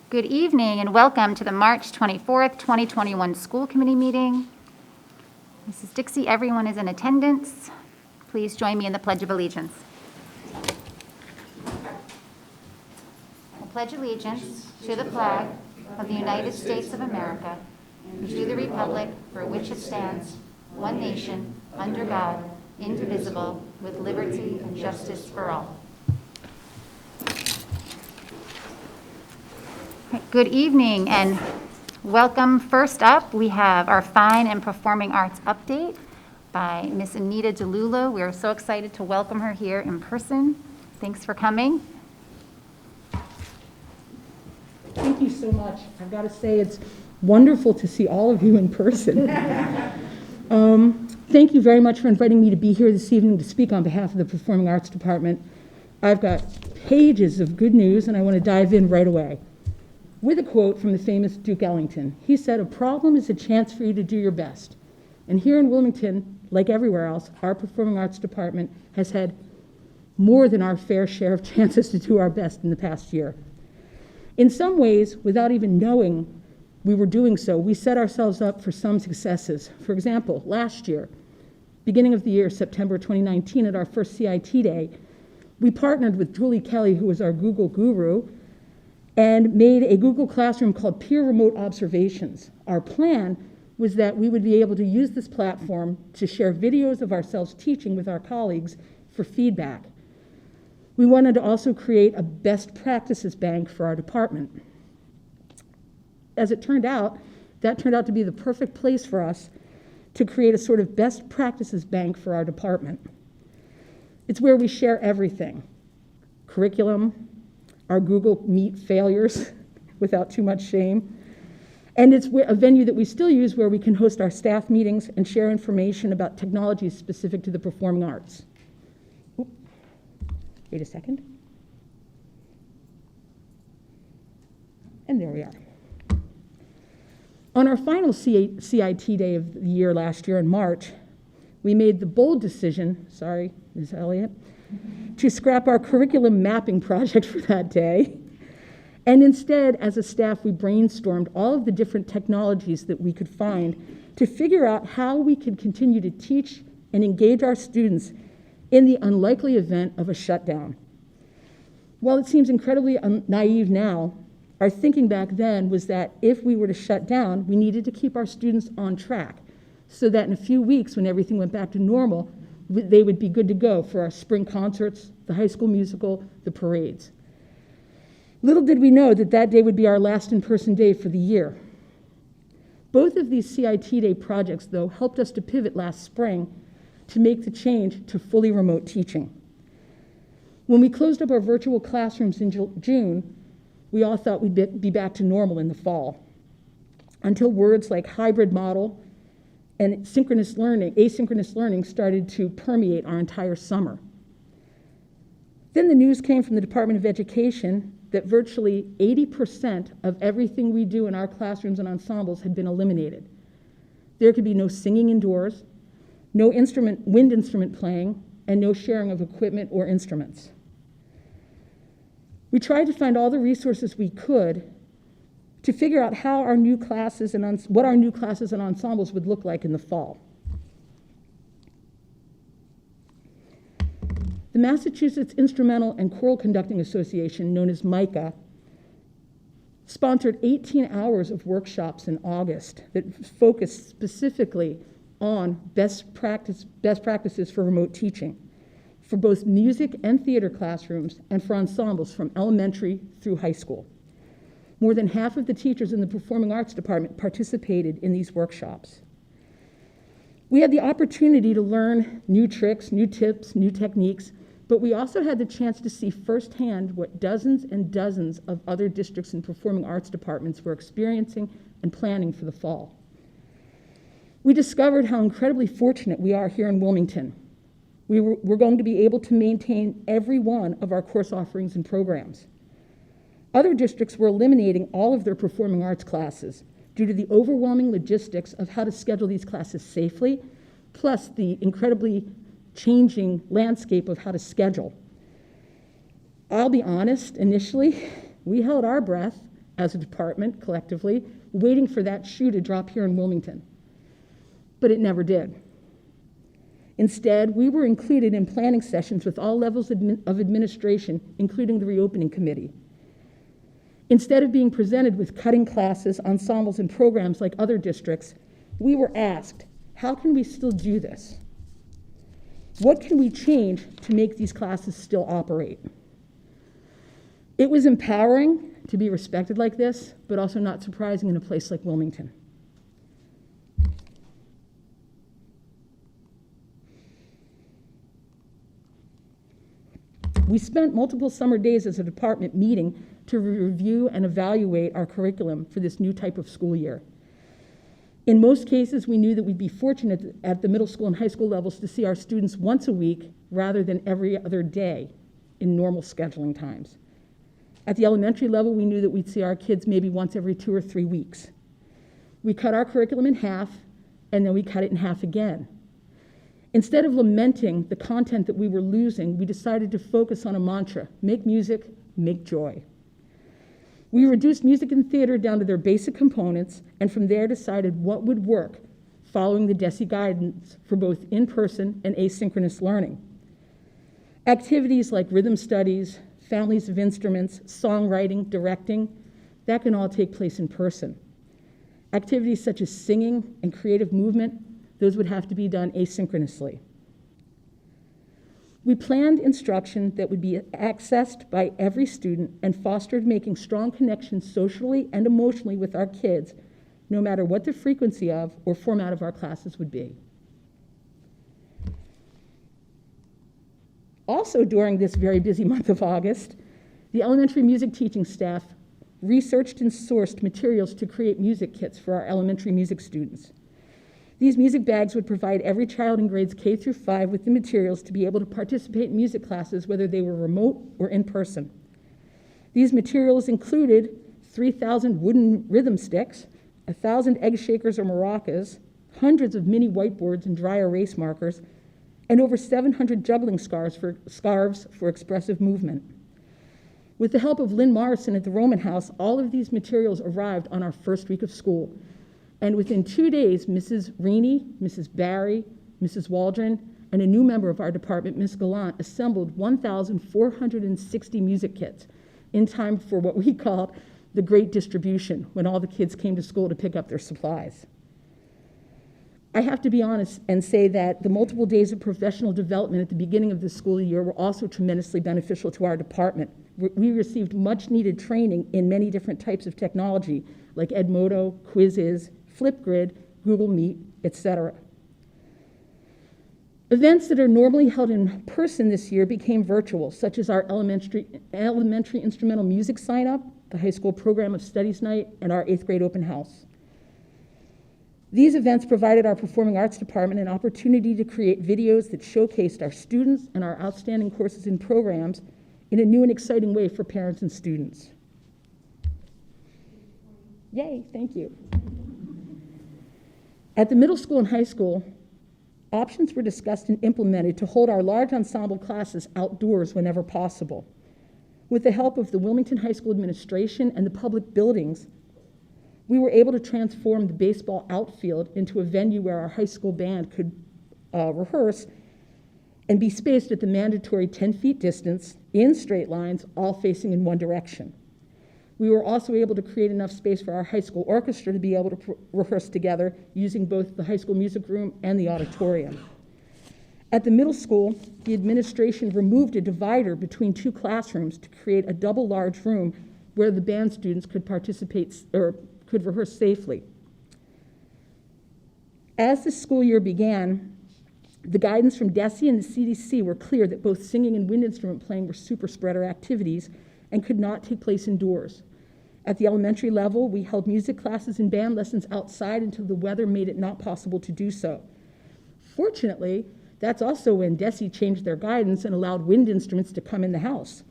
Good evening and welcome to the March 24th, 2021 School Committee meeting. This is Dixie. Everyone is in attendance. Please join me in the Pledge of Allegiance. I pledge allegiance to the flag of the United States of America and to the republic for which it stands, one nation, under God, indivisible, with liberty and justice for all. Good evening and welcome. First up, we have our Fine and Performing Arts update by Miss Anita DeLulo. We are so excited to welcome her here in person. Thanks for coming. Thank you so much. I've got to say it's wonderful to see all of you in person. Thank you very much for inviting me to be here this evening to speak on behalf of the Performing Arts Department. I've got pages of good news and I want to dive in right away with a quote from the famous Duke Ellington. He said, "A problem is a chance for you to do your best." And here in Wilmington, like everywhere else, our Performing Arts Department has had more than our fair share of chances to do our best in the past year. In some ways, without even knowing we were doing so, we set ourselves up for some successes. For example, last year, beginning of the year, September 2019, at our first CIT day, we partnered with Julie Kelly, who was our Google guru, and made a Google Classroom called Peer Remote Observations. Our plan was that we would be able to use this platform to share videos of ourselves teaching with our colleagues for feedback. We wanted to also create a best practices bank for our department. As it turned out, that turned out to be the perfect place for us to create a sort of best practices bank for our department. It's where we share everything: curriculum, our Google Meet failures without too much shame. And it's a venue that we still use where we can host our staff meetings and share information about technologies specific to the performing arts. Oop. Wait a second. And there we are. On our final CIT day of the year last year in March, we made the bold decision, sorry, Ms. Elliott, to scrap our curriculum mapping project for that day. And instead, as a staff, we brainstormed all of the different technologies that we could find to figure out how we could continue to teach and engage our students in the unlikely event of a shutdown. While it seems incredibly naive now, our thinking back then was that if we were to shut down, we needed to keep our students on track so that in a few weeks, when everything went back to normal, they would be good to go for our spring concerts, the high school musical, the parades. Little did we know that that day would be our last in-person day for the year. Both of these CIT day projects, though, helped us to pivot last spring to make the change to fully remote teaching. When we closed up our virtual classrooms in June, we all thought we'd be back to normal in the fall, until words like hybrid model and asynchronous learning started to permeate our entire summer. Then the news came from the Department of Education that virtually 80% of everything we do in our classrooms and ensembles had been eliminated. There could be no singing indoors, no wind instrument playing, and no sharing of equipment or instruments. We tried to find all the resources we could to figure out how our new classes and what our new classes and ensembles would look like in the fall. The Massachusetts Instrumental and Choral Conducting Association, known as MICA, sponsored 18 hours of workshops in August that focused specifically on best practices for remote teaching, for both music and theater classrooms and for ensembles from elementary through high school. More than half of the teachers in the Performing Arts Department participated in these workshops. We had the opportunity to learn new tricks, new tips, new techniques, but we also had the chance to see firsthand what dozens and dozens of other districts and performing arts departments were experiencing and planning for the fall. We discovered how incredibly fortunate we are here in Wilmington. We're going to be able to maintain every one of our course offerings and programs. Other districts were eliminating all of their performing arts classes due to the overwhelming logistics of how to schedule these classes safely, plus the incredibly changing landscape of how to schedule. I'll be honest, initially, we held our breath as a department, collectively, waiting for that shoe to drop here in Wilmington. But it never did. Instead, we were included in planning sessions with all levels of administration, including the reopening committee. Instead of being presented with cutting classes, ensembles, and programs like other districts, we were asked, how can we still do this? What can we change to make these classes still operate? It was empowering to be respected like this, but also not surprising in a place like Wilmington. We spent multiple summer days as a department meeting to review and evaluate our curriculum for this new type of school year. In most cases, we knew that we'd be fortunate at the middle school and high school levels to see our students once a week rather than every other day in normal scheduling times. At the elementary level, we knew that we'd see our kids maybe once every 2 or 3 weeks. We cut our curriculum in half, and then we cut it in half again. Instead of lamenting the content that we were losing, we decided to focus on a mantra: make music, make joy. We reduced music and theater down to their basic components, and from there decided what would work, following the DESE guidance for both in-person and asynchronous learning. Activities like rhythm studies, families of instruments, songwriting, directing, that can all take place in person. Activities such as singing and creative movement, those would have to be done asynchronously. We planned instruction that would be accessed by every student and fostered making strong connections socially and emotionally with our kids, no matter what the frequency of or format of our classes would be. Also during this very busy month of August, the elementary music teaching staff researched and sourced materials to create music kits for our elementary music students. These music bags would provide every child in grades K through 5 with the materials to be able to participate in music classes, whether they were remote or in person. These materials included 3,000 wooden rhythm sticks, 1,000 egg shakers or maracas, hundreds of mini whiteboards and dry erase markers, and over 700 juggling scarves for expressive movement. With the help of Lynn Morrison at the Roman House, all of these materials arrived on our first week of school. And within 2 days, Mrs. Reaney, Mrs. Barry, Mrs. Waldron, and a new member of our department, Ms. Gallant, assembled 1,460 music kits in time for what we called the Great Distribution, when all the kids came to school to pick up their supplies. I have to be honest and say that the multiple days of professional development at the beginning of the school year were also tremendously beneficial to our department. We received much needed training in many different types of technology, like Edmodo, Quizzes, Flipgrid, Google Meet, etc. Events that are normally held in person this year became virtual, such as our elementary instrumental music sign-up, the high school program of studies night, and our 8th grade open house. These events provided our performing arts department an opportunity to create videos that showcased our students and our outstanding courses and programs in a new and exciting way for parents and students. Yay, thank you. At the middle school and high school, options were discussed and implemented to hold our large ensemble classes outdoors whenever possible. With the help of the Wilmington High School administration and the public buildings, we were able to transform the baseball outfield into a venue where our high school band could rehearse and be spaced at the mandatory 10 feet distance in straight lines, all facing in one direction. We were also able to create enough space for our high school orchestra to be able to rehearse together using both the high school music room and the auditorium. At the middle school, the administration removed a divider between 2 classrooms to create a double large room where the band students could participate or could rehearse safely. As the school year began, the guidance from DESE and the CDC were clear that both singing and wind instrument playing were super spreader activities and could not take place indoors. At the elementary level, we held music classes and band lessons outside until the weather made it not possible to do so. Fortunately, that's also when DESE changed their guidance and allowed wind instruments to come in the house,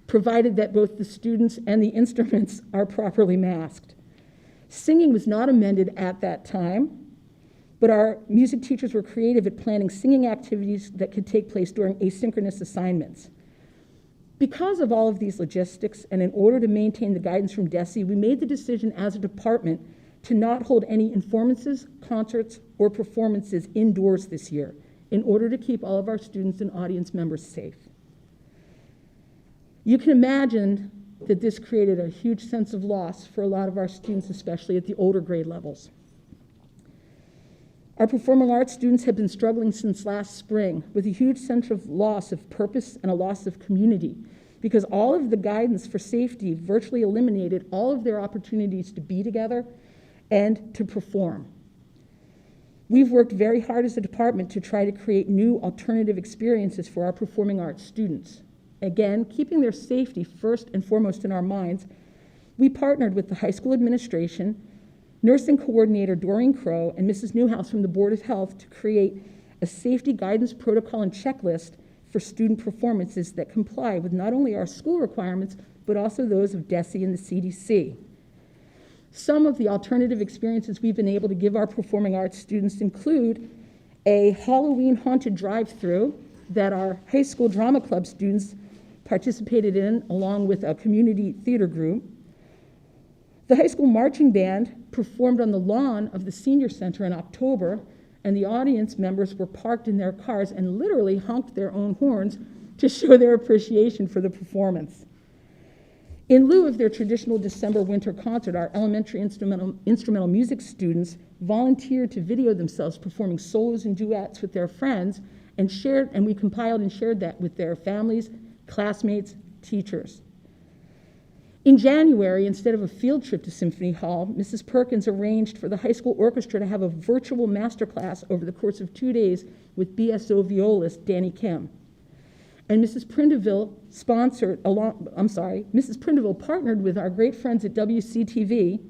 provided that both the students and the instruments are properly masked. Singing was not amended at that time, but our music teachers were creative at planning singing activities that could take place during asynchronous assignments. Because of all of these logistics, and in order to maintain the guidance from DESE, we made the decision as a department to not hold any performances, concerts, or performances indoors this year in order to keep all of our students and audience members safe. You can imagine that this created a huge sense of loss for a lot of our students, especially at the older grade levels. Our performing arts students have been struggling since last spring with a huge sense of loss of purpose and a loss of community, because all of the guidance for safety virtually eliminated all of their opportunities to be together and to perform. We've worked very hard as a department to try to create new alternative experiences for our performing arts students. Again, keeping their safety first and foremost in our minds, we partnered with the high school administration, nursing coordinator Doreen Crow, and Mrs. Newhouse from the Board of Health to create a safety guidance protocol and checklist for student performances that comply with not only our school requirements, but also those of DESE and the CDC. Some of the alternative experiences we've been able to give our performing arts students include a Halloween haunted drive-through that our high school drama club students participated in along with a community theater group. The high school marching band performed on the lawn of the senior center in October, and the audience members were parked in their cars and literally honked their own horns to show their appreciation for the performance. In lieu of their traditional December winter concert, our elementary instrumental music students volunteered to video themselves performing solos and duets with their friends, and we compiled and shared that with their families, classmates, teachers. In January, instead of a field trip to Symphony Hall, Mrs. Perkins arranged for the high school orchestra to have a virtual masterclass over the course of 2 days with BSO violist Danny Kim. And Mrs. Prindiville partnered with our great friends at WCTV,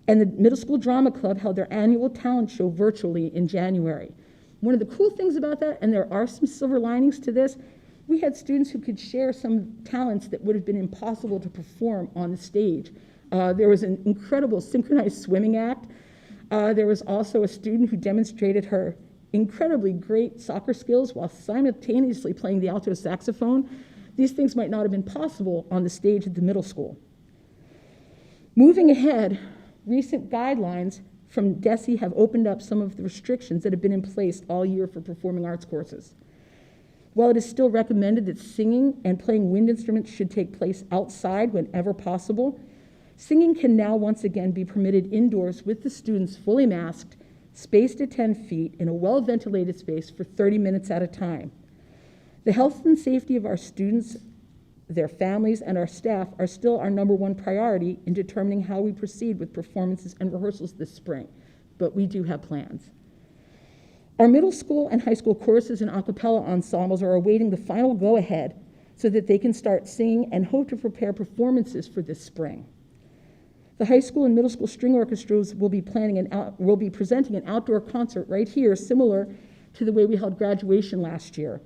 and the Middle School Drama Club held their annual talent show virtually in January. One of the cool things about that, and there are some silver linings to this, we had students who could share some talents that would have been impossible to perform on the stage. There was an incredible synchronized swimming act. There was also a student who demonstrated her incredibly great soccer skills while simultaneously playing the alto saxophone. These things might not have been possible on the stage at the middle school. Moving ahead, recent guidelines from DESE have opened up some of the restrictions that have been in place all year for performing arts courses. While it is still recommended that singing and playing wind instruments should take place outside whenever possible, singing can now once again be permitted indoors with the students fully masked, spaced at 10 feet in a well-ventilated space for 30 minutes at a time. The health and safety of our students, their families, and our staff are still our #1 priority in determining how we proceed with performances and rehearsals this spring, but we do have plans. Our middle school and high school choruses and a cappella ensembles are awaiting the final go-ahead so that they can start singing and hope to prepare performances for this spring. The high school and middle school string orchestras will be presenting an outdoor concert right here, similar to the way we held graduation last year.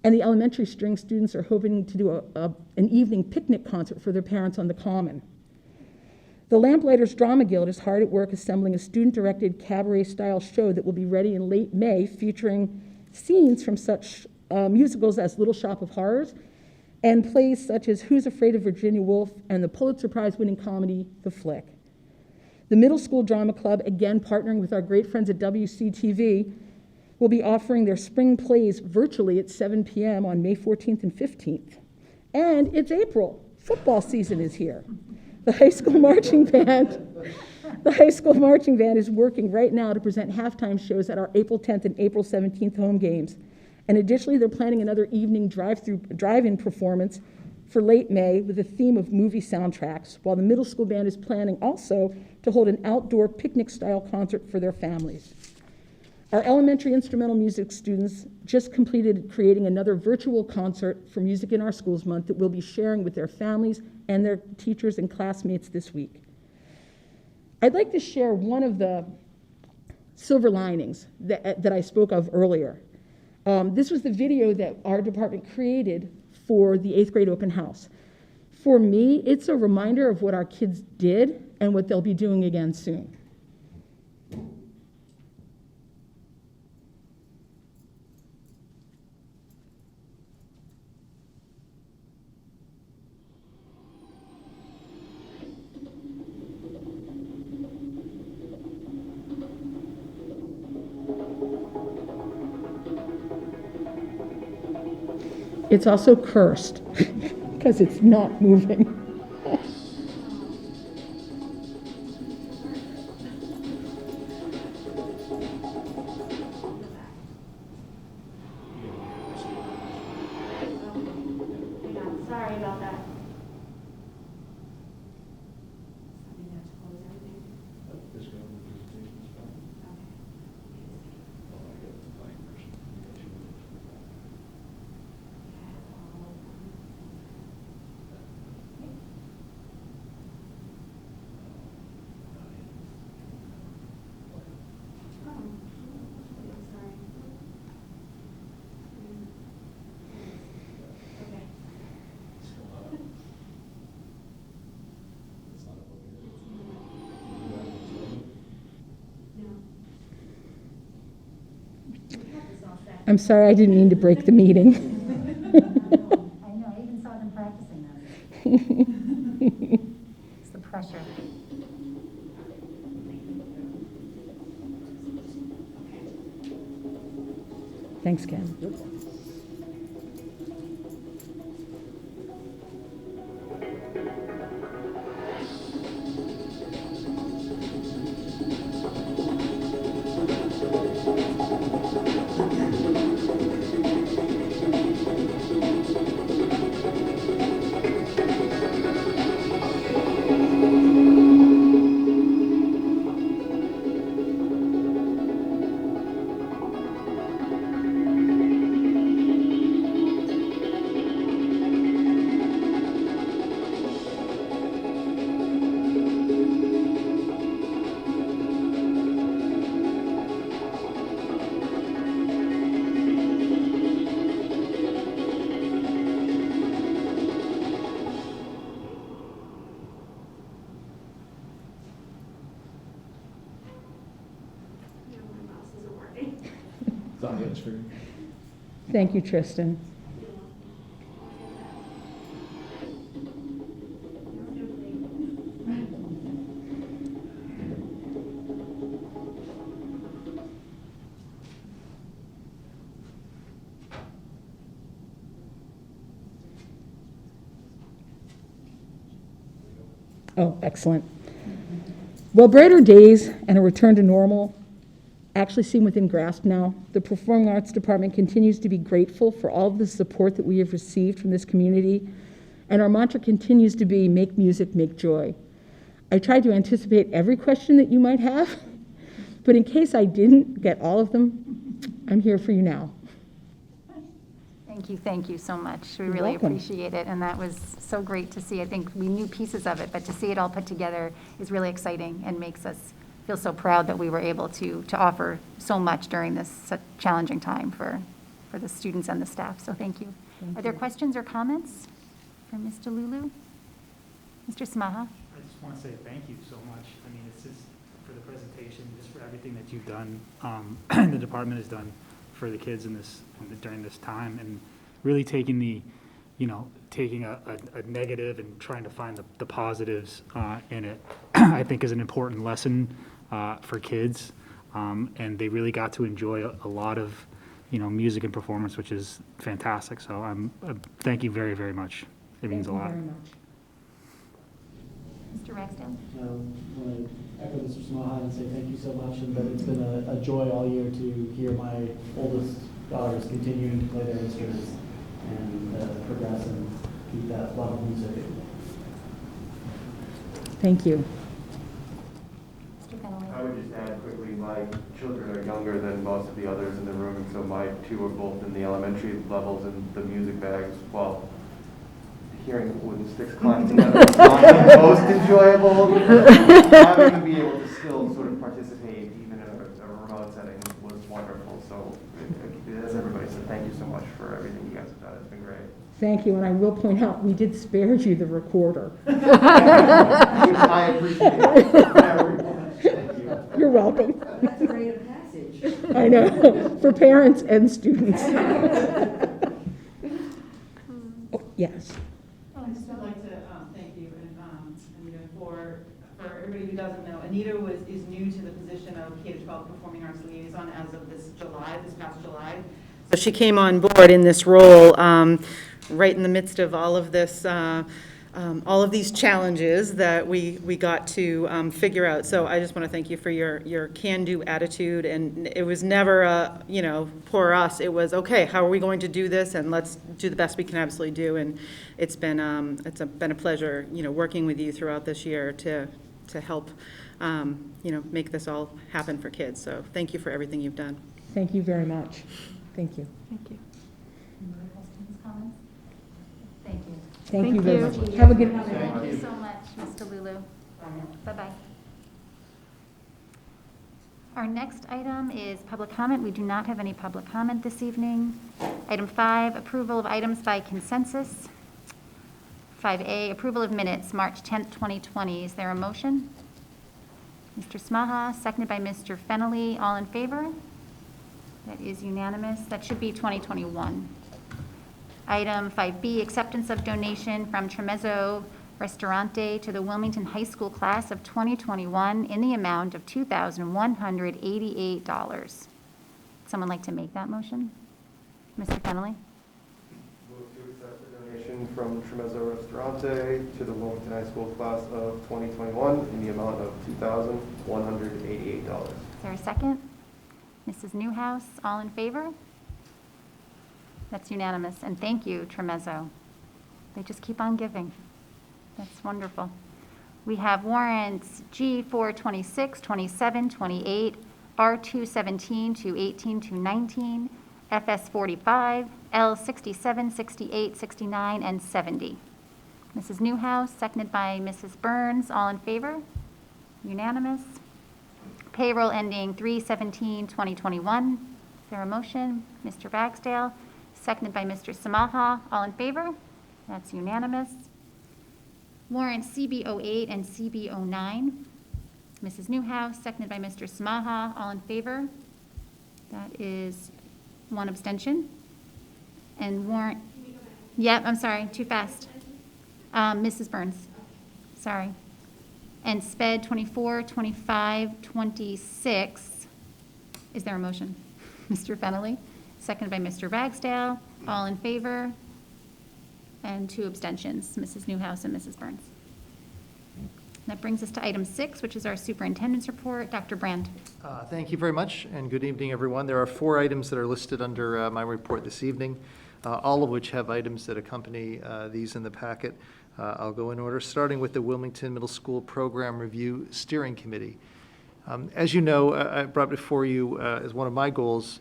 And the elementary string students are hoping to do an evening picnic concert for their parents on the Common. The Lamplighters Drama Guild is hard at work assembling a student-directed cabaret-style show that will be ready in late May, featuring scenes from such musicals as Little Shop of Horrors and plays such as Who's Afraid of Virginia Woolf and the Pulitzer Prize-winning comedy The Flick. The Middle School Drama Club, again partnering with our great friends at WCTV, will be offering their spring plays virtually at 7 p.m. on May 14th and 15th. And it's April. Football season is here. The high school marching band is working right now to present halftime shows at our April 10th and April 17th home games. And additionally, they're planning another evening drive-in performance for late May with a theme of movie soundtracks, while the middle school band is planning also to hold an outdoor picnic-style concert for their families. Our elementary instrumental music students just completed creating another virtual concert for Music in Our Schools Month that we'll be sharing with their families and their teachers and classmates this week. I'd like to share one of the silver linings that I spoke of earlier. This was the video that our department created for the 8th grade open house. For me, it's a reminder of what our kids did and what they'll be doing again soon. It's also cursed because it's not moving. Sorry about that. I'm sorry, I didn't mean to break the meeting. I know, I even saw them practicing that. It's the pressure. Thanks, Ken. Thank you, Tristan. Oh, excellent. Well, brighter days and a return to normal actually seem within grasp now. The Performing Arts Department continues to be grateful for all of the support that we have received from this community, and our mantra continues to be, make music, make joy. I tried to anticipate every question that you might have, but in case I didn't get all of them, I'm here for you now. Thank you so much. We You're really welcome. appreciate it, and that was so great to see. I think we knew pieces of it, but to see it all put together is really exciting and makes us feel so proud that we were able to offer so much during this such challenging time for the students and the staff. So thank you. Are there questions or comments for Mr. Lulu? Mr. Smaha? I just want to say thank you so much. I mean, it's just for the presentation, just for everything that you've done, the department has done for the kids during this time, and really taking a negative and trying to find the positives in it, I think is an important lesson for kids, and they really got to enjoy a lot of music and performance, which is fantastic. So thank you very, very much. It means a lot. Thank you very much. Mr. Ragsdale? I want to echo Mr. Smaha and say thank you so much, and that it's been a joy all year to hear my oldest daughters continuing to play their instruments and progress and keep that love of music. Thank you. Mr. Fenelon? I would just add quickly, my children are younger than most of the others in the room, and so my two are both in the elementary levels, and the music bags, well, hearing wooden sticks climb together is not the most enjoyable. Having to be able to still sort of participate, even in a remote setting, was wonderful. So, as everybody said, thank you so much for everything you guys have done. It's been great. Thank you, and I will point out, we did spare you the recorder. Which I appreciate very much. Thank you. You're welcome. That's a rite of passage. I know, for parents and students. Oh, yes. I just would like to thank you, and Anita, for everybody who doesn't know, Anita is new to the position of K-12 Performing Arts Liaison as of this past July. She came on board in this role right in the midst of all of this, all of these challenges that we got to figure out. So I just want to thank you for your can-do attitude, and it was never, for us, it was, okay, how are we going to do this, and let's do the best we can absolutely do. And it's been a pleasure, working with you throughout this year to help, make this all happen for kids. So thank you for everything you've done. Thank you very much. Thank you. Thank you. Any other questions, comments? Thank you. Thank you very much. Have a good night. Thank you so much, Mr. Lulu. Bye-bye. Our next item is public comment. We do not have any public comment this evening. Item 5, approval of items by consensus. 5A, approval of minutes, March 10th, 2020. Is there a motion? Mr. Smaha, seconded by Mr. Fennelly. All in favor? That is unanimous. That should be 2021. Item 5B, acceptance of donation from Tremezzo Ristorante to the Wilmington High School class of 2021 in the amount of $2,188. Someone like to make that motion? Mr. Fennelly? Move to accept the donation from Tremezzo Ristorante to the Wilmington High School class of 2021 in the amount of $2,188. Is there a second? Mrs. Newhouse, all in favor? That's unanimous, and thank you, Tremezzo. They just keep on giving. That's wonderful. We have warrants G4, 26, 27, 28, R2, 17 to 18 to 19, FS 45, L 67, 68, 69, and 70. Mrs. Newhouse, seconded by Mrs. Burns, all in favor? Unanimous. Payroll ending 3/17/2021. Is there a motion? Mr. Ragsdale, seconded by Mr. Samaha. All in favor? That's unanimous. Warrants CB08 and CB09. Mrs. Newhouse, seconded by Mr. Samaha. All in favor? That is one abstention. And warrant, yep, I'm sorry, too fast. Mrs. Burns, sorry. And SPED 24, 25, 26. Is there a motion? Mr. Fennelly, seconded by Mr. Ragsdale. All in favor? And two abstentions, Mrs. Newhouse and Mrs. Burns. That brings us to item 6, which is our superintendent's report. Dr. Brand. Thank you very much, and good evening, everyone. There are 4 items that are listed under my report this evening, all of which have items that accompany these in the packet. I'll go in order, starting with the Wilmington Middle School Program Review Steering Committee. As you know, I brought before you as one of my goals,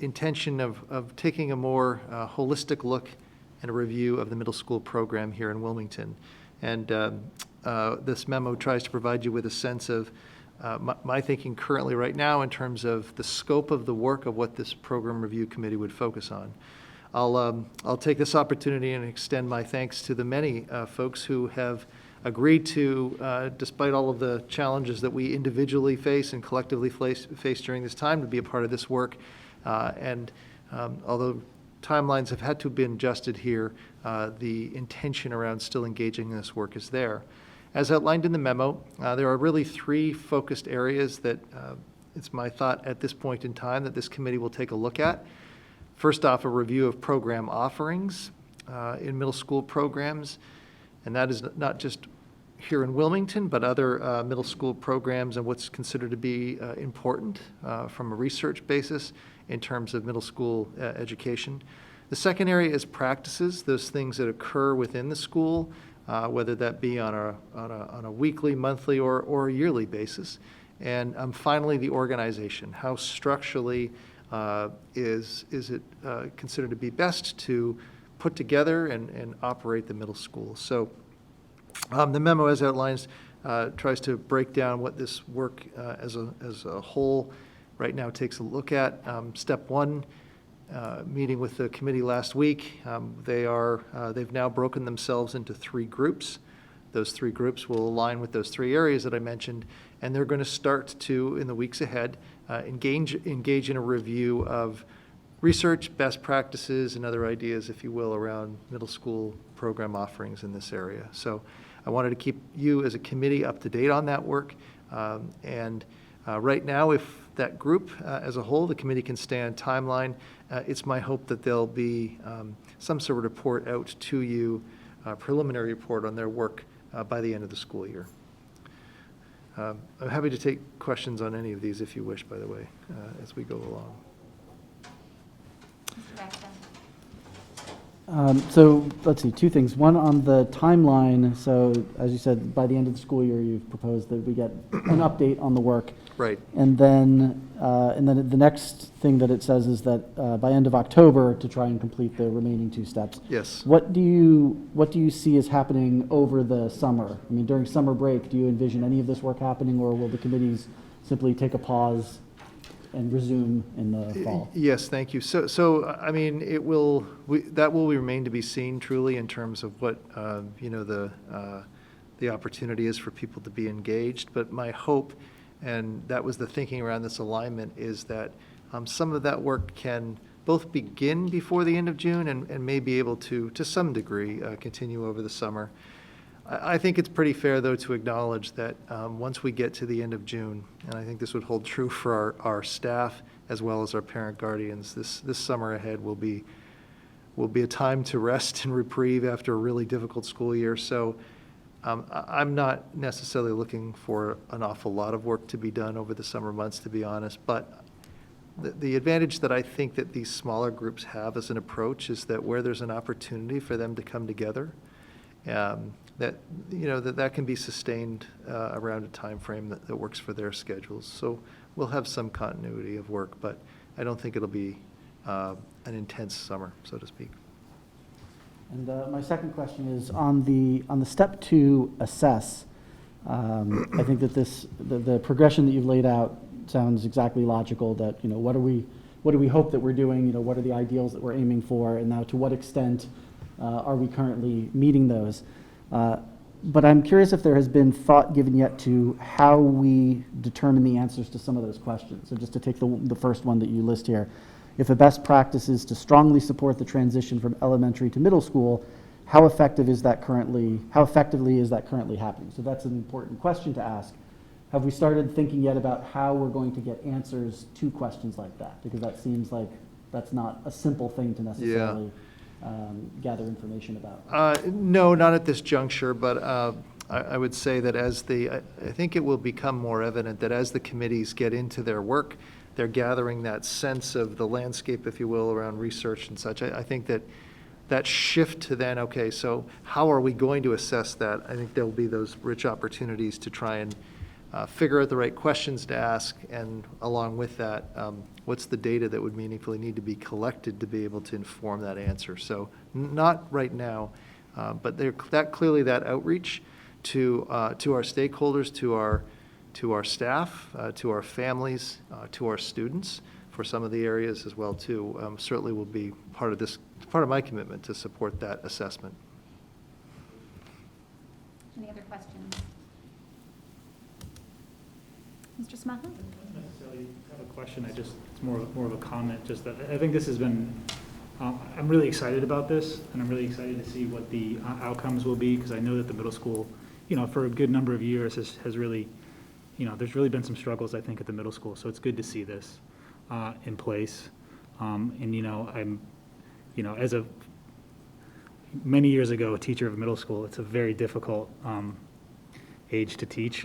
intention of taking a more holistic look and a review of the middle school program here in Wilmington. And this memo tries to provide you with a sense of my thinking currently right now in terms of the scope of the work of what this Program Review Committee would focus on. I'll take this opportunity and extend my thanks to the many folks who have agreed to, despite all of the challenges that we individually face and collectively face during this time, to be a part of this work. Although timelines have had to have been adjusted here, the intention around still engaging in this work is there. As outlined in the memo, there are really 3 focused areas that it's my thought at this point in time that this committee will take a look at. First off, a review of program offerings in middle school programs, and that is not just here in Wilmington, but other middle school programs and what's considered to be important from a research basis in terms of middle school education. The second area is practices, those things that occur within the school, whether that be on a weekly, monthly, or a yearly basis. And finally, the organization, how structurally is it considered to be best to put together and operate the middle school. So the memo, as outlines, tries to break down what this work as a whole right now takes a look at. Step 1, meeting with the committee last week, they've now broken themselves into 3 groups. Those 3 groups will align with those 3 areas that I mentioned, and they're going to start to, in the weeks ahead, engage in a review of research, best practices, and other ideas, if you will, around middle school program offerings in this area. So I wanted to keep you as a committee up to date on that work. Right now, if that group as a whole, the committee can stay on timeline it's my hope that there'll be some sort of report out to you, a preliminary report on their work by the end of the school year. I'm happy to take questions on any of these if you wish, by the way, as we go along. Mr. Baxter? So let's see, two things. One on the timeline. So as you said, by the end of the school year, you've proposed that we get an update on the work. Right. And then the next thing that it says is that by end of October to try and complete the remaining two steps. Yes. What do you see as happening over the summer? I mean, during summer break, do you envision any of this work happening, or will the committees simply take a pause and resume in the fall? Yes, thank you. So I mean, that will remain to be seen truly in terms of what, the opportunity is for people to be engaged. But my hope, and that was the thinking around this alignment, is that some of that work can both begin before the end of June and may be able to some degree, continue over the summer. I think it's pretty fair, though, to acknowledge that once we get to the end of June, and I think this would hold true for our staff as well as our parent guardians, this summer ahead will be a time to rest and reprieve after a really difficult school year. So I'm not necessarily looking for an awful lot of work to be done over the summer months, to be honest, but the advantage that I think that these smaller groups have as an approach is that where there's an opportunity for them to come together, that can be sustained around a time frame that works for their schedules. So we'll have some continuity of work, but I don't think it'll be an intense summer, so to speak. And my second question is on the step 2 assess. I think that the progression that you've laid out sounds exactly logical. That what do we hope that we're doing? What are the ideals that we're aiming for? And now, to what extent are we currently meeting those? But I'm curious if there has been thought given yet to how we determine the answers to some of those questions. So just to take the first one that you list here, if a best practice is to strongly support the transition from elementary to middle school, how effectively is that currently happening? So that's an important question to ask. Have we started thinking yet about how we're going to get answers to questions like that? Because that seems like that's not a simple thing to necessarily gather information about. No, not at this juncture, but I would say that I think it will become more evident that as the committees get into their work, they're gathering that sense of the landscape, if you will, around research and such. I think that shift to then, okay, so how are we going to assess that? I think there'll be those rich opportunities to try and figure out the right questions to ask, and along with that, what's the data that would meaningfully need to be collected to be able to inform that answer? So not right now, but clearly that outreach to our stakeholders, to our staff, to our families, to our students, for some of the areas as well too, certainly will be part of my commitment to support that assessment. Any other questions? Mr. Smaha? I don't necessarily have a question. It's more of a comment. Just that I think this has been. I'm really excited about this, and I'm really excited to see what the outcomes will be, because I know that the middle school, for a good number of years has really, there's really been some struggles, I think, at the middle school. So it's good to see this in place. I'm, as a many years ago, a teacher of middle school, it's a very difficult age to teach.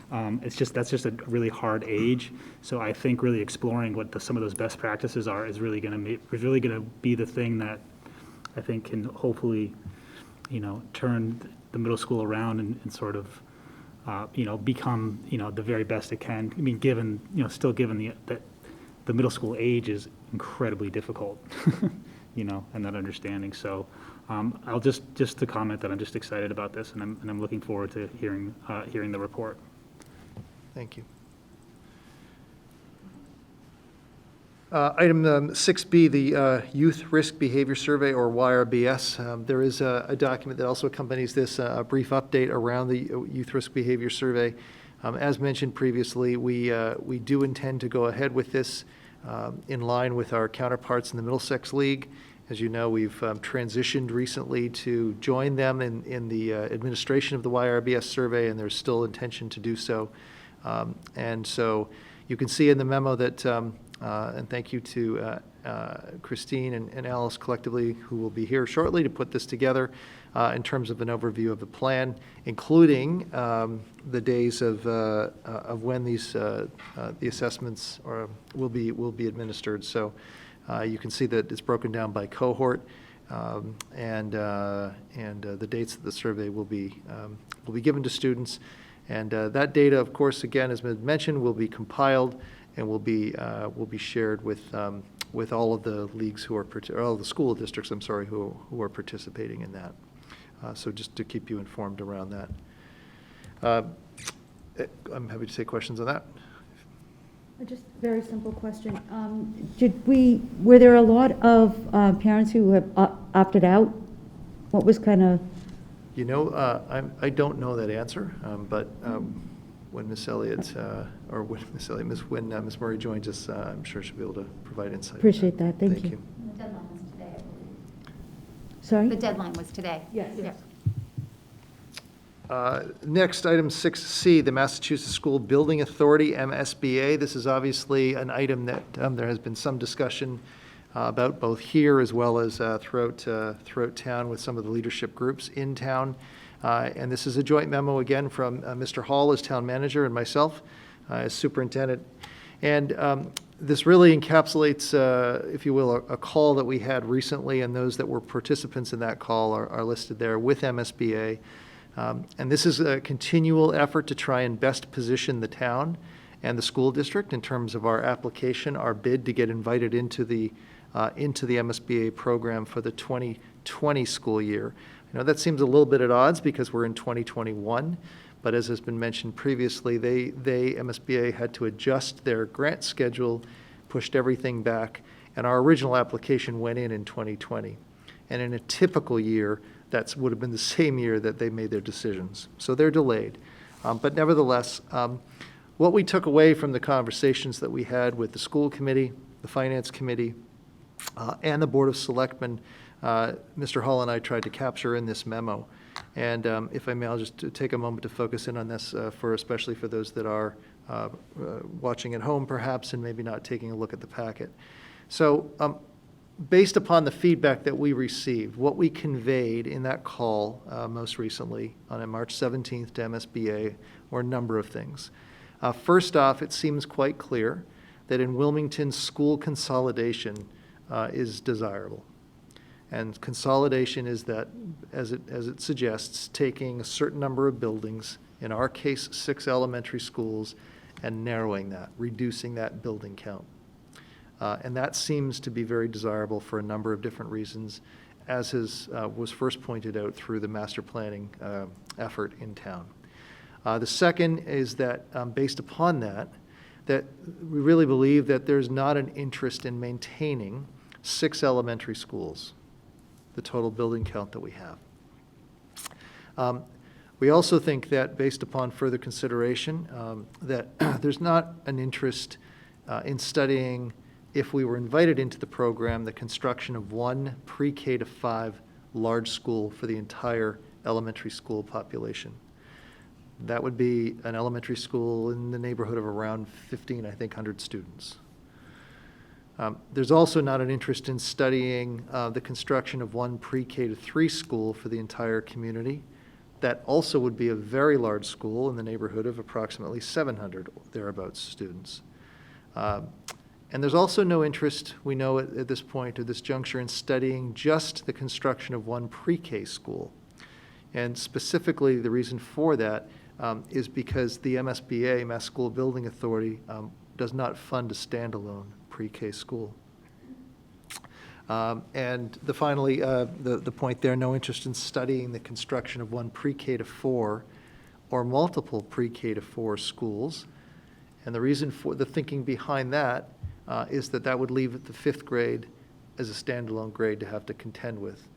That's just a really hard age. So I think really exploring what some of those best practices are is really going to be the thing that I think can hopefully, turn the middle school around and sort of, become, the very best it can. I mean, given that the middle school age is incredibly difficult, and that understanding. So I'll just to comment that I'm just excited about this, and I'm looking forward to hearing the report. Thank you. Item 6B, the Youth Risk Behavior Survey, or YRBS. There is a document that also accompanies this, a brief update around the Youth Risk Behavior Survey. As mentioned previously, we do intend to go ahead with this in line with our counterparts in the Middlesex League. As you know, we've transitioned recently to join them in the administration of the YRBS survey, and there's still intention to do so. And so you can see in the memo that And thank you to Christine and Alice collectively, who will be here shortly to put this together in terms of an overview of the plan, including the days of when these the assessments will be administered. So you can see that it's broken down by cohort, and the dates that the survey will be given to students. And that data, of course, again, as mentioned, will be compiled and will be shared with all of the leagues who are, or all the school districts, I'm sorry, who are participating in that. So just to keep you informed around that. I'm happy to take questions on that. Just a very simple question. Were there a lot of parents who have opted out? What was kind of? You know, I don't know that answer, but when Miss Elliott, when Miss Murray joins us, I'm sure she'll be able to provide insight. Appreciate that. Thank you. The deadline was today, I believe. Sorry? The deadline was today. Yes. Yeah. Next, item 6C, the Massachusetts School Building Authority, MSBA. This is obviously an item that there has been some discussion about both here as well as throughout town with some of the leadership groups in town. And this is a joint memo again from Mr. Hall as town manager and myself as superintendent. And this really encapsulates, if you will, a call that we had recently, and those that were participants in that call are listed there with MSBA. And this is a continual effort to try and best position the town and the school district in terms of our application, our bid to get invited into the MSBA program for the 2020 school year. I know that seems a little bit at odds because we're in 2021, but as has been mentioned previously, MSBA had to adjust their grant schedule, pushed everything back, and our original application went in 2020. And in a typical year, that would have been the same year that they made their decisions. So they're delayed. But nevertheless, what we took away from the conversations that we had with the school committee, the finance committee, and the Board of Selectmen, Mr. Hall and I tried to capture in this memo. And if I may, I'll just take a moment to focus in on this, especially for those that are watching at home perhaps and maybe not taking a look at the packet. So based upon the feedback that we received, what we conveyed in that call most recently on March 17th to MSBA were a number of things. First off, it seems quite clear that in Wilmington, school consolidation is desirable. And consolidation is that, as it suggests, taking a certain number of buildings, in our case 6 elementary schools, and narrowing that, reducing that building count. And that seems to be very desirable for a number of different reasons, as was first pointed out through the master planning effort in town. The second is that based upon that we really believe that there's not an interest in maintaining 6 elementary schools, the total building count that we have. We also think that based upon further consideration, that there's not an interest in studying, if we were invited into the program, the construction of 1 pre-K to 5 large school for the entire elementary school population. That would be an elementary school in the neighborhood of around 1,500 students. There's also not an interest in studying the construction of 1 pre-K to 3 school for the entire community. That also would be a very large school in the neighborhood of approximately 700 thereabouts students. And there's also no interest, we know at this point, or this juncture, in studying just the construction of 1 pre-K school. And specifically, the reason for that is because the MSBA, Mass School Building Authority, does not fund a standalone pre-K school. And finally, the point there, no interest in studying the construction of 1 pre-K to 4 or multiple pre-K to 4 schools. And the reason for the thinking behind that is that would leave the 5th grade as a standalone grade to have to contend with.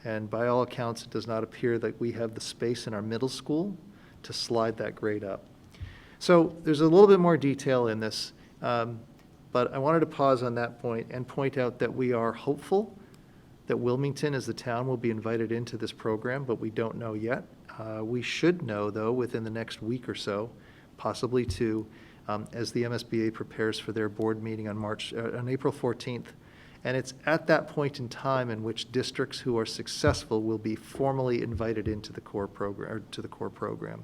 And by all accounts, it does not appear that we have the space in our middle school to slide that grade up. So there's a little bit more detail in this, but I wanted to pause on that point and point out that we are hopeful that Wilmington as the town will be invited into this program, but we don't know yet. We should know, though, within the next week or so, possibly 2, as the MSBA prepares for their board meeting on April 14th. And it's at that point in time in which districts who are successful will be formally invited into the core program, or to the core program.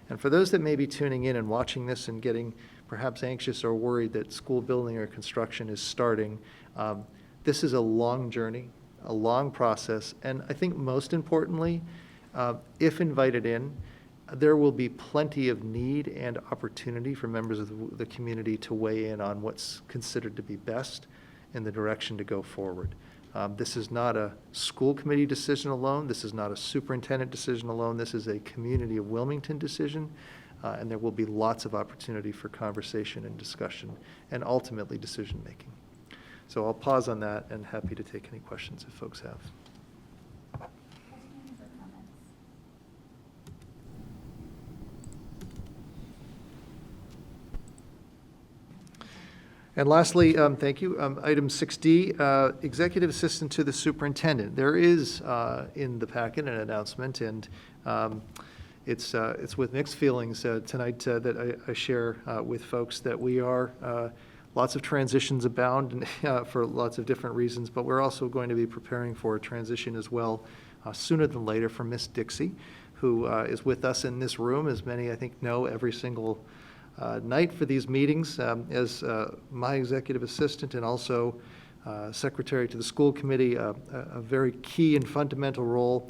And for those that may be tuning in and watching this and getting perhaps anxious or worried that school building or construction is starting, this is a long journey, a long process, and I think most importantly, if invited in, there will be plenty of need and opportunity for members of the community to weigh in on what's considered to be best in the direction to go forward. This is not a school committee decision alone. This is not a superintendent decision alone. This is a community of Wilmington decision, and there will be lots of opportunity for conversation and discussion and ultimately decision-making. So I'll pause on that and happy to take any questions if folks have. Questions or comments? And lastly, thank you, item 6D, executive assistant to the superintendent. There is in the packet an announcement, and it's with mixed feelings tonight that I share with folks that we are, lots of transitions abound for lots of different reasons, but we're also going to be preparing for a transition as well sooner than later for Miss Dixie, who is with us in this room, as many I think know, every single night for these meetings as my executive assistant and also secretary to the school committee, a very key and fundamental role.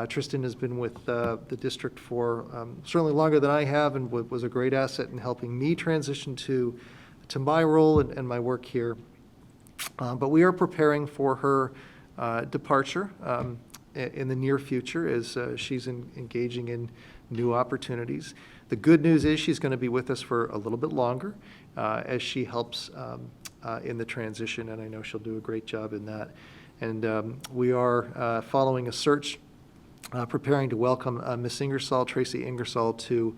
Tristan has been with the district for certainly longer than I have, and was a great asset in helping me transition to my role and my work here. But we are preparing for her departure in the near future as she's engaging in new opportunities. The good news is she's going to be with us for a little bit longer as she helps in the transition, and I know she'll do a great job in that. And we are following a search, preparing to welcome Tracy Ingersoll, to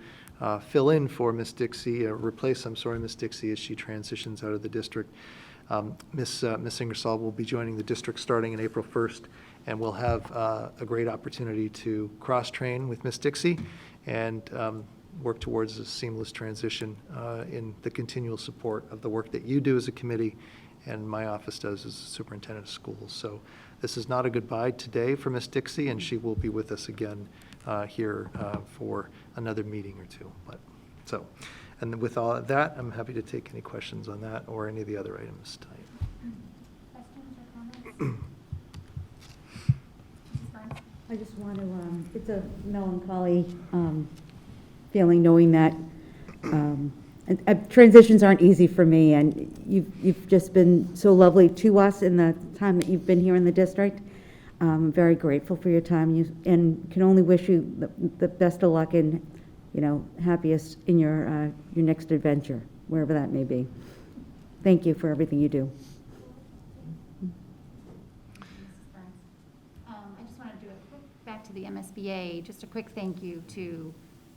fill in for Miss Dixie, replace Miss Dixie as she transitions out of the district. Miss Ingersoll will be joining the district starting in April 1st, and we'll have a great opportunity to cross-train with Miss Dixie and work towards a seamless transition in the continual support of the work that you do as a committee and my office does as superintendent of schools. So this is not a goodbye today for Miss Dixie, and she will be with us again here for another meeting or two. And with all of that, I'm happy to take any questions on that or any of the other items tonight. Questions or comments? Mrs. Burns? I just want to, it's a melancholy feeling knowing that transitions aren't easy for me, and you've just been so lovely to us in the time that you've been here in the district. I'm very grateful for your time, and can only wish you the best of luck and, happiest in your next adventure, wherever that may be. Thank you for everything you do. Mrs. Burns. I just want to do a quick, back to the MSBA, just a quick thank you to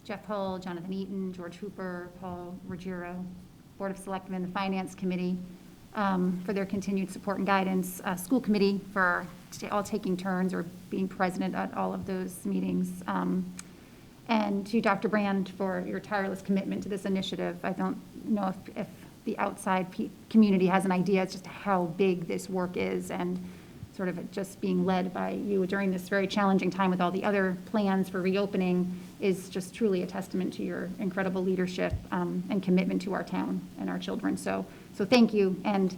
Jeff Hull, Jonathan Eaton, George Hooper, Paul Ruggiero, Board of Selectmen, the Finance Committee, for their continued support and guidance, school committee for all taking turns or being president at all of those meetings, and to Dr. Brand for your tireless commitment to this initiative. I don't know if the outside community has an idea as just how big this work is, and sort of just being led by you during this very challenging time with all the other plans for reopening is just truly a testament to your incredible leadership and commitment to our town and our children. So thank you, and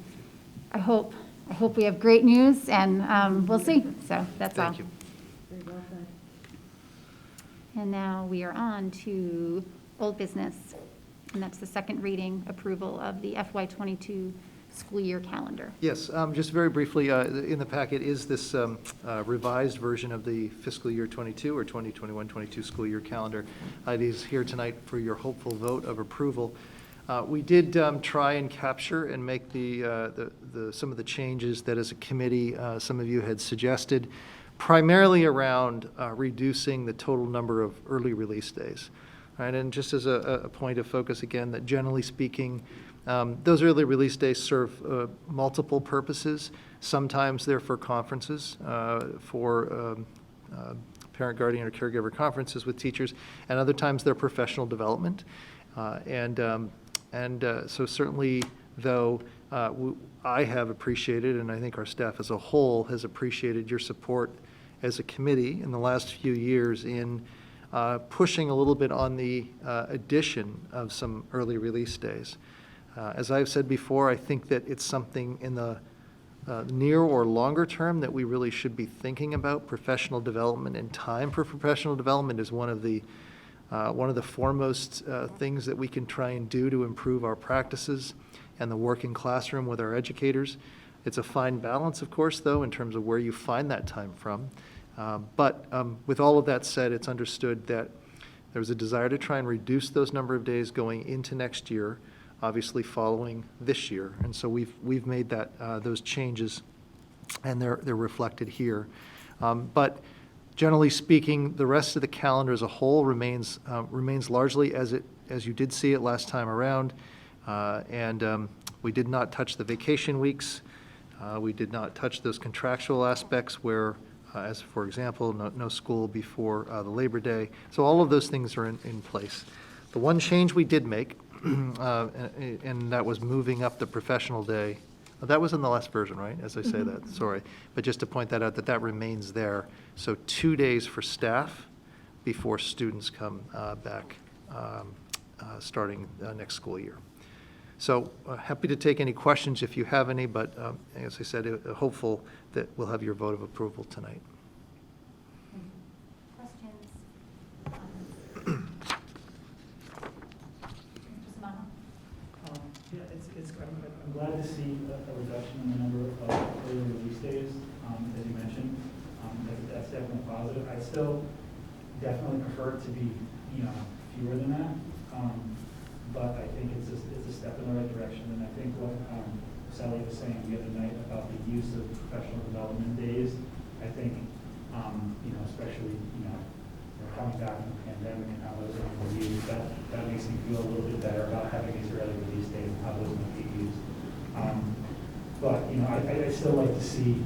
I hope we have great news, and we'll see. So that's all. Thank you. Very well said. And now we are on to old business, and that's the second reading approval of the FY22 school year calendar. Yes, just very briefly, in the packet is this revised version of the fiscal year 22 or 2021-22 school year calendar. It is here tonight for your hopeful vote of approval. We did try and capture and make some of the changes that as a committee some of you had suggested, primarily around reducing the total number of early release days. Right, and just as a point of focus again, that generally speaking, those early release days serve multiple purposes. Sometimes they're for conferences, for parent, guardian, or caregiver conferences with teachers, and other times they're professional development. And so certainly, though, I have appreciated, and I think our staff as a whole has appreciated your support as a committee in the last few years in pushing a little bit on the addition of some early release days. As I've said before, I think that it's something in the near or longer term that we really should be thinking about. Professional development and time for professional development is one of the foremost things that we can try and do to improve our practices and the working classroom with our educators. It's a fine balance, of course, though, in terms of where you find that time from. But with all of that said, it's understood that there's a desire to try and reduce those number of days going into next year, obviously following this year. And so we've made those changes, and they're reflected here. But generally speaking, the rest of the calendar as a whole remains largely as you did see it last time around. And we did not touch the vacation weeks. We did not touch those contractual aspects where, as for example, no school before the Labor Day. So all of those things are in place. The one change we did make, and that was moving up the professional day. That was in the last version, right? As I say that, sorry. But just to point that out, that remains there. So 2 days for staff before students come back starting next school year. So happy to take any questions if you have any, but as I said, hopeful that we'll have your vote of approval tonight. Questions? Yeah, I'm glad to see a reduction in the number of early release days, as you mentioned. That's definitely positive. I still definitely prefer it to be, fewer than that. But I think it's a step in the right direction. And I think what Sally was saying the other night about the use of professional development days, I think, especially, coming back from the pandemic and how those are being used, that makes me feel a little bit better about having these early release days and how those might be used. But, I still like to see,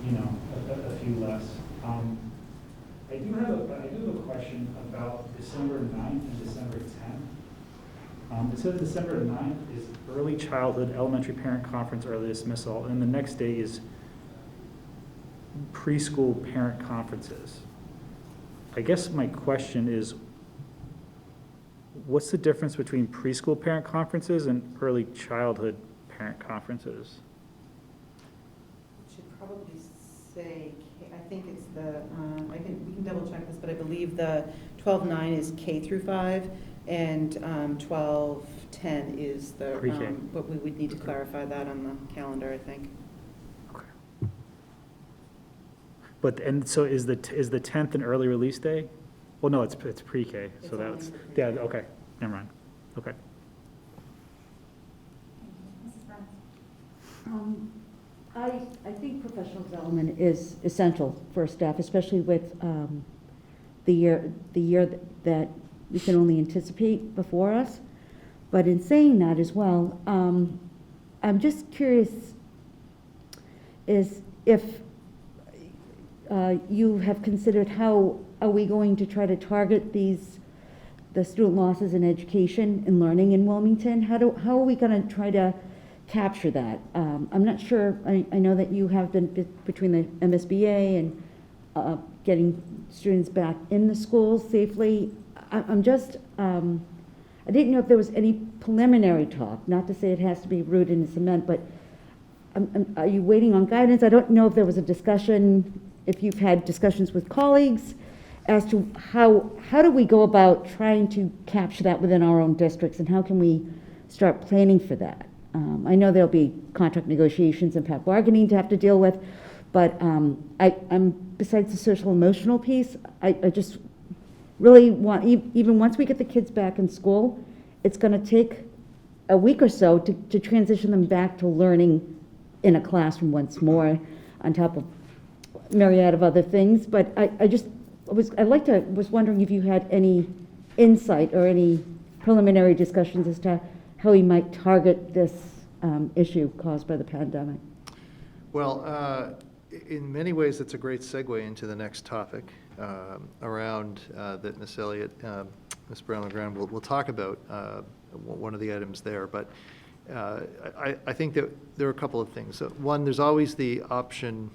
a few less. I do have a question about December 9th and December 10th. It says December 9th is Early Childhood Elementary Parent Conference Early Dismissal, and the next day is Preschool Parent Conferences. I guess my question is, what's the difference between preschool parent conferences and early childhood parent conferences? It should probably say, I think it's we can double check this, but I believe the 12-9 is K through 5, and 12-10 is the, Pre-K. but we would need to clarify that on the calendar, I think. Okay. And so is the 10th an early release day? Well, no, it's pre-K, It's so only that's, for pre-K. yeah, okay, never mind, okay. Mrs. Burns? I think professional development is essential for staff, especially with the year that we can only anticipate before us. But in saying that as well, I'm just curious is if you have considered how are we going to try to target the student losses in education and learning in Wilmington? How are we going to try to capture that? I'm not sure. I know that you have been between the MSBA and getting students back in the schools safely. I'm just, I didn't know if there was any preliminary talk, not to say it has to be rooted in cement, but are you waiting on guidance? I don't know if there was a discussion, if you've had discussions with colleagues as to how do we go about trying to capture that within our own districts, and how can we start planning for that? I know there'll be contract negotiations and PAC bargaining to have to deal with, but I'm besides the social emotional piece, I just really want, even once we get the kids back in school, it's going to take a week or so to transition them back to learning in a classroom once more, on top of myriad of other things. But I was wondering if you had any insight or any preliminary discussions as to how we might target this issue caused by the pandemic. Well, in many ways, it's a great segue into the next topic around that Ms. Elliott, Ms. Brown-LeGrand will talk about one of the items there. But I think that there are a couple of things. So one, there's always the option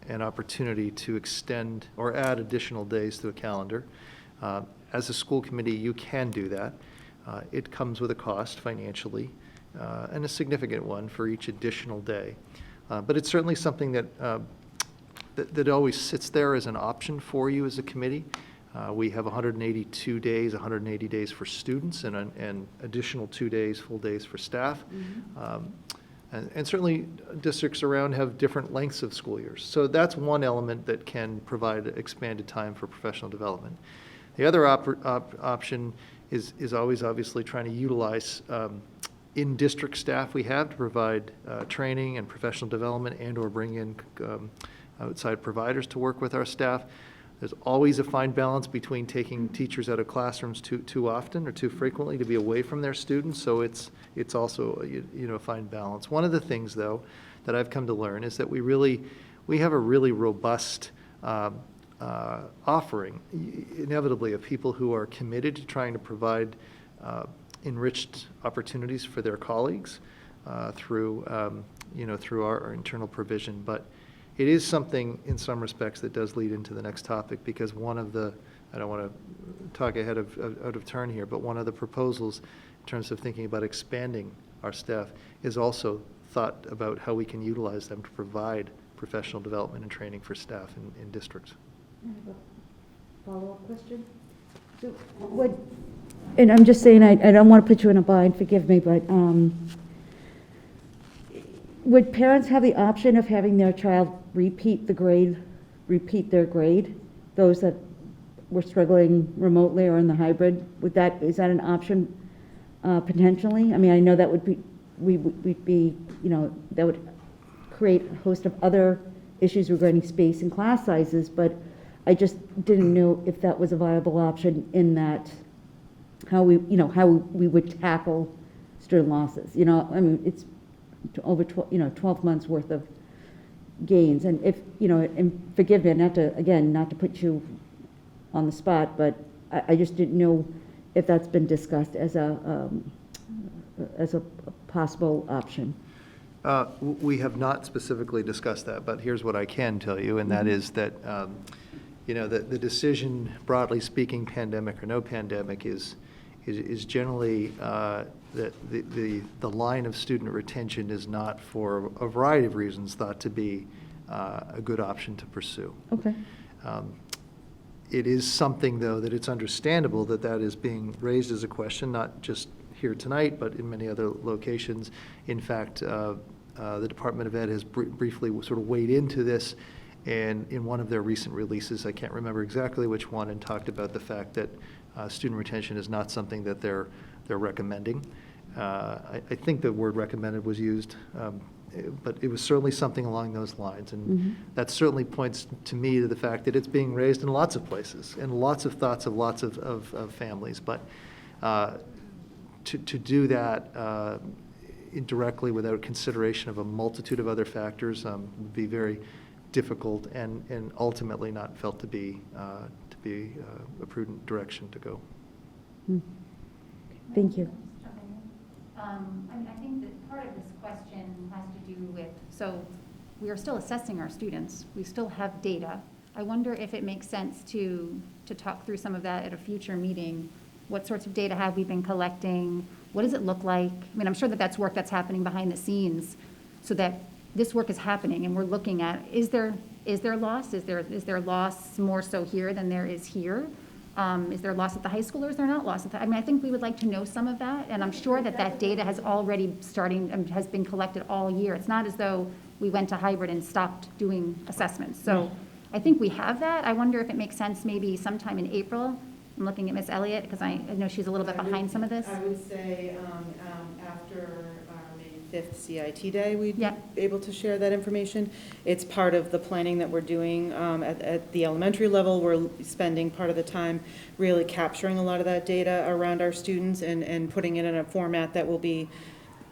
and opportunity to extend or add additional days to a calendar. As a school committee, you can do that. It comes with a cost financially, and a significant one for each additional day. But it's certainly something that always sits there as an option for you as a committee. We have 182 days, 180 days for students, and additional 2 days, full days for staff. And certainly districts around have different lengths of school years. So that's one element that can provide expanded time for professional development. The other option is always obviously trying to utilize in-district staff we have to provide training and professional development, and or bring in outside providers to work with our staff. There's always a fine balance between taking teachers out of classrooms too often or too frequently to be away from their students, so it's also a fine balance. One of the things, though, that I've come to learn is that we have a really robust offering, inevitably, of people who are committed to trying to provide enriched opportunities for their colleagues through our internal provision. But it is something, in some respects, that does lead into the next topic, because one of the, I don't want to talk out of turn here, but one of the proposals in terms of thinking about expanding our staff is also thought about how we can utilize them to provide professional development and training for staff in districts. I have a follow-up question. So and I'm just saying, I don't want to put you in a bind, forgive me, but would parents have the option of having their child repeat their grade, those that were struggling remotely or in the hybrid? Is that an option potentially? I mean, I know that would be, that would create a host of other issues regarding space and class sizes, but I just didn't know if that was a viable option, in that how we would tackle student losses. I mean, it's over 12 months worth of gains, and if and forgive me, not to put you on the spot, but I just didn't know if that's been discussed as a possible option. We have not specifically discussed that, but here's what I can tell you, and that is that the decision, broadly speaking, pandemic or no pandemic, is generally that the line of student retention is not, for a variety of reasons, thought to be a good option to pursue. Okay. It is something, though, that it's understandable that is being raised as a question, not just here tonight, but in many other locations. In fact, the Department of Ed has briefly sort of weighed into this, and in one of their recent releases, I can't remember exactly which one, and talked about the fact that student retention is not something that they're recommending. I think the word recommended was used, but it was certainly something along those lines. And that certainly points to me to the fact that it's being raised in lots of places, and lots of thoughts of lots of families. But to do that indirectly without consideration of a multitude of other factors would be very difficult, and ultimately not felt to be a prudent direction to go. Thank you. I think that part of this question has to do with, so we are still assessing our students. We still have data. I wonder if it makes sense to talk through some of that at a future meeting. What sorts of data have we been collecting? What does it look like? I mean, I'm sure that that's work that's happening behind the scenes, so that this work is happening, and we're looking at, is there loss? Is there loss more so here than there is here? Is there loss at the high school, or is there not loss at the, I mean, I think we would like to know some of that, and I'm sure that data has already has been collected all year. It's not as though we went to hybrid and stopped doing assessments. So I think we have that. I wonder if it makes sense maybe sometime in April. I'm looking at Ms. Elliott, because I know she's a little bit behind some of this. I would say after our May 5th CIT day, we'd Yeah. be able to share that information. It's part of the planning that we're doing at the elementary level. We're spending part of the time really capturing a lot of that data around our students and putting it in a format that will be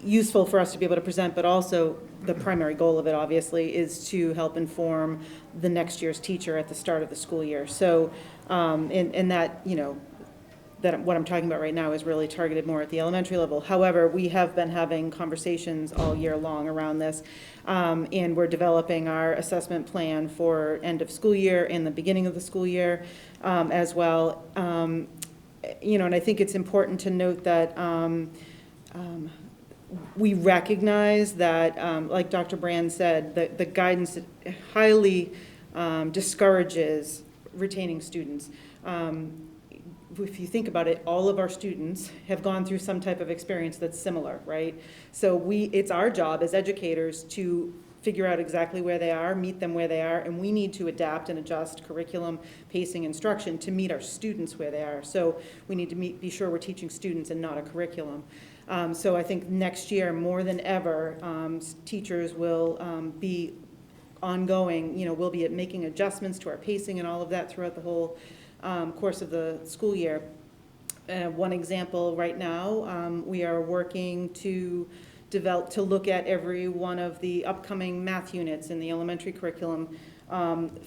useful for us to be able to present, but also the primary goal of it, obviously, is to help inform the next year's teacher at the start of the school year. So, in that, that what I'm talking about right now is really targeted more at the elementary level. However, we have been having conversations all year long around this, and we're developing our assessment plan for end of school year and the beginning of the school year as well. And I think it's important to note that we recognize that, like Dr. Brand said, the guidance highly discourages retaining students. If you think about it, all of our students have gone through some type of experience that's similar, right? So it's our job as educators to figure out exactly where they are, meet them where they are, and we need to adapt and adjust curriculum, pacing, instruction to meet our students where they are. So we need to be sure we're teaching students and not a curriculum. So I think next year, more than ever, teachers will be ongoing, we'll be making adjustments to our pacing and all of that throughout the whole course of the school year. One example right now, we are working to look at every one of the upcoming math units in the elementary curriculum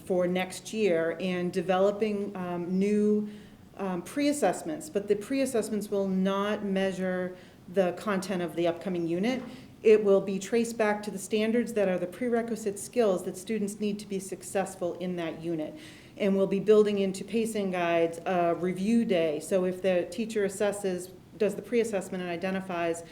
for next year, and developing new pre-assessments. But the pre-assessments will not measure the content of the upcoming unit. It will be traced back to the standards that are the prerequisite skills that students need to be successful in that unit. And we'll be building into pacing guides a review day. So if the teacher does the pre-assessment and identifies,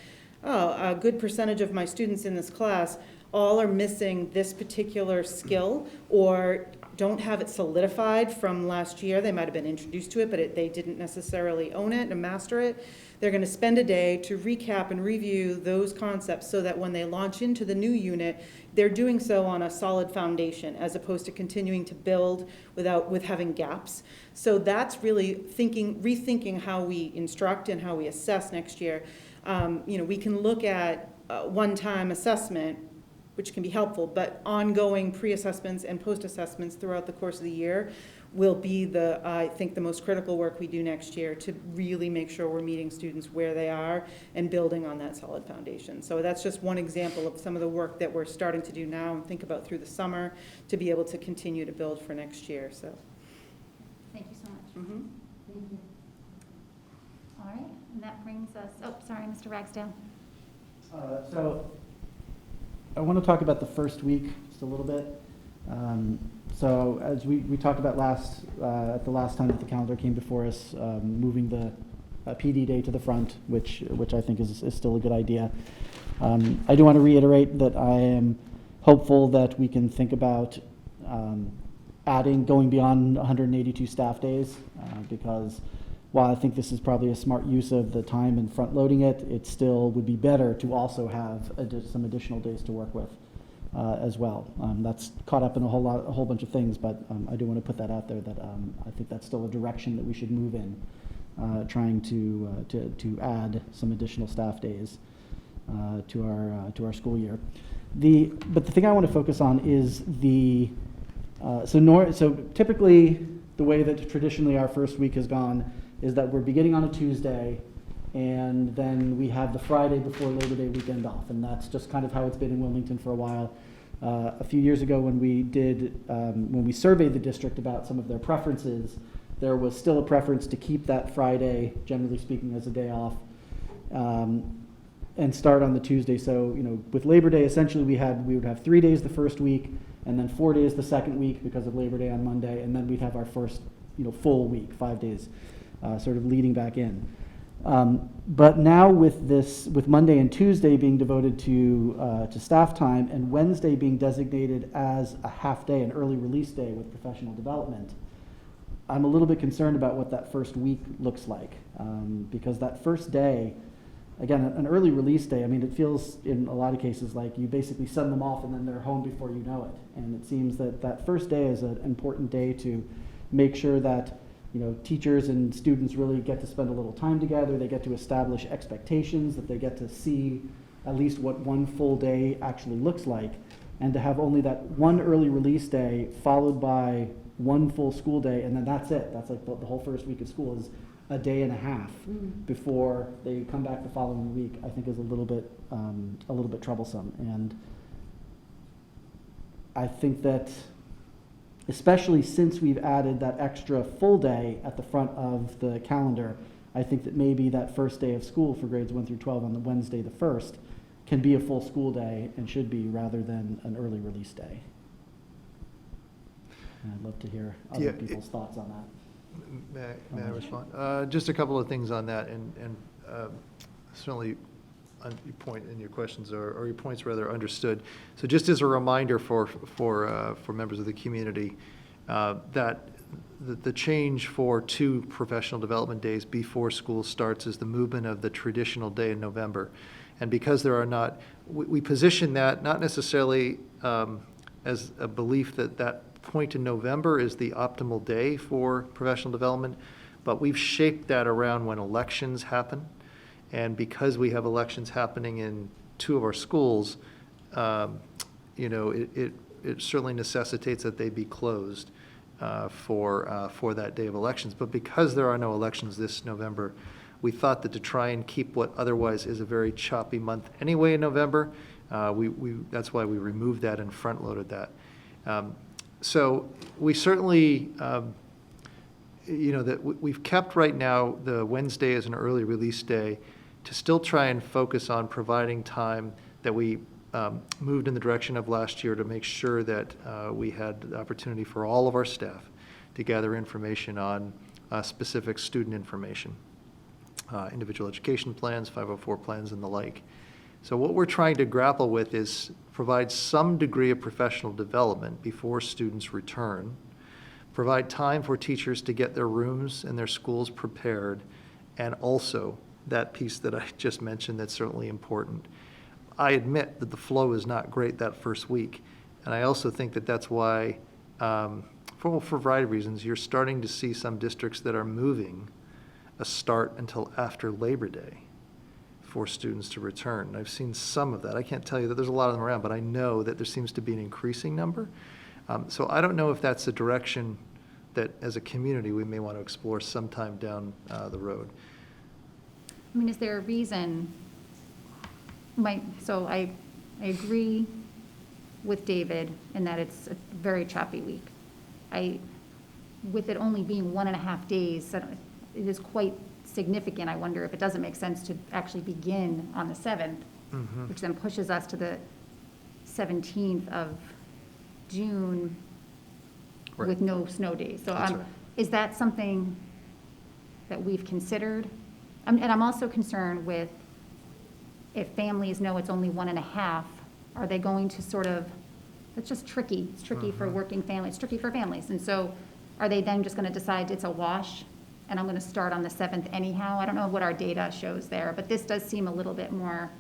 a good percentage of my students in this class all are missing this particular skill, or don't have it solidified from last year. They might have been introduced to it, but they didn't necessarily own it and master it. They're going to spend a day to recap and review those concepts so that when they launch into the new unit, they're doing so on a solid foundation, as opposed to continuing to build with having gaps. So that's really rethinking how we instruct and how we assess next year. We can look at one-time assessment, which can be helpful, but ongoing pre-assessments and post-assessments throughout the course of the year will be I think the most critical work we do next year to really make sure we're meeting students where they are and building on that solid foundation. So that's just one example of some of the work that we're starting to do now and think about through the summer to be able to continue to build for next year. So, Thank you so much. mm-hmm. Thank you. All right, and that brings us, sorry, Mr. Ragsdale. So I want to talk about the first week just a little bit. So as we talked about at the last time that the calendar came before us, moving the PD day to the front, which I think is still a good idea. I do want to reiterate that I am hopeful that we can think about going beyond 182 staff days, because while I think this is probably a smart use of the time and front loading it, it still would be better to also have some additional days to work with as well. That's caught up in a whole bunch of things, but I do want to put that out there that I think that's still a direction that we should move in, trying to add some additional staff days to our school year. But the thing I want to focus on is so typically the way that traditionally our first week has gone is that we're beginning on a Tuesday, and then we have the Friday before Labor Day weekend off, and that's just kind of how it's been in Wilmington for a while. A few years ago when we surveyed the district about some of their preferences, there was still a preference to keep that Friday, generally speaking, as a day off, and start on the Tuesday. So, with Labor Day, essentially we would have 3 days the first week, and then 4 days the second week because of Labor Day on Monday, and then we'd have our first, full week, 5 days, sort of leading back in. But now with Monday and Tuesday being devoted to staff time, and Wednesday being designated as a half day, an early release day with professional development, I'm a little bit concerned about what that first week looks like, because that first day, again, an early release day, it feels in a lot of cases like you basically send them off and then they're home before you know it. And it seems that first day is an important day to make sure that teachers and students really get to spend a little time together. They get to establish expectations, that they get to see at least what one full day actually looks like, and to have only that one early release day followed by one full school day, and then that's it. That's like the whole first week of school is a day and a half before they come back the following week, I think is a little bit troublesome. And I think that especially since we've added that extra full day at the front of the calendar, I think that maybe that first day of school for grades 1 through 12 on the Wednesday the 1st can be a full school day and should be rather than an early release day. And I'd love to hear other people's thoughts on that. May I respond? Just a couple of things on that, and certainly on your point and your questions or your points rather understood. So just as a reminder for members of the community, that the change for 2 professional development days before school starts is the movement of the traditional day in November. And because there are not, we position that not necessarily as a belief that that point in November is the optimal day for professional development, but we've shaped that around when elections happen. And because we have elections happening in 2 of our schools, you know, it certainly necessitates that they be closed for that day of elections. But because there are no elections this November, we thought that to try and keep what otherwise is a very choppy month anyway in November, that's why we removed that and front-loaded that. So we certainly, you know, that we've kept right now the Wednesday as an early release day to still try and focus on providing time that we moved in the direction of last year to make sure that we had the opportunity for all of our staff to gather information on specific student information, individual education plans, 504 plans, and the like. So what we're trying to grapple with is provide some degree of professional development before students return, provide time for teachers to get their rooms and their schools prepared, and also that piece that I just mentioned that's certainly important. I admit that the flow is not great that first week, and I also think that that's why, for a variety of reasons, you're starting to see some districts that are moving a start until after Labor Day for students to return. I've seen some of that. I can't tell you that there's a lot of them around, but I know that there seems to be an increasing number. So I don't know if that's a direction that, as a community, we may want to explore sometime down the road. I mean, is there a reason, so I agree with David in that it's a very choppy week. With it only being 1.5 days, it is quite significant. I wonder if it doesn't make sense to actually begin on the 7th, which then pushes us to the 17th of June with no snow days. So That's right. Is that something that we've considered? And I'm also concerned with if families know it's only 1.5, are they going to sort of, that's just tricky. It's tricky for working families, it's tricky for families. And so are they then just going to decide it's a wash and I'm going to start on the 7th anyhow? I don't know what our data shows there, but this does seem a little bit more,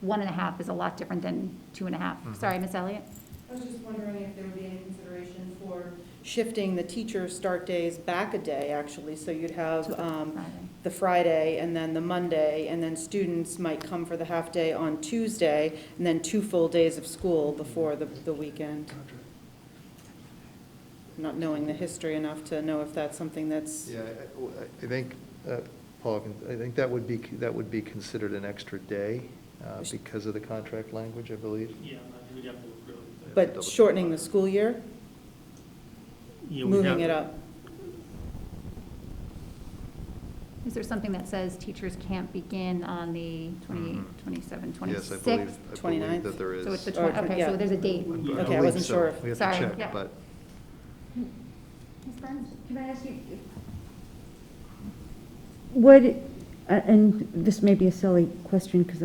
1.5 is a lot different than 2.5. Sorry, Ms. Elliott? I was just wondering if there would be any consideration for shifting the teacher start days back a day, actually, so you'd have the Friday and then the Monday, and then students might come for the half day on Tuesday, and then 2 full days of school before the weekend. Not knowing the history enough to know if that's something that's. Yeah, I think, Paul, I think that would be considered an extra day because of the contract language, I believe. Yeah, we'd have to approve it. But shortening the school year, Yeah, we'd moving have- it up. Is there something that says teachers can't begin on the 28th, 27th, 26th? Yes, I believe 29th? that there is. So it's the, Or- okay, yeah. so there's a date. Okay, I wasn't sure if- We have Sorry, to check, yeah. but. Ms. Burns, can I ask you, Would, and this may be a silly question, because,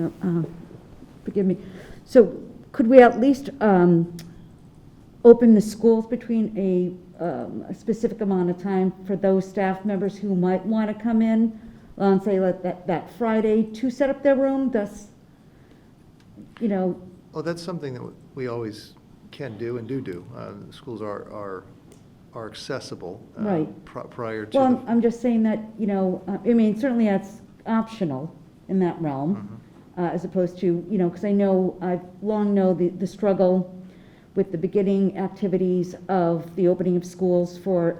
forgive me. So could we at least open the schools between a specific amount of time for those staff members who might want to come in on, say, like that Friday to set up their room, thus, you know, Oh, that's something that we always can do and do. Schools are accessible. Right. Prior to. well, I'm just saying that, you know, I mean, certainly that's optional in that realm, as opposed to, you know, because I know, I've long known the struggle with the beginning activities of the opening of schools for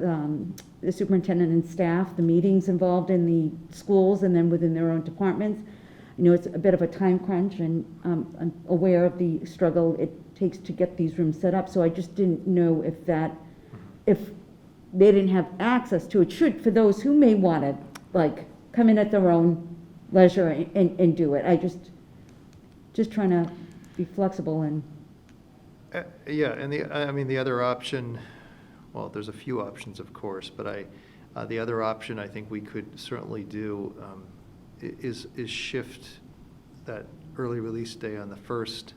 the superintendent and staff, the meetings involved in the schools and then within their own departments. You know, it's a bit of a time crunch, and I'm aware of the struggle it takes to get these rooms set up, so I just didn't know if they didn't have access to it, should, for those who may want to, like, come in at their own leisure and do it. I just trying to be flexible and, Yeah, and the other option, well, there's a few options, of course, but the other option I think we could certainly do is shift that early release day on the 1st.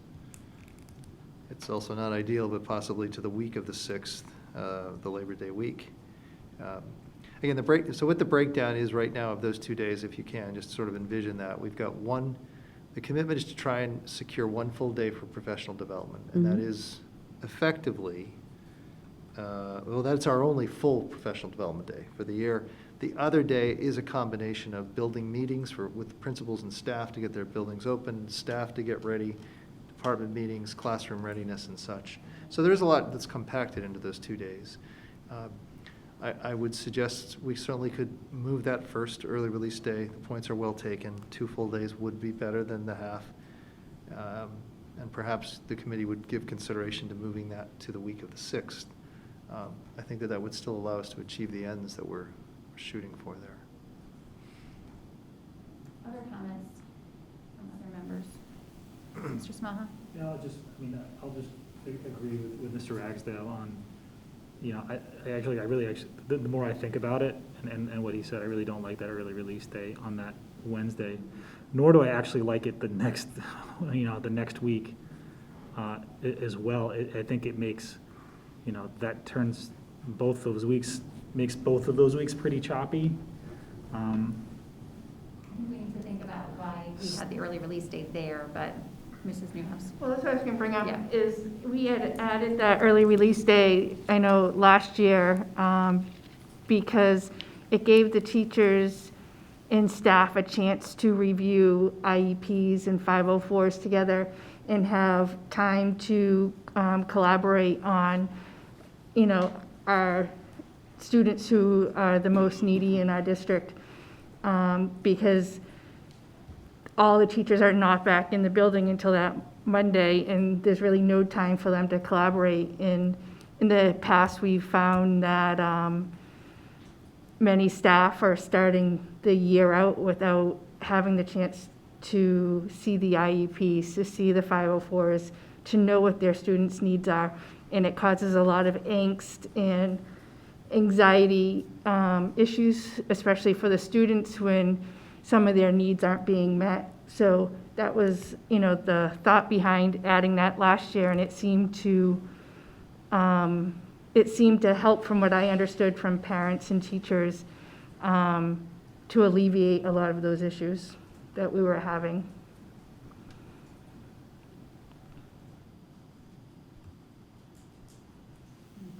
It's also not ideal, but possibly to the week of the 6th, the Labor Day week. Again, so what the breakdown is right now of those 2 days, if you can, just sort of envision that. We've got the commitment is to try and secure 1 full day for professional development, and that is effectively, well, that's our only full professional development day for the year. The other day is a combination of building meetings with principals and staff to get their buildings open, staff to get ready, department meetings, classroom readiness and such. So there's a lot that's compacted into those 2 days. I would suggest we certainly could move that first early release day. The points are well taken. 2 full days would be better than the half. And perhaps the committee would give consideration to moving that to the week of the 6th. I think that would still allow us to achieve the ends that we're shooting for there. Other comments from other members? Mr. Smaha? Yeah, I'll just agree with Mr. Ragsdale on, I really the more I think about it and what he said, I really don't like that early release day on that Wednesday, nor do I actually like it the next, the next week as well. I think it makes, that turns makes both of those weeks pretty choppy. We need to think about why we had the early release date there, but Mrs. Newhouse. Well, that's what I was going to bring up, Yeah. is we had added that early release day, I know, last year, because it gave the teachers and staff a chance to review IEPs and 504s together and have time to collaborate on, our students who are the most needy in our district, because all the teachers are not back in the building until that Monday, and there's really no time for them to collaborate. In the past, we've found that many staff are starting the year out without having the chance to see the IEPs, to see the 504s, to know what their students' needs are. And it causes a lot of angst and anxiety issues, especially for the students when some of their needs aren't being met. So that was, the thought behind adding that last year, and it seemed to help, from what I understood from parents and teachers, to alleviate a lot of those issues that we were having.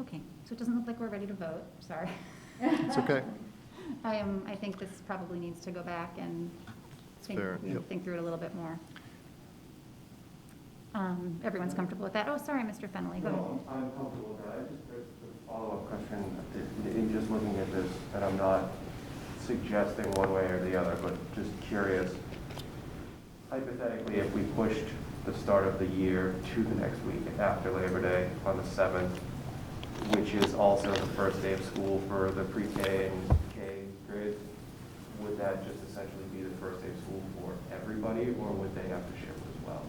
Okay, so it doesn't look like we're ready to vote, sorry. It's okay. I think this probably needs to go back and Fair, yep. think through it a little bit more. Everyone's comfortable with that? Oh, sorry, Mr. Fennelly, go ahead. No, I'm comfortable with that. There's a follow-up question. In just looking at this, and I'm not suggesting one way or the other, but just curious. Hypothetically, if we pushed the start of the year to the next week after Labor Day on the 7th, which is also the first day of school for the pre-K and K grades, would that just essentially be the first day of school for everybody, or would they have to shift as well?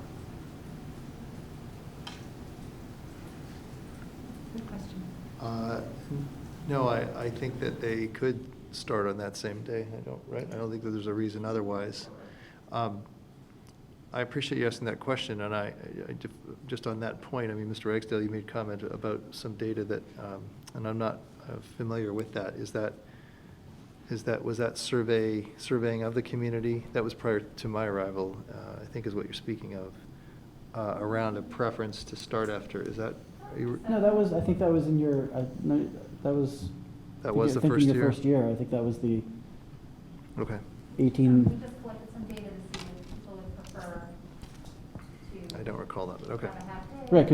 Good question. No, I think that they could start on that same day. I don't think that there's a reason otherwise. I appreciate you asking that question, and I just on that point, Mr. Ragsdale, you made comment about some data that, and I'm not familiar with that. Was that surveying of the community? That was prior to my arrival, I think is what you're speaking of, around a preference to start after. Is that? No, I think that was in your, that was. That was the I think first in your year? first year. I think that was the Okay. 18. We just collected some data to see if people would prefer to. I don't recall that, but okay. have a half day. Right,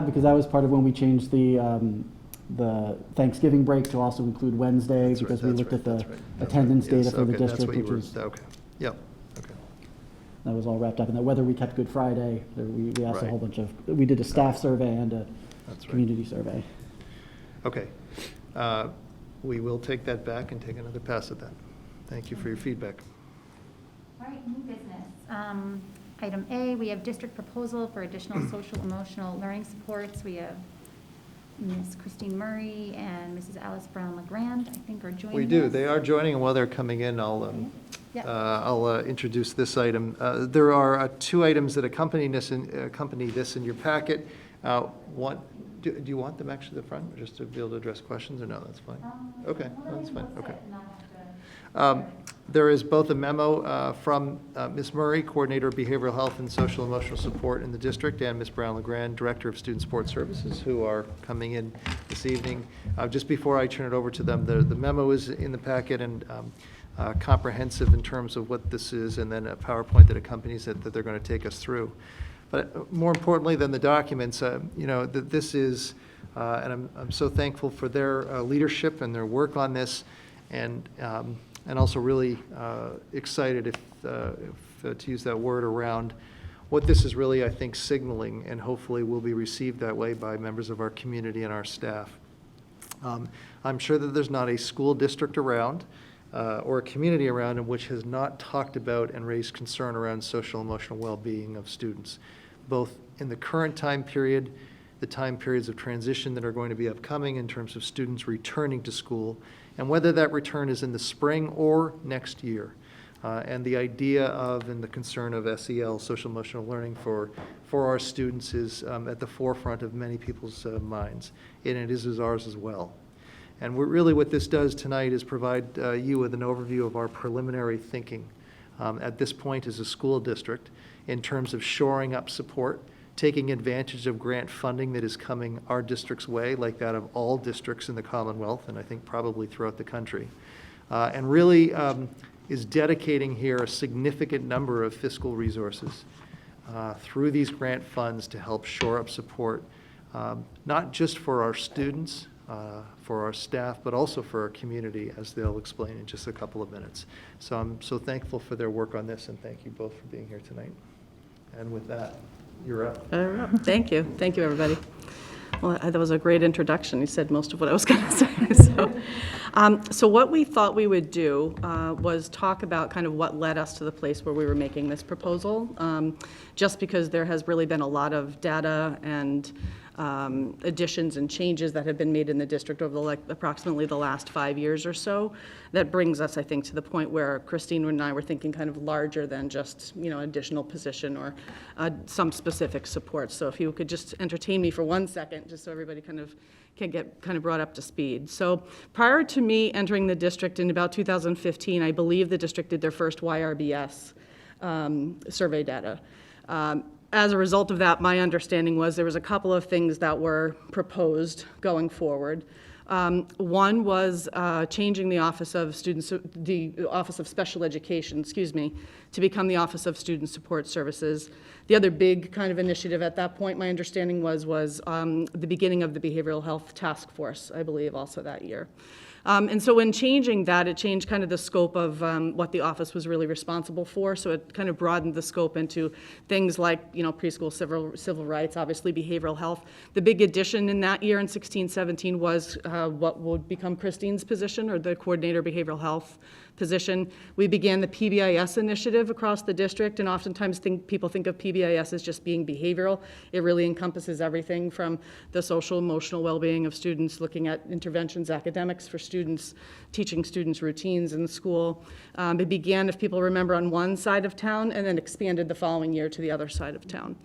because that was part of when we changed the Thanksgiving break to also include Wednesday, That's right, because we that's looked right, at the that's right, that's attendance right. data Yes, for the okay, that's district, what you which were- is, Okay, yep, okay. that was all wrapped up in that. Whether we kept Good Friday, we asked a Right. whole bunch of, we did a staff survey and a That's right. community survey. Okay. We will take that back and take another pass at that. thank you for your feedback. All right, new business. Item A, we have district proposal for additional social emotional learning supports. We have Ms. Christine Murray and Mrs. Alice Brown LeGrand, I think, are joining us. We do. They are joining, and while they're coming in, I'll introduce this item. There are two items that accompany this in your packet. One, do you want them actually at the front, just to be able to address questions, or no? That's fine. Okay, that's fine. Okay. There is both a memo from Ms. Murray, Coordinator of Behavioral Health and Social Emotional Support in the district, and Ms. Brown LeGrand, Director of Student Support Services, who are coming in this evening. Just before I turn it over to them, the memo is in the packet and comprehensive in terms of what this is, and then a PowerPoint that accompanies it that they're going to take us through. But more importantly than the documents, that this is, and I'm so thankful for their leadership and their work on this, and also really excited, if to use that word, around what this is really, I think, signaling, and hopefully will be received that way by members of our community and our staff. I'm sure that there's not a school district around or a community around in which has not talked about and raised concern around social emotional well-being of students, both in the current time period, the time periods of transition that are going to be upcoming in terms of students returning to school, and whether that return is in the spring or next year. And the idea of and the concern of SEL, social emotional learning, for our students is at the forefront of many people's minds, and it is ours as well. And what this does tonight is provide you with an overview of our preliminary thinking at this point as a school district in terms of shoring up support, taking advantage of grant funding that is coming our district's way, like that of all districts in the Commonwealth, and I think probably throughout the country, and really is dedicating here a significant number of fiscal resources through these grant funds to help shore up support, not just for our students, for our staff, but also for our community, as they'll explain in just a couple of minutes. So I'm so thankful for their work on this, and thank you both for being here tonight. And with that, you're up. Thank you. Thank you, everybody. Well, that was a great introduction. You said most of what I was going to say. So what we thought we would do was talk about kind of what led us to the place where we were making this proposal, just because there has really been a lot of data and additions and changes that have been made in the district over approximately the last 5 years or so. That brings us, I think, to the point where Christine and I were thinking kind of larger than just, an additional position or some specific support. So if you could just entertain me for 1 second, just so everybody can get brought up to speed. So prior to me entering the district in about 2015, I believe the district did their first YRBS survey data. As a result of that, my understanding was there was a couple of things that were proposed going forward. One was changing the Office of Special Education, to become the Office of Student Support Services. The other big kind of initiative at that point, my understanding was the beginning of the Behavioral Health Task Force, I believe, also that year. And so when changing that, it changed kind of the scope of what the office was really responsible for. So it kind of broadened the scope into things like, preschool civil rights, obviously behavioral health. The big addition in that year in 16-17 was what would become Christine's position, or the Coordinator Behavioral Health position. We began the Pbis Initiative across the district, and oftentimes people think of Pbis as just being behavioral. It really encompasses everything from the social, emotional well-being of students, looking at interventions, academics for students, teaching students routines in school. It began, if people remember, on one side of town and then expanded the following year to the other side of town.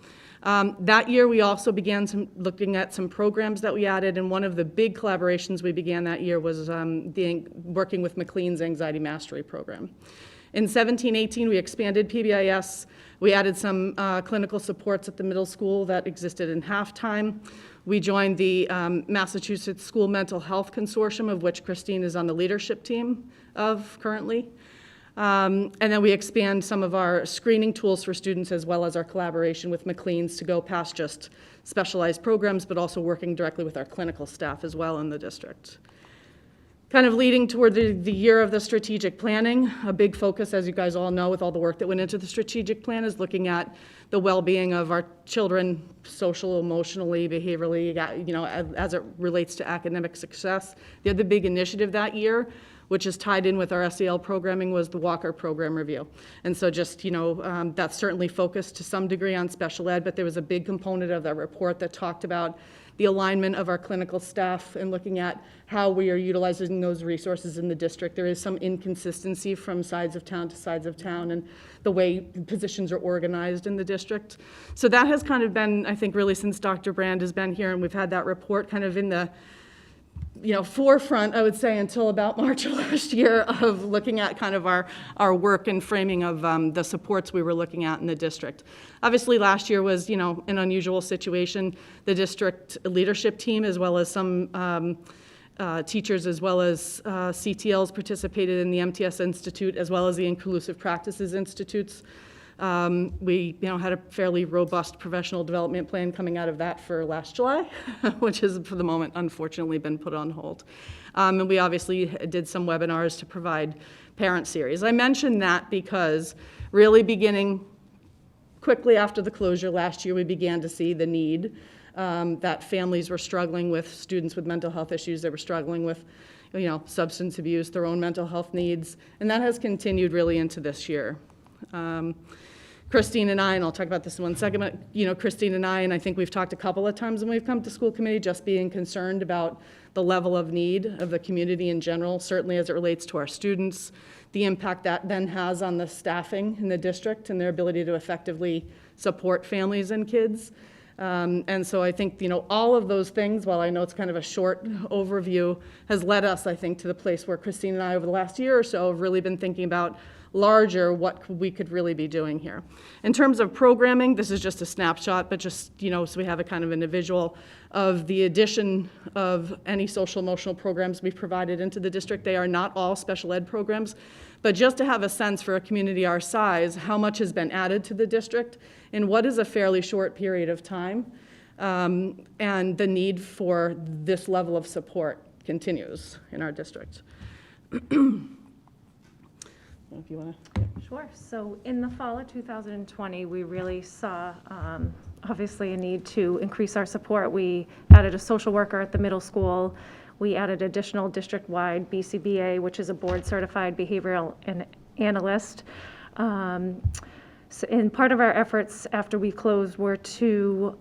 That year, we also began looking at some programs that we added, and one of the big collaborations we began that year was working with McLean's Anxiety Mastery Program. In 17-18, we expanded Pbis. We added some clinical supports at the middle school that existed in halftime. We joined the Massachusetts School Mental Health Consortium, of which Christine is on the leadership team of currently. And then we expand some of our screening tools for students, as well as our collaboration with McLean's, to go past just specialized programs, but also working directly with our clinical staff as well in the district. kind of leading toward the year of the strategic planning. A big focus, as you guys all know, with all the work that went into the strategic plan, is looking at the well-being of our children, social, emotionally, behaviorally, as it relates to academic success. The other big initiative that year, which is tied in with our SEL programming, was the Walker Program Review. And so just, that's certainly focused to some degree on special ed, but there was a big component of that report that talked about the alignment of our clinical staff and looking at how we are utilizing those resources in the district. There is some inconsistency from sides of town to sides of town and the way positions are organized in the district. So that has kind of been, I think, really since Dr. Brand has been here, and we've had that report kind of in the forefront, I would say, until about March of last year, of looking at kind of our work and framing of the supports we were looking at in the district. Obviously, last year was, an unusual situation. The district leadership team, as well as some teachers, as well as CTLs, participated in the MTS Institute, as well as the Inclusive Practices Institutes. We had a fairly robust professional development plan coming out of that for last July, which has for the moment unfortunately been put on hold. And we obviously did some webinars to provide parent series. I mention that because really beginning quickly after the closure last year, we began to see the need that families were struggling with, students with mental health issues, they were struggling with substance abuse, their own mental health needs, and that has continued really into this year. Christine and I, and I'll talk about this in one second, but Christine and I think we've talked a couple of times when we've come to school committee, just being concerned about the level of need of the community in general, certainly as it relates to our students, the impact that then has on the staffing in the district and their ability to effectively support families and kids. And so I think, all of those things, while I know it's kind of a short overview, has led us, I think, to the place where Christine and I over the last year or so have really been thinking about larger what we could really be doing here. In terms of programming, this is just a snapshot, but just, so we have a kind of a visual of the addition of any social emotional programs we've provided into the district. They are not all special ed programs, but just to have a sense for a community our size, how much has been added to the district in what is a fairly short period of time, and the need for this level of support continues in our district. If you want to. Sure. So in the fall of 2020, we really saw obviously a need to increase our support. We added a social worker at the middle school. We added additional district-wide BCBA, which is a board-certified behavioral analyst. And part of our efforts after we closed were to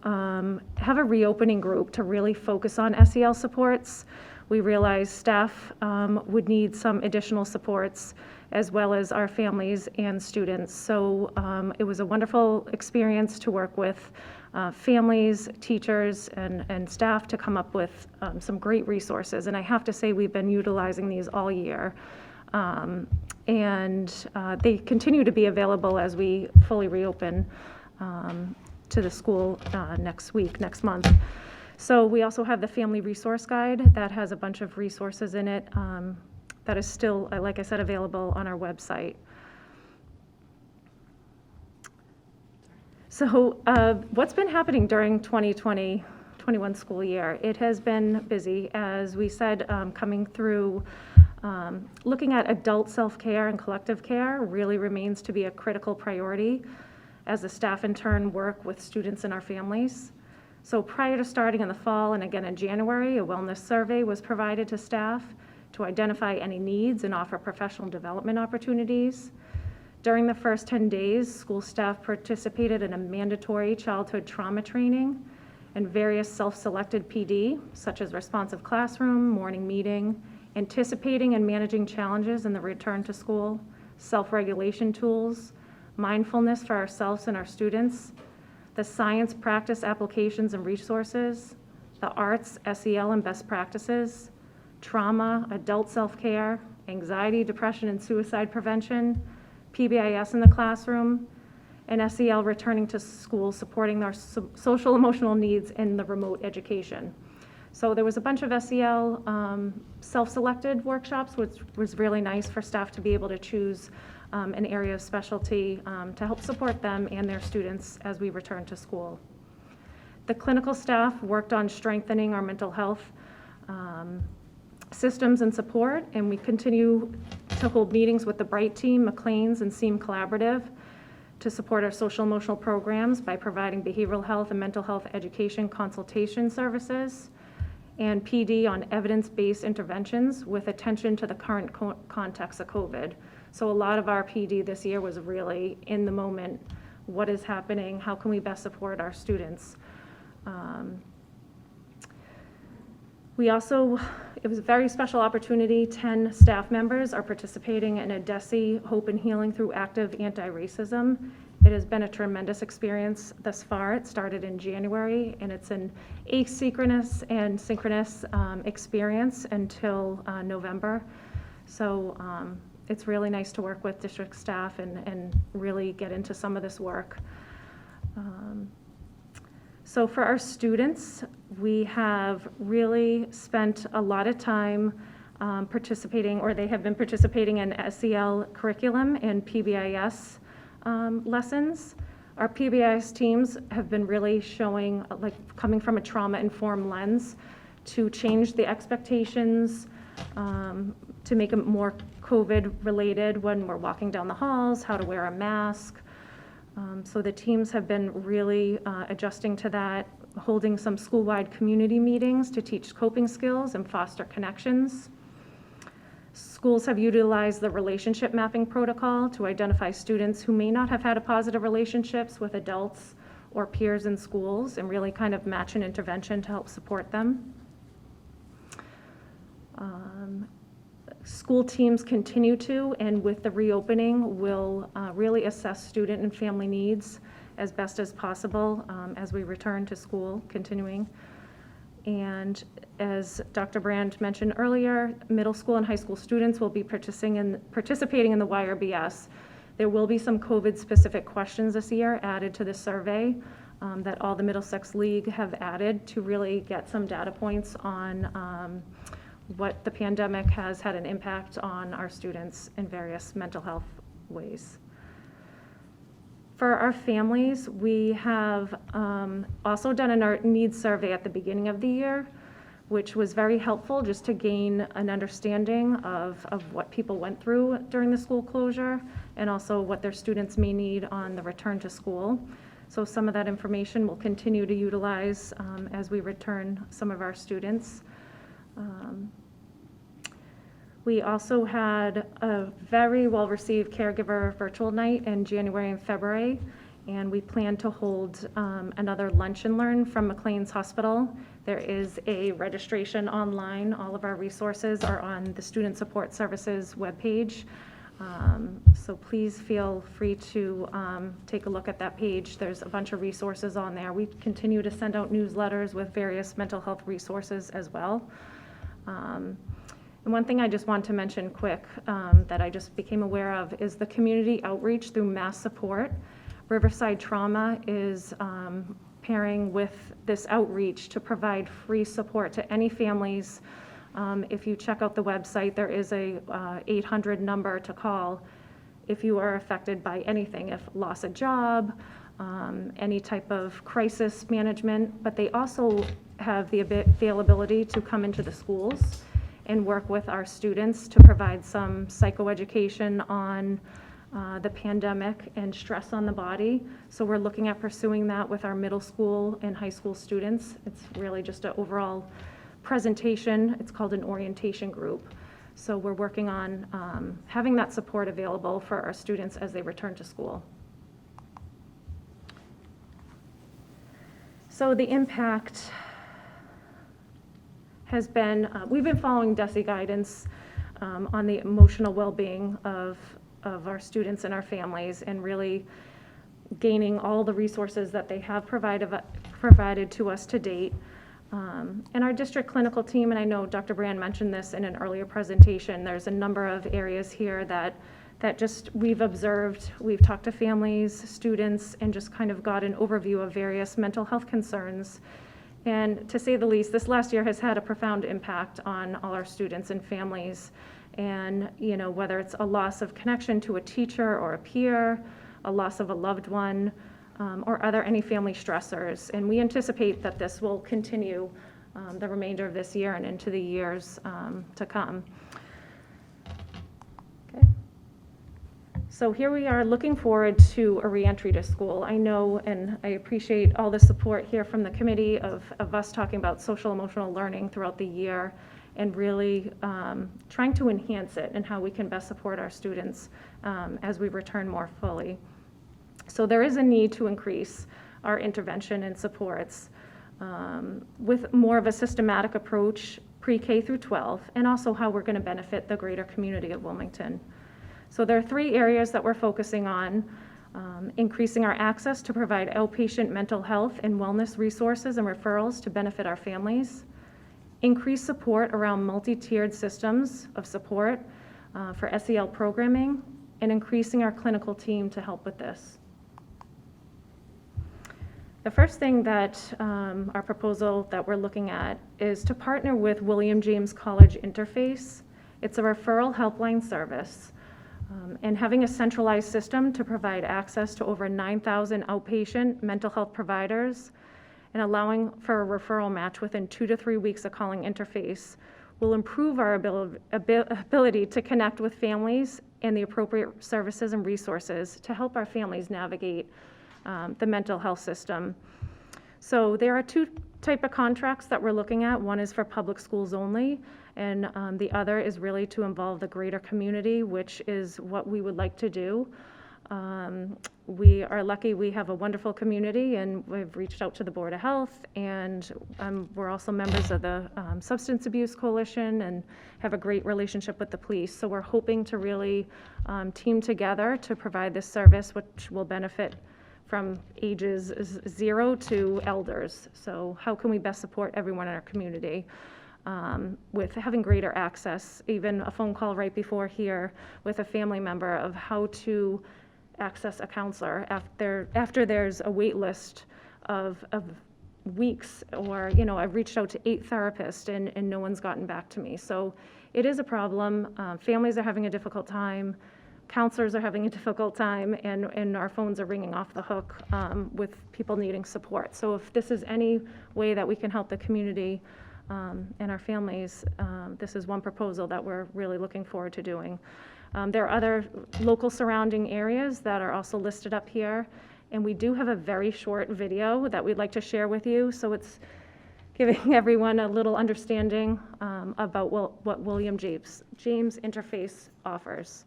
have a reopening group to really focus on SEL supports. We realized staff would need some additional supports, as well as our families and students. So it was a wonderful experience to work with families, teachers, and staff to come up with some great resources. And I have to say, we've been utilizing these all year. And they continue to be available as we fully reopen to the school next month. So we also have the Family Resource Guide that has a bunch of resources in it that is still, like I said, available on our website. So what's been happening during 2020-21 school year? It has been busy, as we said, coming through. Looking at adult self-care and collective care really remains to be a critical priority as the staff in turn work with students and our families. So prior to starting in the fall and again in January, a wellness survey was provided to staff to identify any needs and offer professional development opportunities. During the first 10 days, school staff participated in a mandatory childhood trauma training and various self-selected PD, such as responsive classroom, morning meeting, anticipating and managing challenges in the return to school, self-regulation tools, mindfulness for ourselves and our students, the science practice applications and resources, the arts, SEL and best practices, trauma, adult self-care, anxiety, depression, and suicide prevention, PBIS in the classroom, and SEL returning to school, supporting their social emotional needs in the remote education. So there was a bunch of SEL self-selected workshops, which was really nice for staff to be able to choose an area of specialty to help support them and their students as we return to school. The clinical staff worked on strengthening our mental health systems and support, and we continue to hold meetings with the Bright Team, McLean's, and SEAM Collaborative to support our social emotional programs by providing behavioral health and mental health education consultation services, and PD on evidence-based interventions with attention to the current context of COVID. So a lot of our PD this year was really in the moment. What is happening? How can we best support our students? We also, it was a very special opportunity. 10 staff members are participating in a DESE Hope and Healing Through Active Anti-Racism. It has been a tremendous experience thus far. It started in January, and it's an asynchronous and synchronous experience until November. So it's really nice to work with district staff and really get into some of this work. So for our students, we have really spent a lot of time participating, or they have been participating in SEL curriculum and PBIS lessons. Our PBIS teams have been really showing, like, coming from a trauma-informed lens to change the expectations, to make them more COVID-related when we're walking down the halls, how to wear a mask. So the teams have been really adjusting to that, holding some school-wide community meetings to teach coping skills and foster connections. Schools have utilized the relationship mapping protocol to identify students who may not have had a positive relationships with adults or peers in schools and really kind of match an intervention to help support them. School teams continue to, and with the reopening, will really assess student and family needs as best as possible as we return to school, continuing. And as Dr. Brand mentioned earlier, middle school and high school students will be participating in the YRBS. There will be some COVID-specific questions this year added to the survey that all the Middlesex League have added to really get some data points on what the pandemic has had an impact on our students in various mental health ways. For our families, we have also done a needs survey at the beginning of the year, which was very helpful just to gain an understanding of what people went through during the school closure and also what their students may need on the return to school. So some of that information we'll continue to utilize as we return some of our students. We also had a very well-received caregiver virtual night in January and February, and we plan to hold another lunch and learn from McLean's Hospital. There is a registration online. All of our resources are on the Student Support Services webpage. So please feel free to take a look at that page. There's a bunch of resources on there. We continue to send out newsletters with various mental health resources as well. And one thing I just want to mention quick that I just became aware of is the community outreach through Mass Support. Riverside Trauma is pairing with this outreach to provide free support to any families. If you check out the website, there is a 800 number to call if you are affected by anything, if loss of job, any type of crisis management, but they also have the availability to come into the schools and work with our students to provide some psychoeducation on the pandemic and stress on the body. So we're looking at pursuing that with our middle school and high school students. It's really just an overall presentation. It's called an orientation group. So we're working on having that support available for our students as they return to school. So the impact has been, we've been following DESE guidance on the emotional well-being of our students and our families, and really gaining all the resources that they have provided to us to date. And our district clinical team, and I know Dr. Brand mentioned this in an earlier presentation, there's a number of areas here that just we've observed. We've talked to families, students, and just kind of got an overview of various mental health concerns. And to say the least, this last year has had a profound impact on all our students and families. And, you know, whether it's a loss of connection to a teacher or a peer, a loss of a loved one, or any family stressors. And we anticipate that this will continue the remainder of this year and into the years to come. Okay. So here we are looking forward to a reentry to school. I know and I appreciate all the support here from the committee of us talking about social emotional learning throughout the year and really trying to enhance it and how we can best support our students as we return more fully. So there is a need to increase our intervention and supports with more of a systematic approach pre-K through 12, and also how we're going to benefit the greater community of Wilmington. So there are 3 areas that we're focusing on: increasing our access to provide outpatient mental health and wellness resources and referrals to benefit our families, increase support around multi-tiered systems of support for SEL programming, and increasing our clinical team to help with this. The first thing that our proposal that we're looking at is to partner with William James College Interface. It's a referral helpline service, and having a centralized system to provide access to over 9,000 outpatient mental health providers and allowing for a referral match within 2 to 3 weeks of calling Interface will improve our ability to connect with families and the appropriate services and resources to help our families navigate the mental health system. So there are 2 type of contracts that we're looking at. One is for public schools only, and the other is really to involve the greater community, which is what we would like to do. We are lucky we have a wonderful community, and we've reached out to the Board of Health, and we're also members of the Substance Abuse Coalition and have a great relationship with the police. So we're hoping to really team together to provide this service, which will benefit from ages 0 to elders. So how can we best support everyone in our community with having greater access, even a phone call right before here with a family member of how to access a counselor after there's a wait list of weeks, or, you know, I've reached out to 8 therapists and no one's gotten back to me. So it is a problem. Families are having a difficult time. Counselors are having a difficult time, and our phones are ringing off the hook with people needing support. So if this is any way that we can help the community and our families, this is one proposal that we're really looking forward to doing. There are other local surrounding areas that are also listed up here, and we do have a very short video that we'd like to share with you. So it's giving everyone a little understanding about what William James Interface offers.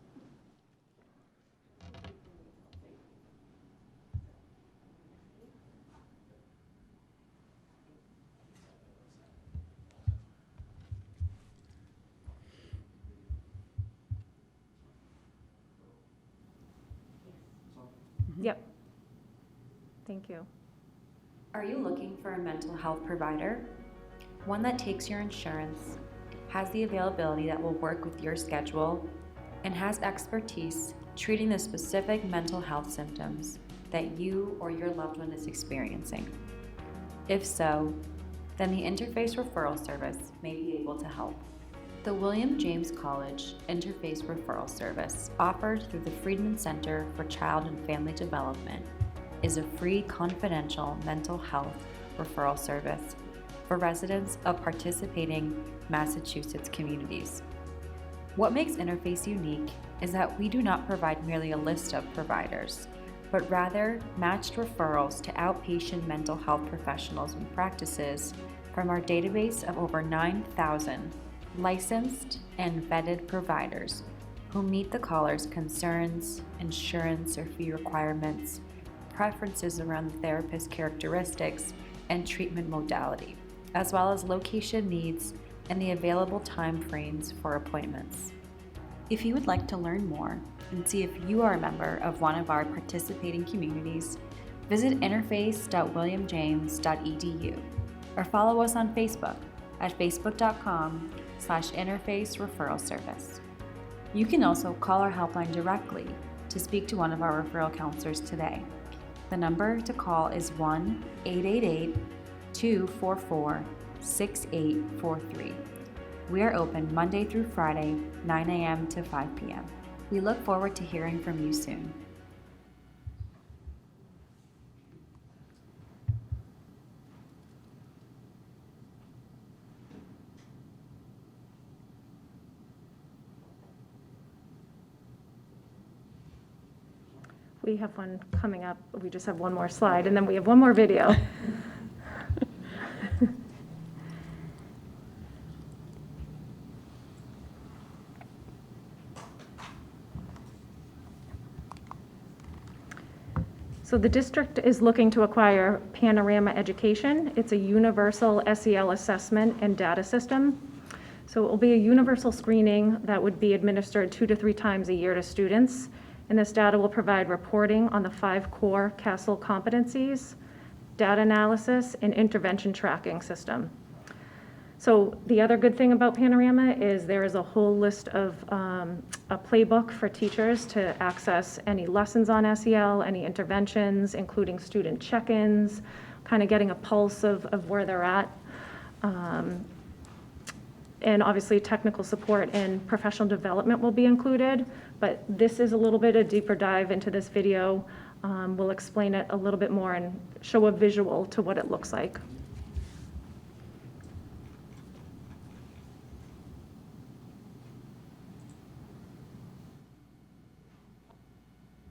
Yep. Thank you. Are you looking for a mental health provider? One that takes your insurance, has the availability that will work with your schedule, and has expertise treating the specific mental health symptoms that you or your loved one is experiencing? If so, then the Interface Referral Service may be able to help. The William James College Interface Referral Service, offered through the Friedman Center for Child and Family Development, is a free, confidential mental health referral service for residents of participating Massachusetts communities. What makes Interface unique is that we do not provide merely a list of providers, but rather matched referrals to outpatient mental health professionals and practices from our database of over 9,000 licensed and vetted providers who meet the caller's concerns, insurance or fee requirements, preferences around the therapist's characteristics and treatment modality, as well as location needs and the available time frames for appointments. If you would like to learn more and see if you are a member of one of our participating communities, visit interface.williamjames.edu or follow us on Facebook at facebook.com/interface referral service. You can also call our helpline directly to speak to one of our referral counselors today. The number to call is 1-888-244-6843. We are open Monday through Friday, 9 a.m. to 5 p.m. We look forward to hearing from you soon. We have one coming up. We just have one more slide, and then we have one more video. So the district is looking to acquire Panorama Education. It's a universal SEL assessment and data system. So it will be a universal screening that would be administered 2 to 3 times a year to students. And this data will provide reporting on the 5 core CASEL competencies, data analysis, and intervention tracking system. So the other good thing about Panorama is there is a whole list of a playbook for teachers to access any lessons on SEL, any interventions, including student check-ins, kind of getting a pulse of where they're at. And obviously technical support and professional development will be included, but this is a little bit a deeper dive into this video. We'll explain it a little bit more and show a visual to what it looks like.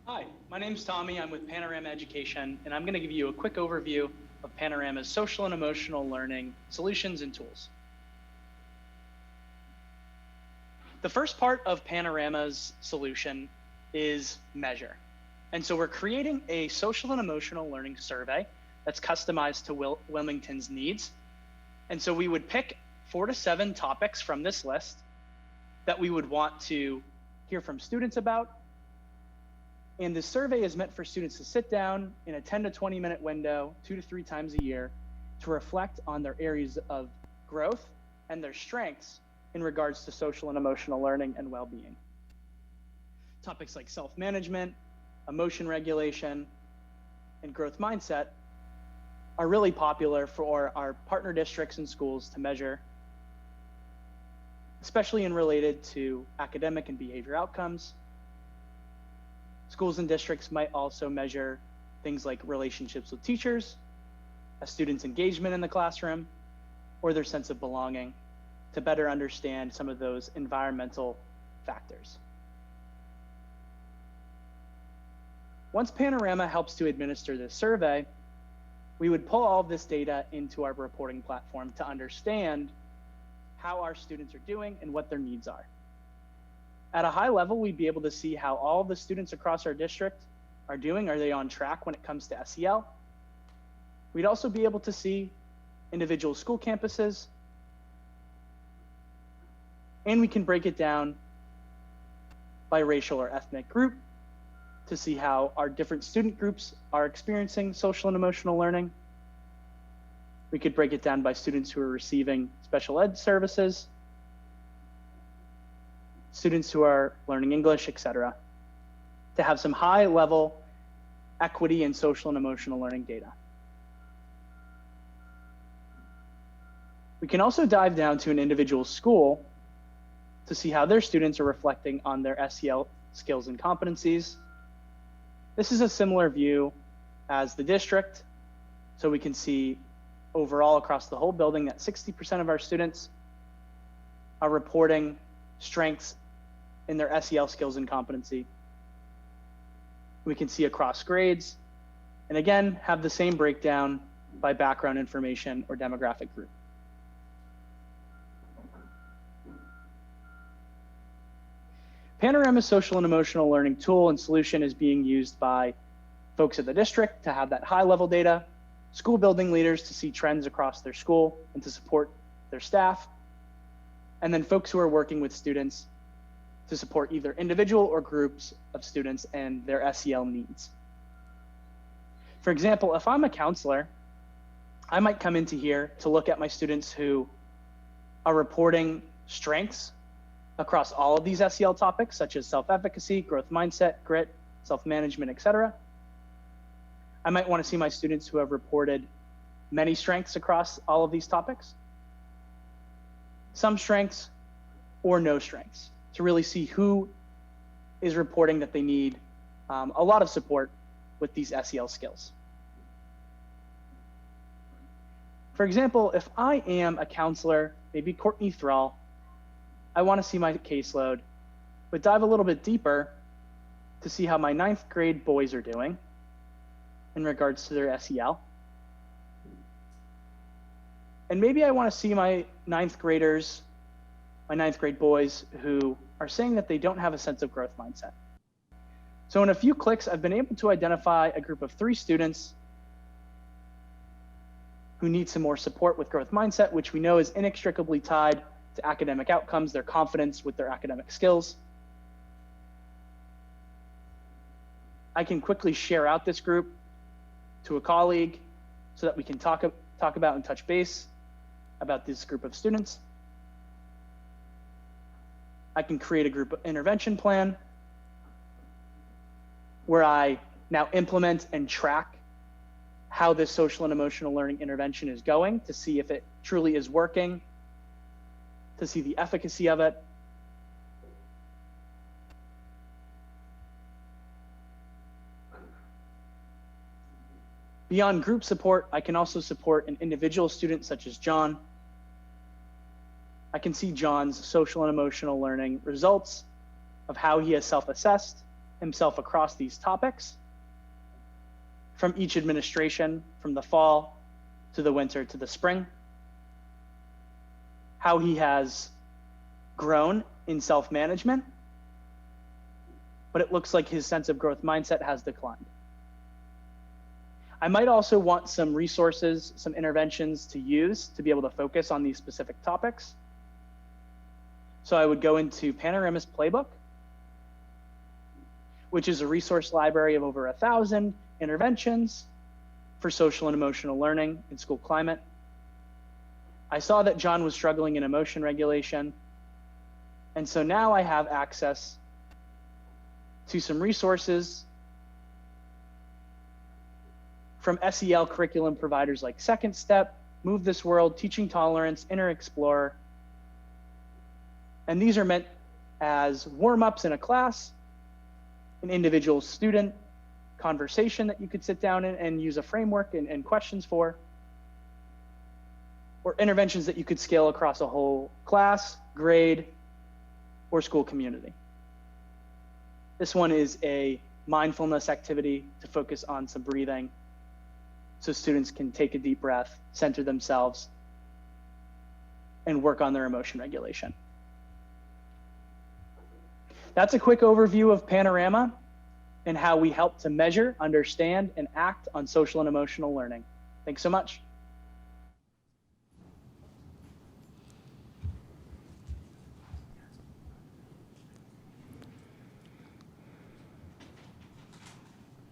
Hi, my name's Tommy. I'm with Panorama Education, and I'm going to give you a quick overview of Panorama's social and emotional learning solutions and tools. The first part of Panorama's solution is measure. And so we're creating a social and emotional learning survey that's customized to Wilmington's needs. And so we would pick 4 to 7 topics from this list that we would want to hear from students about. And this survey is meant for students to sit down in a 10 to 20 minute window, 2 to 3 times a year, to reflect on their areas of growth and their strengths in regards to social and emotional learning and well-being. Topics like self-management, emotion regulation, and growth mindset are really popular for our partner districts and schools to measure, especially in related to academic and behavior outcomes. Schools and districts might also measure things like relationships with teachers, a student's engagement in the classroom, or their sense of belonging to better understand some of those environmental factors. Once Panorama helps to administer this survey, we would pull all of this data into our reporting platform to understand how our students are doing and what their needs are. At a high level, we'd be able to see how all of the students across our district are doing. Are they on track when it comes to SEL? We'd also be able to see individual school campuses, and we can break it down by racial or ethnic group to see how our different student groups are experiencing social and emotional learning. We could break it down by students who are receiving special ed services, students who are learning English, etc., to have some high level equity and social and emotional learning data. We can also dive down to an individual school to see how their students are reflecting on their SEL skills and competencies. This is a similar view as the district, so we can see overall across the whole building that 60% of our students are reporting strengths in their SEL skills and competency. We can see across grades, and again, have the same breakdown by background information or demographic group. Panorama's social and emotional learning tool and solution is being used by folks at the district to have that high level data, school building leaders to see trends across their school and to support their staff, and then folks who are working with students to support either individual or groups of students and their SEL needs. For example, if I'm a counselor, I might come into here to look at my students who are reporting strengths across all of these SEL topics, such as self-efficacy, growth mindset, grit, self-management, etc. I might want to see my students who have reported many strengths across all of these topics, some strengths or no strengths, to really see who is reporting that they need a lot of support with these SEL skills. For example, if I am a counselor, maybe Courtney Thrall, I want to see my caseload, but dive a little bit deeper to see how my 9th grade boys are doing in regards to their SEL. And maybe I want to see my 9th graders, my 9th grade boys who are saying that they don't have a sense of growth mindset. So in a few clicks, I've been able to identify a group of 3 students who need some more support with growth mindset, which we know is inextricably tied to academic outcomes, their confidence with their academic skills. I can quickly share out this group to a colleague so that we can talk about and touch base about this group of students. I can create a group intervention plan where I now implement and track how this social and emotional learning intervention is going to see if it truly is working, to see the efficacy of it. Beyond group support, I can also support an individual student such as John. I can see John's social and emotional learning results of how he has self-assessed himself across these topics from each administration, from the fall to the winter to the spring, how he has grown in self-management, but it looks like his sense of growth mindset has declined. I might also want some resources, some interventions to use to be able to focus on these specific topics. So I would go into Panorama's playbook, which is a resource library of over 1,000 interventions for social and emotional learning in school climate. I saw that John was struggling in emotion regulation. And so now I have access to some resources from SEL curriculum providers like Second Step, Move This World, Teaching Tolerance, Inner Explorer. And these are meant as warm-ups in a class, an individual student conversation that you could sit down and use a framework and questions for, or interventions that you could scale across a whole class, grade, or school community. This one is a mindfulness activity to focus on some breathing so students can take a deep breath, center themselves, and work on their emotion regulation. That's a quick overview of Panorama and how we help to measure, understand, and act on social and emotional learning. Thanks so much.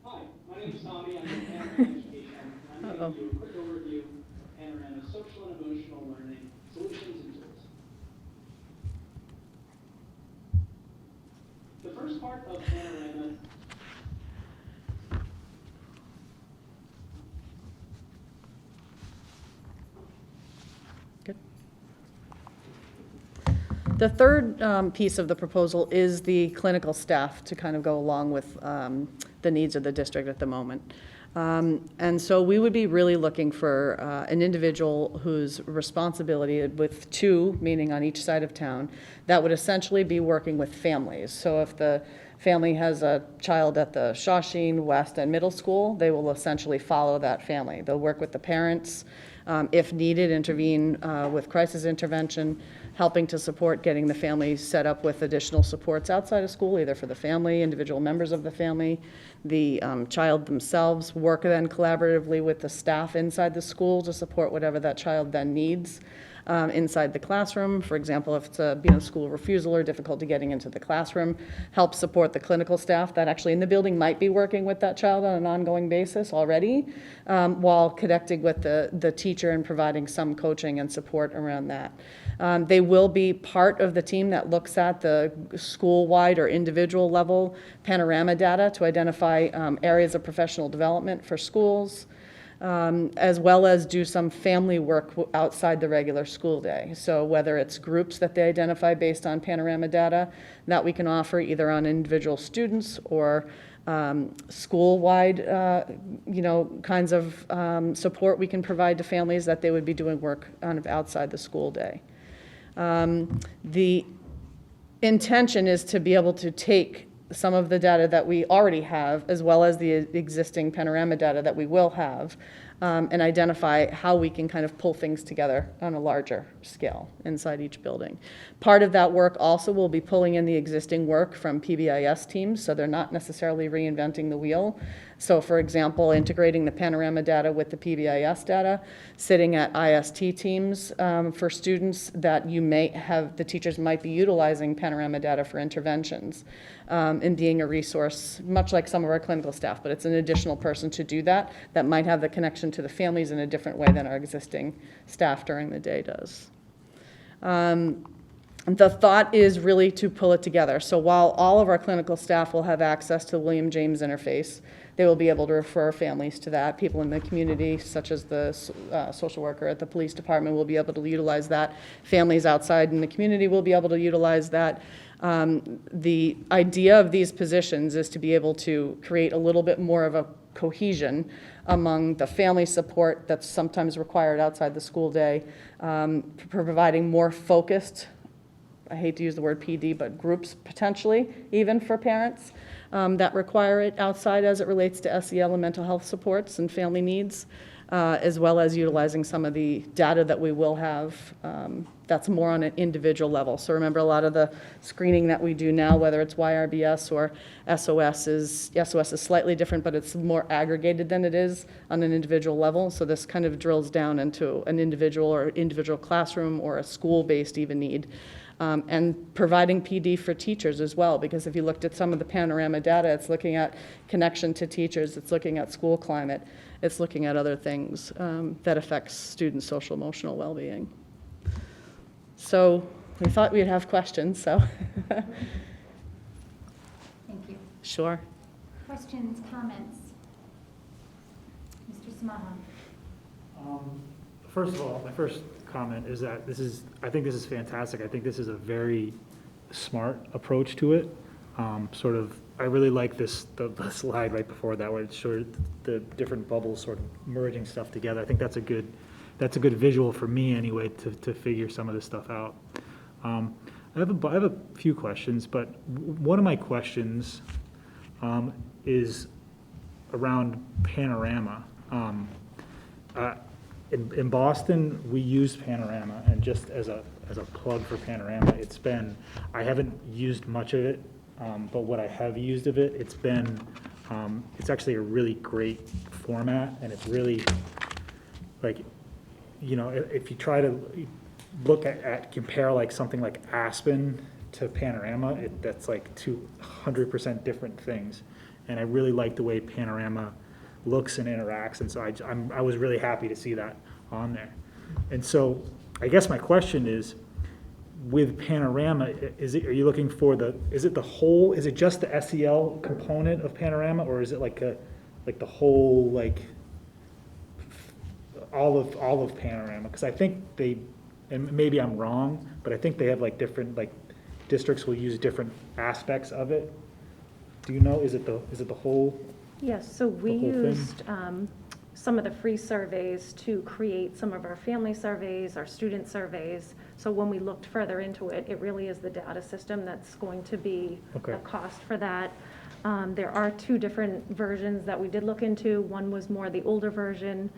Hi, my name is Tommy. I'm with Panorama Education. I'm going to give you a quick overview of Panorama's social and emotional learning solutions and tools. The first part of Panorama The third piece of the proposal is the clinical staff to kind of go along with the needs of the district at the moment. And so we would be really looking for an individual whose responsibility with 2, meaning on each side of town, that would essentially be working with families. So if the family has a child at the Shawsheen, West, and Middle School, they will essentially follow that family. They'll work with the parents, if needed, intervene with crisis intervention, helping to support getting the family set up with additional supports outside of school, either for the family, individual members of the family, the child themselves, work then collaboratively with the staff inside the school to support whatever that child then needs inside the classroom. For example, if it's a school refusal or difficulty getting into the classroom, help support the clinical staff that actually in the building might be working with that child on an ongoing basis already, while connecting with the teacher and providing some coaching and support around that. They will be part of the team that looks at the school-wide or individual level panorama data to identify areas of professional development for schools, as well as do some family work outside the regular school day. So whether it's groups that they identify based on panorama data that we can offer either on individual students or school-wide, kinds of support we can provide to families that they would be doing work kind of outside the school day. The intention is to be able to take some of the data that we already have, as well as the existing Panorama data that we will have, and identify how we can kind of pull things together on a larger scale inside each building. Part of that work also will be pulling in the existing work from PBIS teams, so they're not necessarily reinventing the wheel. So for example, integrating the Panorama data with the PBIS data, sitting at IST teams for students that you may have, the teachers might be utilizing Panorama data for interventions, and being a resource, much like some of our clinical staff, but it's an additional person to do that, that might have the connection to the families in a different way than our existing staff during the day does. The thought is really to pull it together. So while all of our clinical staff will have access to the William James interface, they will be able to refer families to that. People in the community, such as the social worker at the police department, will be able to utilize that. Families outside in the community will be able to utilize that. The idea of these positions is to be able to create a little bit more of a cohesion among the family support that's sometimes required outside the school day, providing more focused, I hate to use the word PD, but groups potentially, even for parents that require it outside as it relates to SEL and mental health supports and family needs, as well as utilizing some of the data that we will have that's more on an individual level. So remember, a lot of the screening that we do now, whether it's YRBS or SOS is slightly different, but it's more aggregated than it is on an individual level. So this kind of drills down into an individual or individual classroom or a school-based even need. And providing PD for teachers as well, because if you looked at some of the Panorama data, it's looking at connection to teachers, it's looking at school climate, it's looking at other things that affects students' social emotional well-being. So we thought we'd have questions, so. Thank you. Sure. Questions, comments? Mr. Samaha? First of all, my first comment is that I think this is fantastic. I think this is a very smart approach to it. I really like the slide right before that where it showed the different bubbles sort of merging stuff together. I think that's a good visual for me anyway to figure some of this stuff out. I have a few questions, but one of my questions is around Panorama. In Boston, we use Panorama, and just as a plug for Panorama, I haven't used much of it, but what I have used of it, it's actually a really great format, and it's really, like, if you try to look at compare like something like Aspen to Panorama, that's like 200% different things, and I really like the way Panorama looks and interacts, and so I was really happy to see that on there. And so I guess my question is, with Panorama, are you looking for is it just the SEL component of Panorama, or is it like the whole, like all of Panorama? Because I think and maybe I'm wrong, but I think they have like different, like districts will use different aspects of it. Do you know, is it the whole? Yes, so we used some of the free surveys to create some of our family surveys, our student surveys. So when we looked further into it, it really is the data system that's going to be Okay. the cost for that. There are two different versions that we did look into. One was more the older version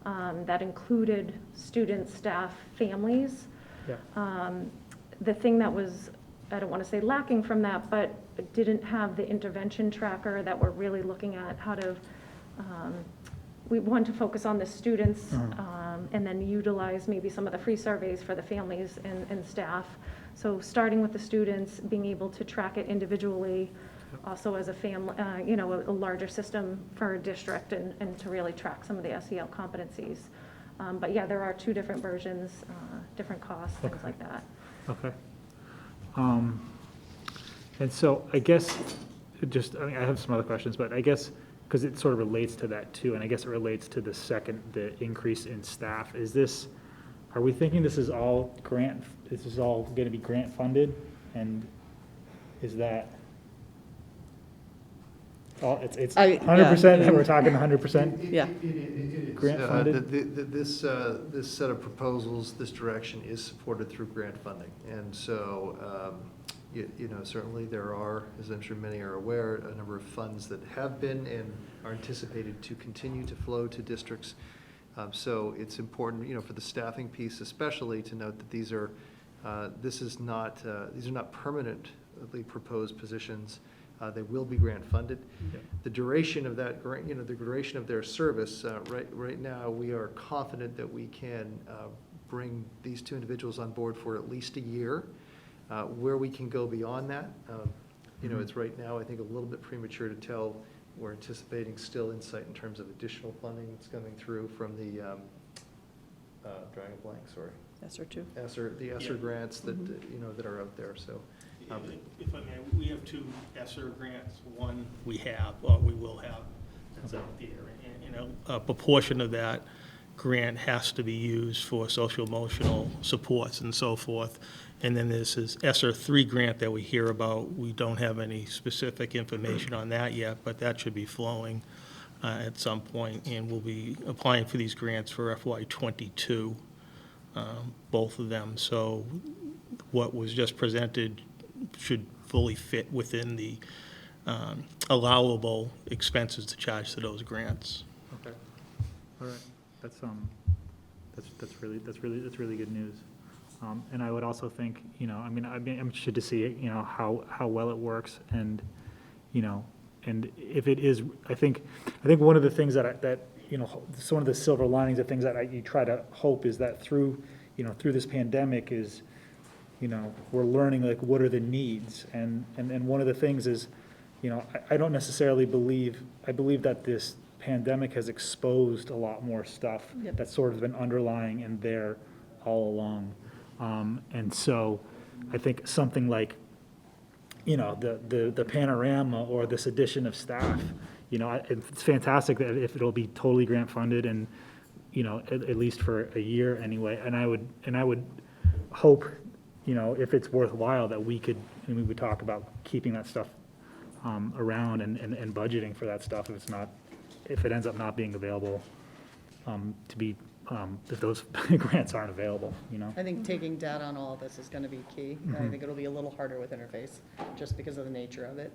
that included students, staff, families. Yeah. The thing that was, I don't want to say lacking from that, but it didn't have the intervention tracker that we're really looking at how to, we want to focus on the students and then utilize maybe some of the free surveys for the families and staff. So starting with the students, being able to track it individually, also as a family, a larger system for a district and to really track some of the SEL competencies. But yeah, there are two different versions, different costs, things like that. Okay. And so I guess I have some other questions, but I guess because it sort of relates to that too, and I guess it relates to the increase in staff. Are we thinking this is all going to be grant funded? And is that all, it's 100%, and we're talking 100%? Yeah. It is. Grant funded? This set of proposals, this direction is supported through grant funding. And so Certainly there are, as I'm sure many are aware, a number of funds that have been and are anticipated to continue to flow to districts. So it's important, for the staffing piece especially, to note that these are not permanently proposed positions. They will be grant funded. Yep. The duration of that grant, the duration of their service, right now, we are confident that we can bring these two individuals on board for at least a year. Where we can go beyond that, it's right now, I think, a little bit premature to tell. We're anticipating still insight in terms of additional funding that's coming through from the, drawing a blank, sorry. The ESSER grants that, that are out there, so. If I may, we have 2 ESSER grants. One we have, or we will have, that's out there. And a proportion of that grant has to be used for social emotional supports and so forth. And then there's this ESSER 3 grant that we hear about. We don't have any specific information on that yet, but that should be flowing at some point, and we'll be applying for these grants for FY22, both of them. So what was just presented should fully fit within the allowable expenses to charge to those grants. Okay. All right. That's really good news. And I would also think, I'm interested to see, how well it works, and, and if it is, I think one of the things that some of the silver linings of things that you try to hope is that through this pandemic is, we're learning, like, what are the needs, and one of the things is, I don't necessarily believe that this pandemic has exposed a lot more stuff that's sort of been underlying and there all along. And so I think something like, the Panorama or this addition of staff, it's fantastic that if it'll be totally grant funded and, at least for a year anyway. And I would hope, if it's worthwhile, that we would talk about keeping that stuff around and budgeting for that stuff if it ends up not being available, if those grants aren't available, I think taking data on all of this is going to be key. I think it'll be a little harder with interface, just because of the nature of it.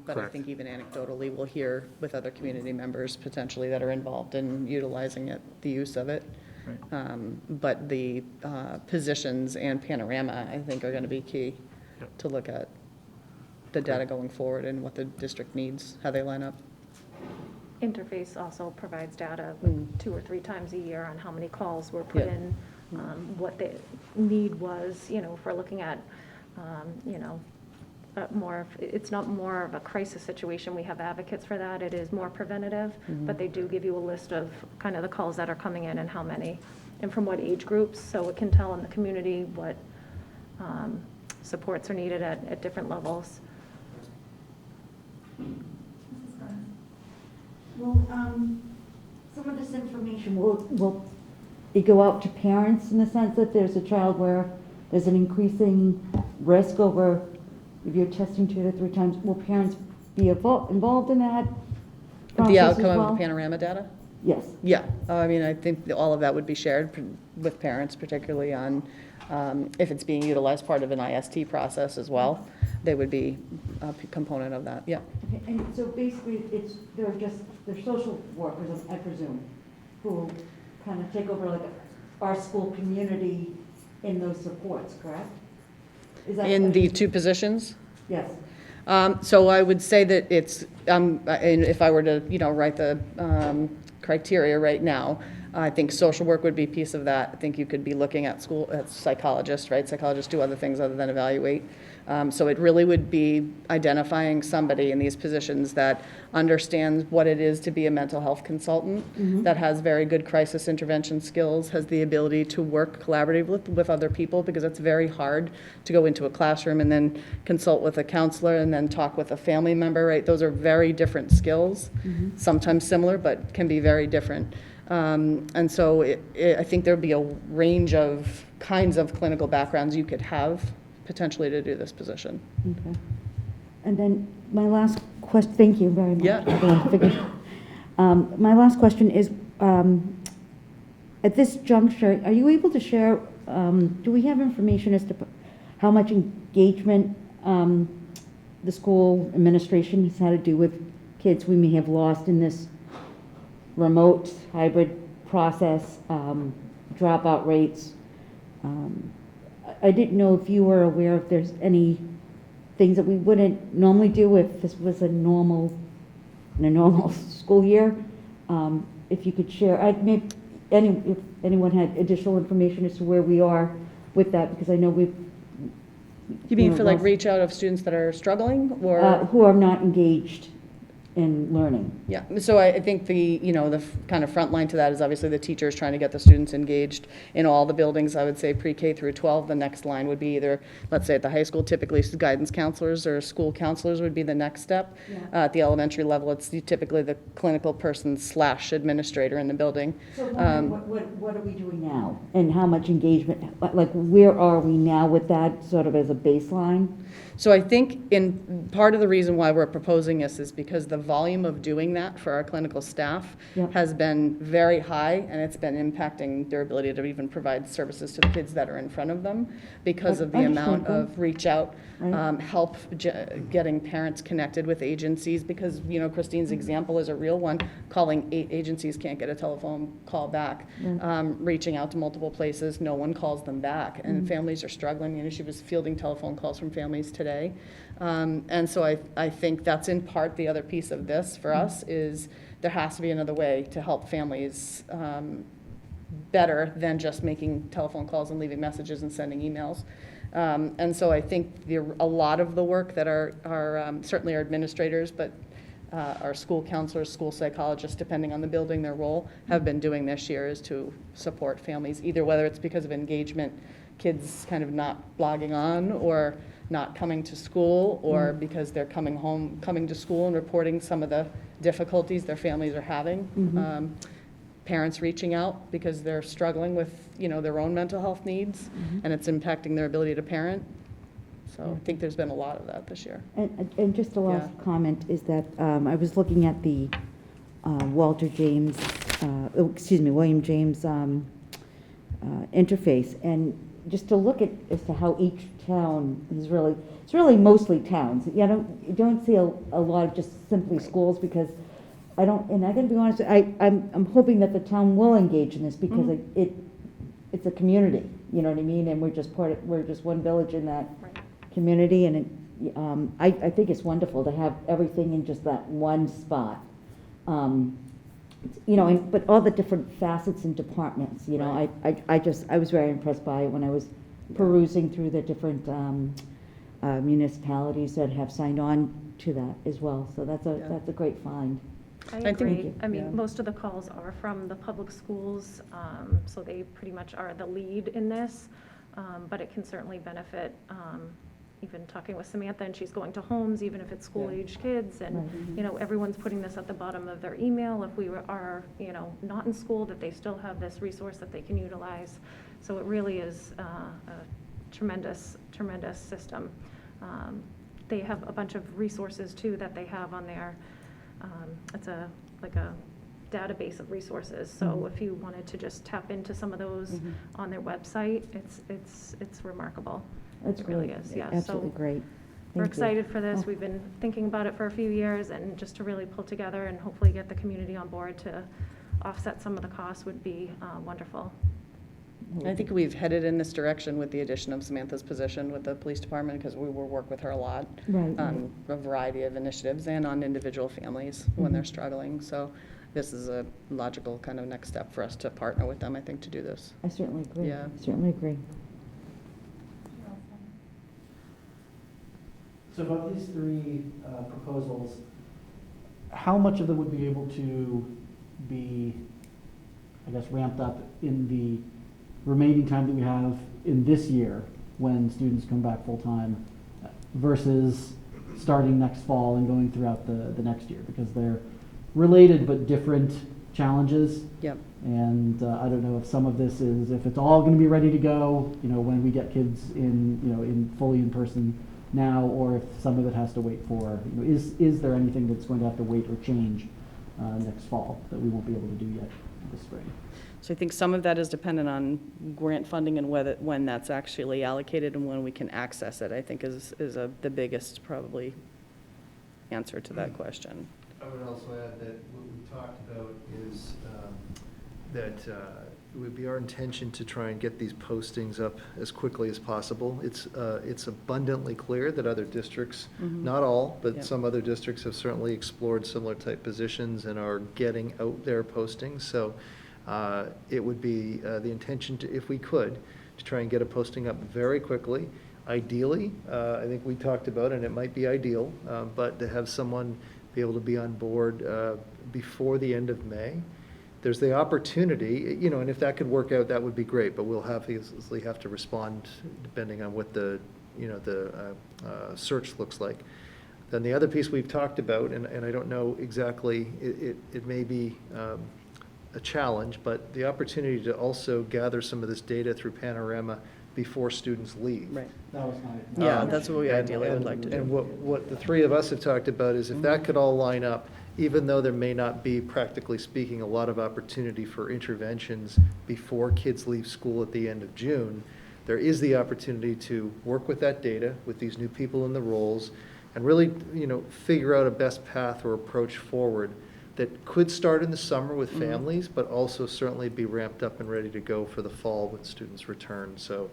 But I think even anecdotally, we'll hear with other community members potentially that are involved in utilizing it, the use of it. Right. But the positions and Panorama, I think, are going to be key to look at the data going forward and what the district needs, how they line up. Interface also provides data 2 or 3 times a year on how many calls were put in, what the need was, if we're looking at, it's not more of a crisis situation. We have advocates for that. It is more preventative, but they do give you a list of kind of the calls that are coming in and how many, and from what age groups, so it can tell in the community what supports are needed at different levels. Well, some of this information, will it go out to parents in the sense that there's a child where there's an increasing risk over, if you're testing 2 to 3 times, will parents be involved in that process The as outcome well? of the Panorama data? Yes. Yeah, I think all of that would be shared with parents, particularly on if it's being utilized part of an IST process as well. They would be a component of that, yeah. Okay, and so basically, they're social workers, I presume, who kind of take over like our school community in those supports, correct? Is that In the 2 positions? Yes. So I would say that it's, and if I were to, write the criteria right now, I think social work would be a piece of that. I think you could be looking at psychologists, right? Psychologists do other things other than evaluate. So it really would be identifying somebody in these positions that understands what it is to be a mental health consultant, that has very good crisis intervention skills, has the ability to work collaboratively with other people, because it's very hard to go into a classroom and then consult with a counselor and then talk with a family member, right? Those are very different skills, sometimes similar, but can be very different. And so I think there'd be a range of kinds of clinical backgrounds you could have potentially to do this position. Okay. And then my last question, thank you very much. Yeah. My last question is, at this juncture, are you able to share, do we have information as to how much engagement the school administration has had to do with kids we may have lost in this remote hybrid process, dropout rates. I didn't know if you were aware if there's any things that we wouldn't normally do if this was in a normal school year. If you could share, if anyone had additional information as to where we are with that, because I know we've. You mean know, for like lost- reach out of students that are struggling or? who are not engaged in learning. Yeah, so I think the kind of front line to that is obviously the teachers trying to get the students engaged in all the buildings. I would say pre-K through 12. The next line would be either, let's say at the high school, typically guidance counselors or school counselors would be the next step. Yeah. At the elementary level, it's typically the clinical person / administrator in the building. So what are we doing now? And how much engagement, like where are we now with that sort of as a baseline? So I think in part of the reason why we're proposing this is because the volume of doing that for our clinical staff Yep. has been very high, and it's been impacting their ability to even provide services to the kids that are in front of them because of the amount of reach out, Right. help getting parents connected with agencies, because, Christine's example is a real one. Calling 8 agencies, can't get a telephone call back. Reaching out to multiple places, no one calls them back, and families are struggling. She was fielding telephone calls from families today. And so I think that's in part the other piece of this for us is there has to be another way to help families better than just making telephone calls and leaving messages and sending emails. And so I think a lot of the work that our certainly our administrators, but our school counselors, school psychologists, depending on the building, their role, have been doing this year is to support families, either whether it's because of engagement, kids kind of not logging on or not coming to school, or because they're coming to school and reporting some of the difficulties their families are having. Parents reaching out because they're struggling with, their own mental health needs, and it's impacting their ability to parent. So I think there's been a lot of that this year. And just a last comment is that I was looking at the William James interface, and just to look at as to how each town is it's really mostly towns. You don't see a lot of just simply schools, because I gotta be honest, I'm hoping that the town will engage in this, because it's a community, you know what I mean? And we're just one village in that community, and I think it's wonderful to have everything in just that one spot. But all the different facets and departments, I was very impressed by it when I was perusing through the different municipalities that have signed on to that as well. So that's a great find. I think- agree. I mean, yeah. most of the calls are from the public schools, so they pretty much are the lead in this. But it can certainly benefit, even talking with Samantha, and she's going to homes, even if it's school-age kids, and, everyone's putting this at the bottom of their email. If we are, not in school, that they still have this resource that they can utilize. So it really is a tremendous, tremendous system. They have a bunch of resources, too, that they have on there. It's like a database of resources. So if you wanted to just tap into some of those on their website, it's remarkable. That's It really great. is, yeah. Absolutely So great. we're Thank you. excited for this. Oh. We've been thinking about it for a few years, and just to really pull together and hopefully get the community on board to offset some of the costs would be wonderful. I think we've headed in this direction with the addition of Samantha's position with the police department, because we will work with her a lot Right. on a variety of initiatives and on individual families when they're struggling. So this is a logical kind of next step for us to partner with them, I think, to do this. I certainly agree. Yeah. I certainly agree. So about these 3 proposals, how much of them would be able to be, ramped up in the remaining time that we have in this year when students come back full-time versus starting next fall and going throughout the next year? Because they're related but different challenges. Yep. And I don't know if some of this is, if it's all going to be ready to go, when we get kids in fully in person now, or if some of it has to wait for, is there anything that's going to have to wait or change next fall that we won't be able to do yet this spring? So I think some of that is dependent on grant funding and when that's actually allocated and when we can access it, I think is the biggest probably answer to that question. I would also add that what we talked about is that it would be our intention to try and get these postings up as quickly as possible. It's abundantly clear that other districts, not all, but Yep. some other districts have certainly explored similar type positions and are getting out their postings. So it would be the intention to, if we could, to try and get a posting up very quickly. Ideally, I think we talked about, and it might be ideal, but to have someone be able to be on board before the end of May. There's the opportunity, you know, and if that could work out, that would be great, but we'll obviously have to respond depending on what the, you know, the search looks like. Then the other piece we've talked about, and I don't know exactly, it may be a challenge, but the opportunity to also gather some of this data through Panorama before students leave. Right. That was my. Yeah, that's what we ideally would like to do. And what the three of us have talked about is if that could all line up, even though there may not be, practically speaking, a lot of opportunity for interventions before kids leave school at the end of June, there is the opportunity to work with that data, with these new people in the roles, and really, you know, figure out a best path or approach forward that could start in the summer with families, but also certainly be ramped up and ready to go for the fall when students return. So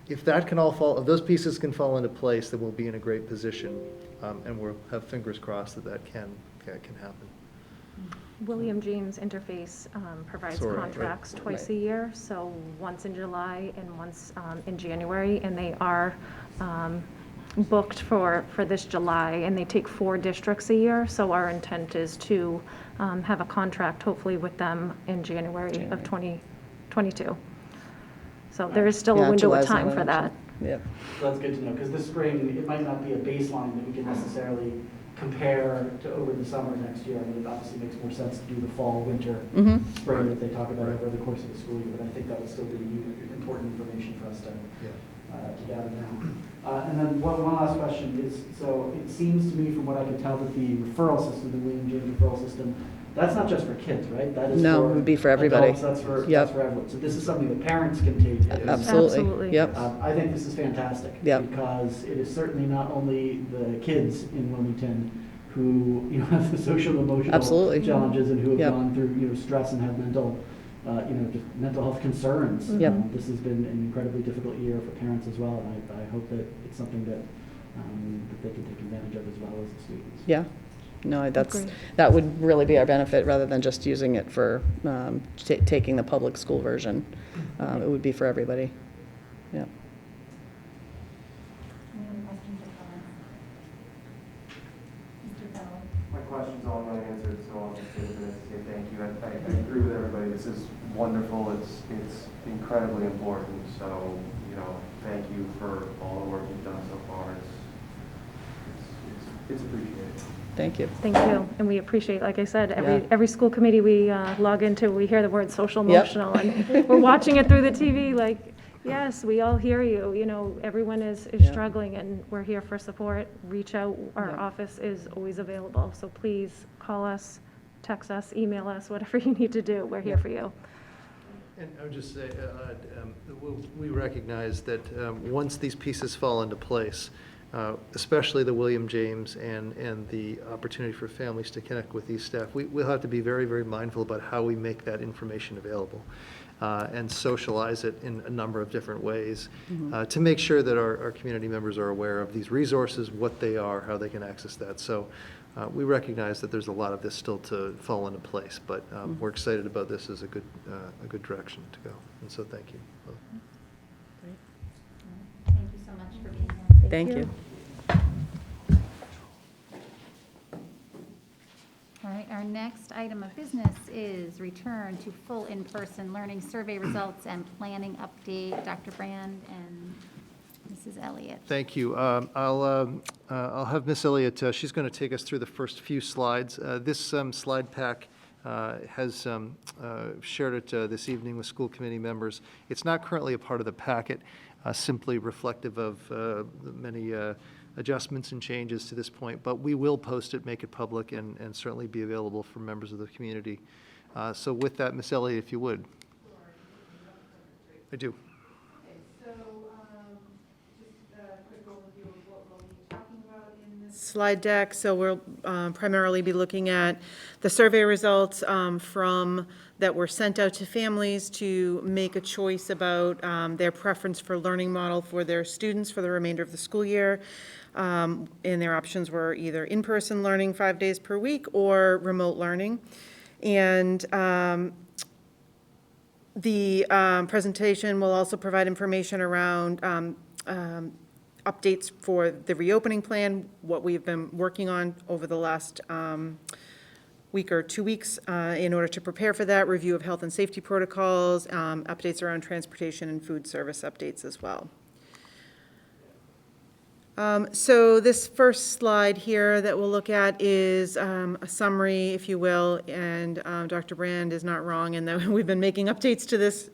if that can all fall, if those pieces can fall into place, then we'll be in a great position, and we'll have fingers crossed that can happen. William James Interface provides Sorry, right, contracts twice right. a year, so once in July and once in January, and they are booked for this July, and they take 4 districts a year, so our intent is to have a contract hopefully with them in January of 2022. So there is still a Yeah, window of July's not time an for that. Yep. So that's good to know, because this spring, it might not be a baseline that we can necessarily compare to over the summer next year. I mean, it obviously makes more sense to do the fall, winter, spring that they talk about over the course of the school year, but I think that would still be important information for us to gather now. And then one last question is, so it seems to me from what I can tell that the referral system, the William James referral system, that's not just for kids, right? That is No, it would be for everybody. Adults, that's for Yep. everyone. So this is something that parents can take. Absolutely. Yep. I think this is fantastic. Yep. Because it is certainly not only the kids in Wilmington who, you know, have the social and emotional Absolutely. challenges and who have Yep. gone through, you know, stress and have mental, just mental health concerns. Yep. This has been an incredibly difficult year for parents as well, and I hope that it's something that they can take advantage of as well as the students. Yeah. No, Agreed. that would really be our benefit, rather than just using it for taking the public school version. It would be for everybody. Yeah. Any other questions or comments? Mr. Bell? My question's all been answered, so I'll just say thank you. I agree with everybody. This is wonderful. It's incredibly important. So, you know, thank you for all the work you've done so far. It's appreciated. Thank you. Thank you, and we appreciate, like I said, Yeah. every school committee we log into, we hear the word social Yep. emotional, and we're watching it through the TV, like, yes, we all hear you, you know, everyone is Yeah. struggling, and we're here for support. Reach out, our Yeah. office is always available, so please call us, text us, email us, whatever you need to do, we're here for you. And I would just say, we recognize that once these pieces fall into place, especially the William James and the opportunity for families to connect with these staff, we'll have to be very, very mindful about how we make that information available and socialize it in a number of different ways to make sure that our community members are aware of these resources, what they are, how they can access that. So we recognize that there's a lot of this still to fall into place, but we're excited about this as a good direction to go. And so thank you. Thank you so much for being here. Thank you. All right, our next item of business is return to full in-person learning survey results and planning update. Dr. Brand and Mrs. Elliott. Thank you. I'll have Miss Elliott, she's going to take us through the first few slides. This slide pack has shared it this evening with school committee members. It's not currently a part of the packet, simply reflective of many adjustments and changes to this point, but we will post it, make it public, and certainly be available for members of the community. So with that, Miss Elliott, if you would. I do. So, just a quick overview of what we'll be talking about in this. Slide deck, so we'll primarily be looking at the survey results that were sent out to families to make a choice about their preference for learning model for their students for the remainder of the school year. And their options were either in-person learning 5 days per week or remote learning. And the presentation will also provide information around updates for the reopening plan, what we've been working on over the last week or 2 weeks in order to prepare for that, review of health and safety protocols, updates around transportation and food service updates as well. So this first slide here that we'll look at is a summary, if you will, and Dr. Brand is not wrong in that we've been making updates to this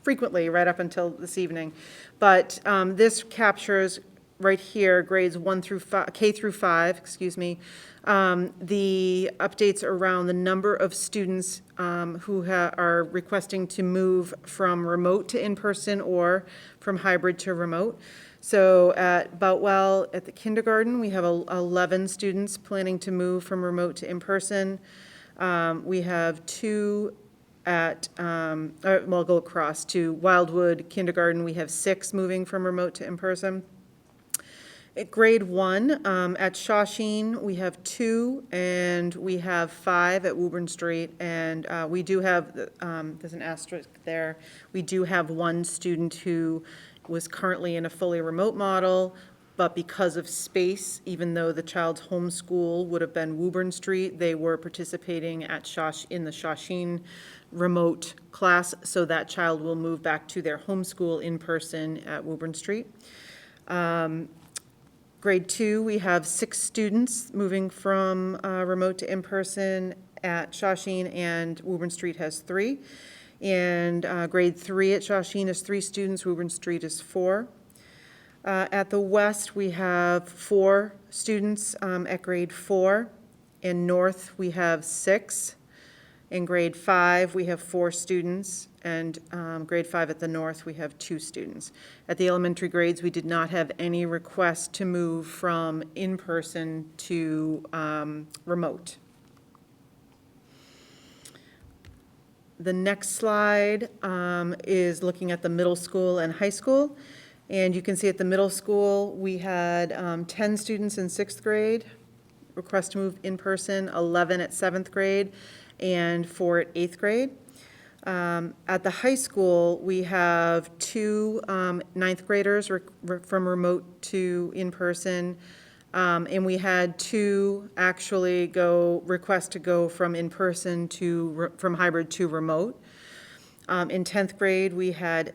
frequently right up until this evening. But this captures right here grades 1 through 5, K through 5, excuse me, the updates around the number of students who are requesting to move from remote to in-person or from hybrid to remote. So at Boutwell, at the kindergarten, we have 11 students planning to move from remote to in-person. We have 2 at, we'll go across to Wildwood Kindergarten. We have 6 moving from remote to in-person. At grade 1, at Shawsheen, we have 2, and we have 5 at Woburn Street. And we do have, there's an asterisk there, we do have 1 student who was currently in a fully remote model, but because of space, even though the child's home school would have been Woburn Street, they were participating at in the Shawsheen remote class, so that child will move back to their home school in person at Woburn Street. Grade 2, we have 6 students moving from remote to in-person at Shawsheen, and Woburn Street has 3. And grade 3 at Shawsheen is 3 students, Woburn Street is 4. At the West, we have 4 students at grade 4. In North, we have 6. In grade 5, we have 4 students, and grade 5 at the North, we have 2 students. At the elementary grades, we did not have any requests to move from in-person to remote. The next slide is looking at the middle school and high school. And you can see at the middle school, we had 10 students in 6th grade request to move in person, 11 at 7th grade, and 4 at 8th grade. At the high school, we have 2 9th graders from remote to in-person, and we had 2 actually request to go from in-person from hybrid to remote. In 10th grade, we had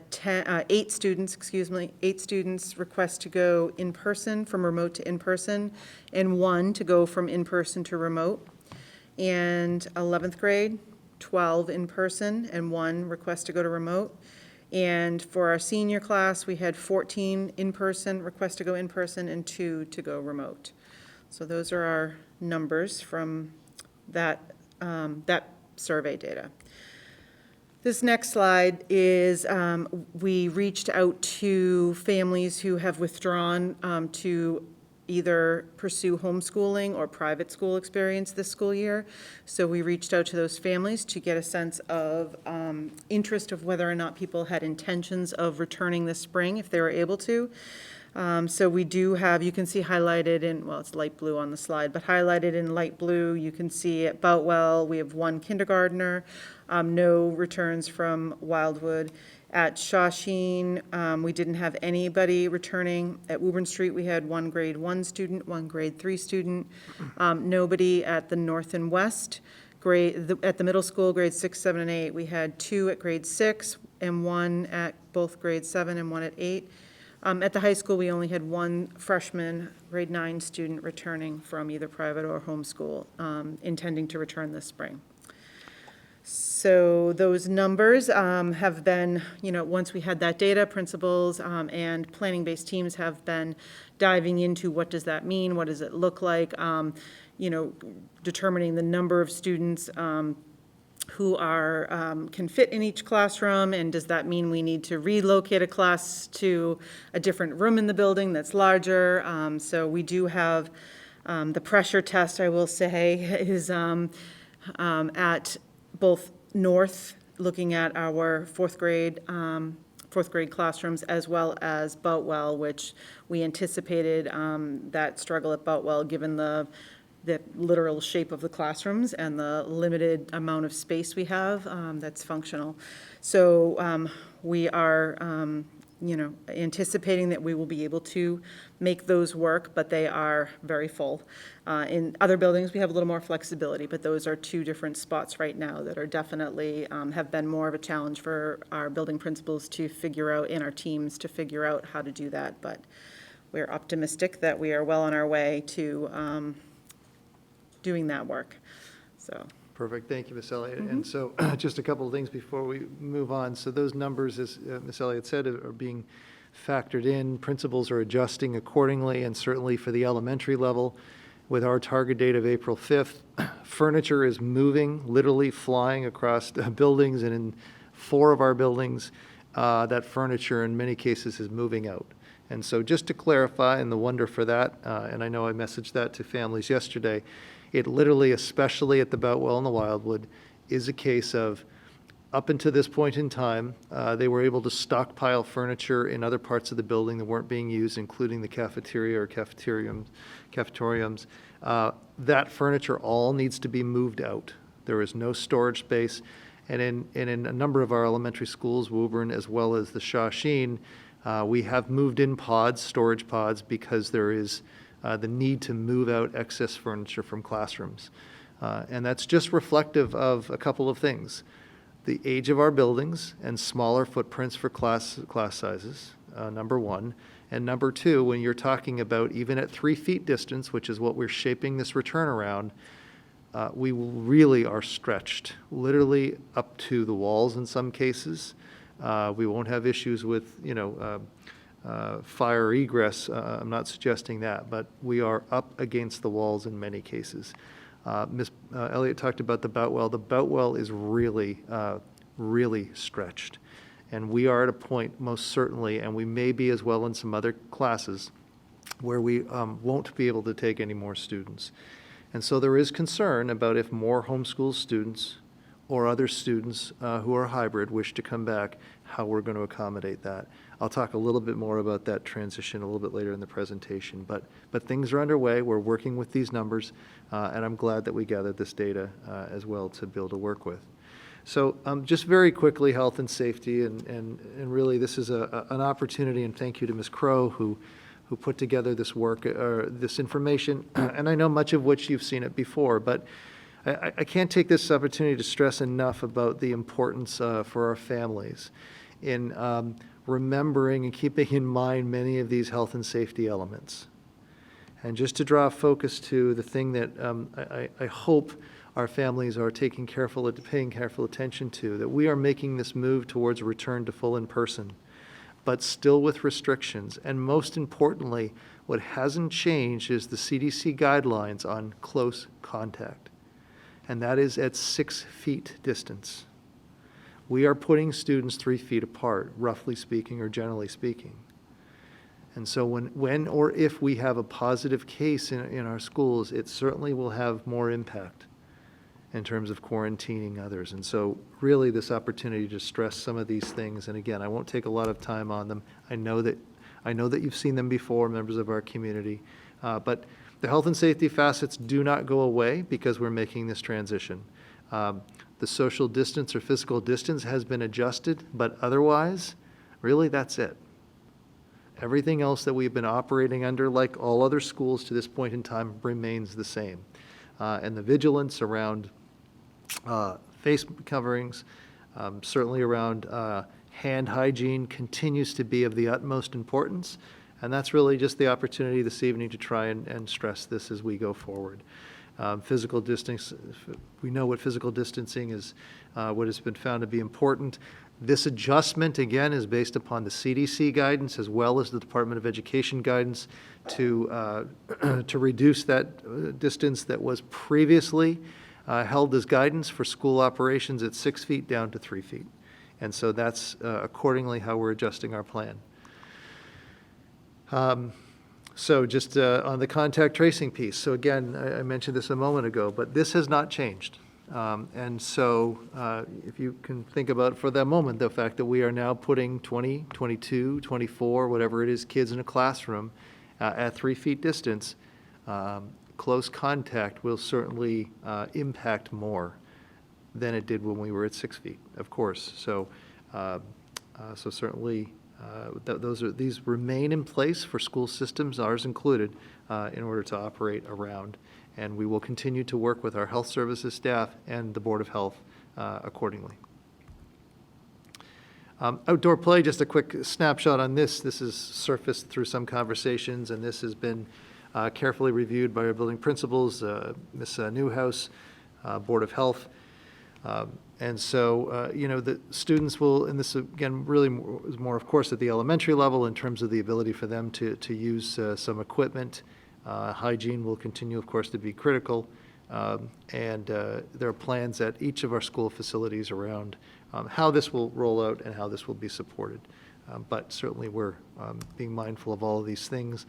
8 students request to go in-person from remote to in-person, and 1 to go from in-person to remote. And 11th grade, 12 in-person, and 1 request to go to remote. And for our senior class, we had 14 in-person, requests to go in-person, and 2 to go remote. So those are our numbers from that survey data. This next slide is we reached out to families who have withdrawn to either pursue homeschooling or private school experience this school year. So we reached out to those families to get a sense of interest of whether or not people had intentions of returning this spring if they were able to. So we do have, you can see highlighted in, well, it's light blue on the slide, but highlighted in light blue, you can see at Boutwell, we have 1 kindergartner, no returns from Wildwood. At Shawsheen, we didn't have anybody returning. At Woburn Street, we had 1 grade 1 student, 1 grade 3 student. Nobody at the North and West. At the middle school, grades 6, 7, and 8, we had 2 at grade 6 and 1 at both grade 7 and 1 at 8. At the high school, we only had 1 freshman, grade 9 student returning from either private or homeschool, intending to return this spring. So those numbers have been, once we had that data, principals and planning-based teams have been diving into what does that mean, what does it look like, determining the number of students who can fit in each classroom, and does that mean we need to relocate a class to a different room in the building that's larger? So we do have the pressure test, I will say, is at both North, looking at our fourth grade classrooms, as well as Boutwell, which we anticipated that struggle at Boutwell, given the literal shape of the classrooms and the limited amount of space we have that's functional. So we are, anticipating that we will be able to make those work, but they are very full. In other buildings, we have a little more flexibility, but those are two different spots right now that are definitely have been more of a challenge for our building principals to figure out, and our teams to figure out how to do that. But we're optimistic that we are well on our way to doing that work. So. Perfect. Thank you, Ms. Elliott. And so just a couple of things before we move on. So those numbers, as Ms. Elliott said, are being factored in. Principals are adjusting accordingly, and certainly for the elementary level, with our target date of April 5th, furniture is moving, literally flying across buildings, and in 4 of our buildings, that furniture in many cases is moving out. And so just to clarify, and the wonder for that, and I know I messaged that to families yesterday, it literally, especially at the Boutwell and the Wildwood, is a case of, up until this point in time, they were able to stockpile furniture in other parts of the building that weren't being used, including the cafeteria or cafetoriums. That furniture all needs to be moved out. There is no storage space. And in a number of our elementary schools, Woburn as well as the Shawsheen, we have moved in pods, storage pods, because there is the need to move out excess furniture from classrooms. And that's just reflective of a couple of things. The age of our buildings and smaller footprints for class sizes, number one. And number two, when you're talking about even at 3 feet distance, which is what we're shaping this return around, we really are stretched, literally up to the walls in some cases. We won't have issues with, fire egress. I'm not suggesting that, but we are up against the walls in many cases. Ms. Elliott talked about the Boutwell. The Boutwell is really, really stretched. And we are at a point, most certainly, and we may be as well in some other classes, where we won't be able to take any more students. And so there is concern about if more homeschool students or other students who are hybrid wish to come back, how we're going to accommodate that. I'll talk a little bit more about that transition a little bit later in the presentation, but things are underway. We're working with these numbers, and I'm glad that we gathered this data as well to be able to work with. So just very quickly, health and safety, and really this is an opportunity, and thank you to Ms. Crow who put together this work, this information, and I know much of which you've seen it before, but I can't take this opportunity to stress enough about the importance for our families in remembering and keeping in mind many of these health and safety elements. And just to draw focus to the thing that I hope our families are paying careful attention to, that we are making this move towards a return to full in-person, but still with restrictions. And most importantly, what hasn't changed is the CDC guidelines on close contact. And that is at 6 feet distance. We are putting students 3 feet apart, roughly speaking or generally speaking. And so when or if we have a positive case in our schools, it certainly will have more impact in terms of quarantining others. And so really this opportunity to stress some of these things, and again, I won't take a lot of time on them. I know that you've seen them before, members of our community, but the health and safety facets do not go away because we're making this transition. The social distance or physical distance has been adjusted, but otherwise, really that's it. Everything else that we've been operating under, like all other schools to this point in time, remains the same. And the vigilance around face coverings, certainly around hand hygiene, continues to be of the utmost importance. And that's really just the opportunity this evening to try and stress this as we go forward. Physical distance, we know what physical distancing is, what has been found to be important. This adjustment, again, is based upon the CDC guidance as well as the Department of Education guidance to reduce that distance that was previously held as guidance for school operations at 6 feet down to 3 feet. And so that's accordingly how we're adjusting our plan. So just on the contact tracing piece. So again, I mentioned this a moment ago, but this has not changed. And so if you can think about for that moment, the fact that we are now putting 20, 22, 24, whatever it is, kids in a classroom at 3 feet distance, close contact will certainly impact more than it did when we were at 6 feet, of course. So, so certainly these remain in place for school systems, ours included, in order to operate around. And we will continue to work with our health services staff and the Board of Health accordingly. Outdoor play, just a quick snapshot on this. This is surfaced through some conversations, and this has been carefully reviewed by our building principals, Ms. Newhouse, Board of Health. And so, you know, the students will, and this again really is more, of course, at the elementary level in terms of the ability for them to use some equipment. Hygiene will continue, of course, to be critical. And there are plans at each of our school facilities around how this will roll out and how this will be supported. But certainly we're being mindful of all of these things.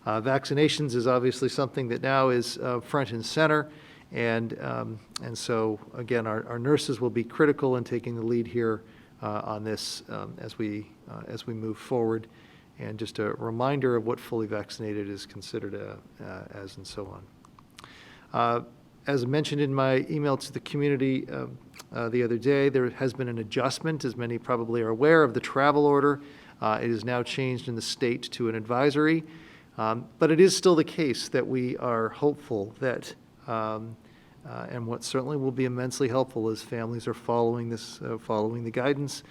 Vaccinations is obviously something that now is front and center. And so, again, our nurses will be critical in taking the lead here on this as we move forward. And just a reminder of what fully vaccinated is considered as, and so on. As mentioned in my email to the community the other day, there has been an adjustment, as many probably are aware, of the travel order. It is now changed in the state to an advisory. But it is still the case that we are hopeful that and what certainly will be immensely helpful is families are following this, following the guidance,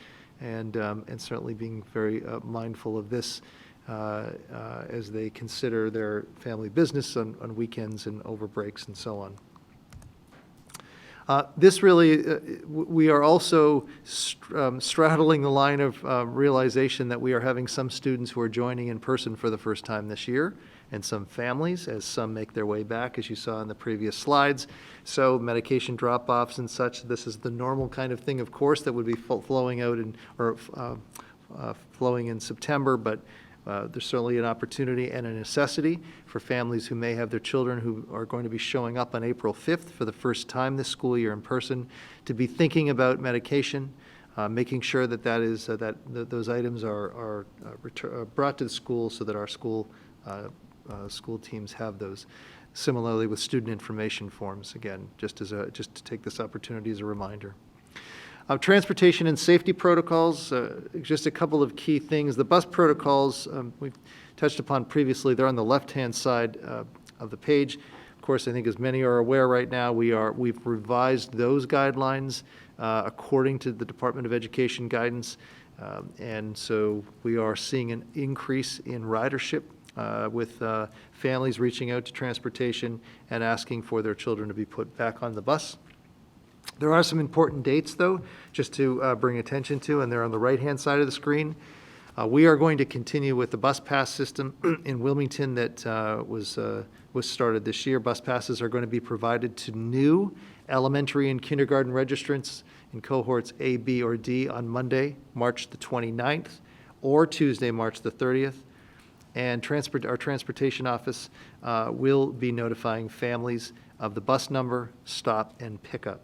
and certainly being very mindful of this as they consider their family business on weekends and over breaks and so on. This really, we are also straddling the line of realization that we are having some students who are joining in person for the first time this year, and some families, as some make their way back, as you saw in the previous slides. So medication drop-offs and such, this is the normal kind of thing, of course, that would be flowing out flowing in September, but there's certainly an opportunity and a necessity for families who may have their children who are going to be showing up on April 5th for the first time this school year in person to be thinking about medication, making sure that those items are brought to the school so that our school teams have those. Similarly with student information forms, again, just to take this opportunity as a reminder. Transportation and safety protocols, just a couple of key things. The bus protocols we've touched upon previously. They're on the left-hand side of the page. Of course, I think as many are aware right now, we've revised those guidelines according to the Department of Education guidance. And so we are seeing an increase in ridership with families reaching out to transportation and asking for their children to be put back on the bus. There are some important dates, though, just to bring attention to, and they're on the right-hand side of the screen. We are going to continue with the bus pass system in Wilmington that was started this year. Bus passes are going to be provided to new elementary and kindergarten registrants in cohorts A, B, or D on Monday, March the 29th, or Tuesday, March the 30th. And our transportation office will be notifying families of the bus number, stop, and pickup.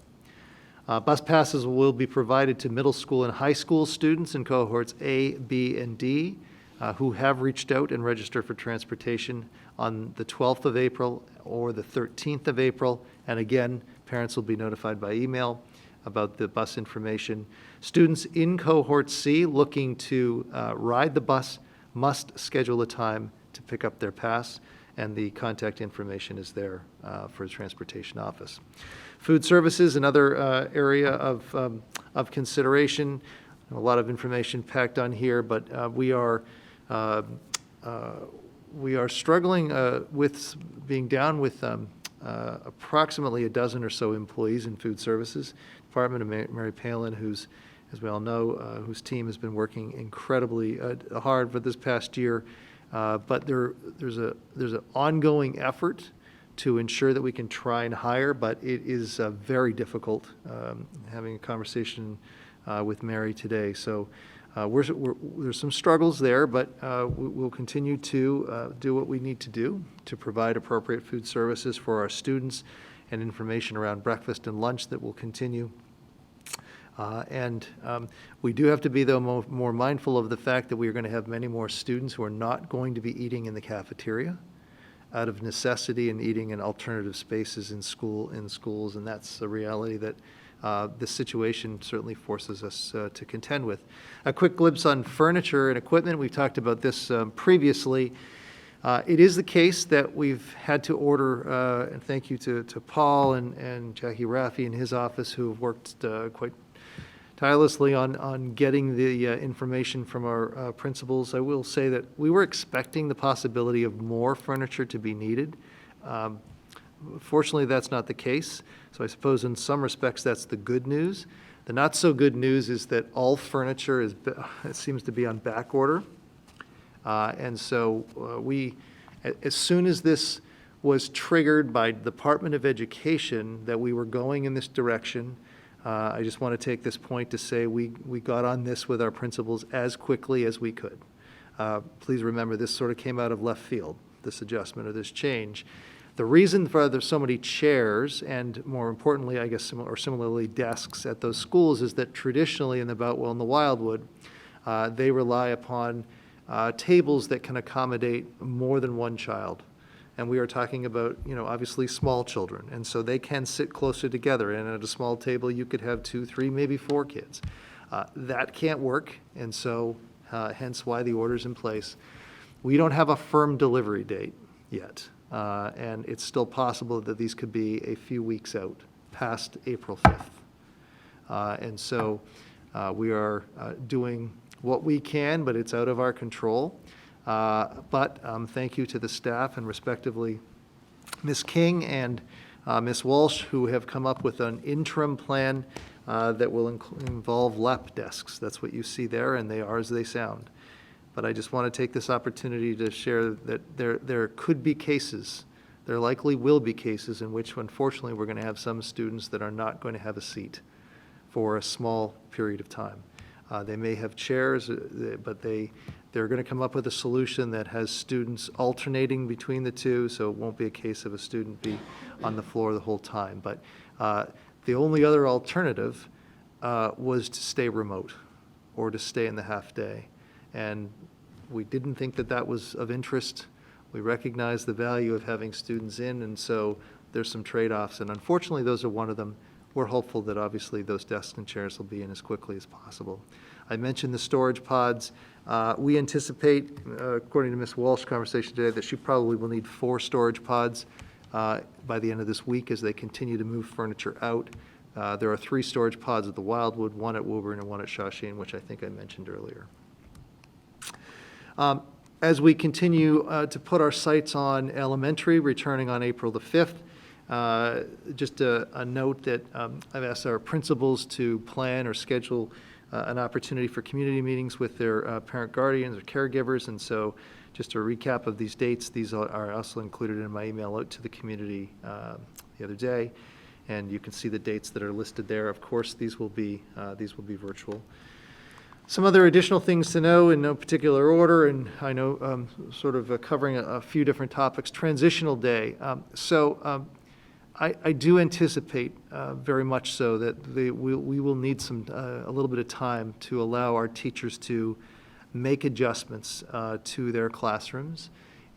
Bus passes will be provided to middle school and high school students in cohorts A, B, and D who have reached out and registered for transportation on the 12th of April or the 13th of April. And again, parents will be notified by email about the bus information. Students in cohort C looking to ride the bus must schedule a time to pick up their pass, and the contact information is there for the transportation office. Food services, another area of consideration. A lot of information packed on here, but we are struggling with being down with approximately a dozen or so employees in food services. Department of Mary Palin, who's, as we all know, whose team has been working incredibly hard for this past year. But there's an ongoing effort to ensure that we can try and hire, but it is very difficult, having a conversation with Mary today. So there's some struggles there, but we'll continue to do what we need to do to provide appropriate food services for our students and information around breakfast and lunch that will continue. We do have to be, though, more mindful of the fact that we are going to have many more students who are not going to be eating in the cafeteria out of necessity and eating in alternative spaces in schools, and that's a reality that this situation certainly forces us to contend with. A quick glimpse on furniture and equipment. We've talked about this previously. It is the case that we've had to order, and thank you to Paul and Jackie Raffi in his office, who have worked quite tirelessly on getting the information from our principals. I will say that we were expecting the possibility of more furniture to be needed. Fortunately, that's not the case. So I suppose in some respects that's the good news. The not so good news is that all furniture it seems to be on back order. And so as soon as this was triggered by the Department of Education that we were going in this direction, I just want to take this point to say we got on this with our principals as quickly as we could. Please remember, this sort of came out of left field, this adjustment or this change. The reason for there's so many chairs and, more importantly, I guess, similarly desks at those schools is that traditionally in the Boutwell and the Wildwood, they rely upon tables that can accommodate more than one child. And we are talking about, obviously small children. And so they can sit closer together. And at a small table, you could have 2, 3, maybe 4 kids. That can't work. And so hence why the order's in place. We don't have a firm delivery date yet. And it's still possible that these could be a few weeks out, past April 5th. And so we are doing what we can, but it's out of our control. But thank you to the staff and respectively Ms. King and Ms. Walsh, who have come up with an interim plan that will involve lap desks. That's what you see there, and they are as they sound. But I just want to take this opportunity to share that there could be cases, there likely will be cases in which, unfortunately, we're going to have some students that are not going to have a seat for a small period of time. They may have chairs, but they're going to come up with a solution that has students alternating between the two, so it won't be a case of a student be on the floor the whole time. But the only other alternative was to stay remote or to stay in the half day. And we didn't think that that was of interest. We recognize the value of having students in, and so there's some trade-offs, and unfortunately those are one of them. We're hopeful that obviously those desks and chairs will be in as quickly as possible. I mentioned the storage pods. We anticipate, according to Ms. Walsh's conversation today, that she probably will need 4 storage pods by the end of this week as they continue to move furniture out. There are 3 storage pods at the Wildwood, 1 at Woburn and 1 at Shawshene, which I think I mentioned earlier. As we continue to put our sights on elementary, returning on April the 5th, just a note that I've asked our principals to plan or schedule an opportunity for community meetings with their parent guardians or caregivers. And so just a recap of these dates, these are also included in my email out to the community the other day. And you can see the dates that are listed there. Of course, these will be virtual. Some other additional things to know in no particular order, and I know sort of covering a few different topics. Transitional day. I do anticipate very much so that we will need a little bit of time to allow our teachers to make adjustments to their classrooms.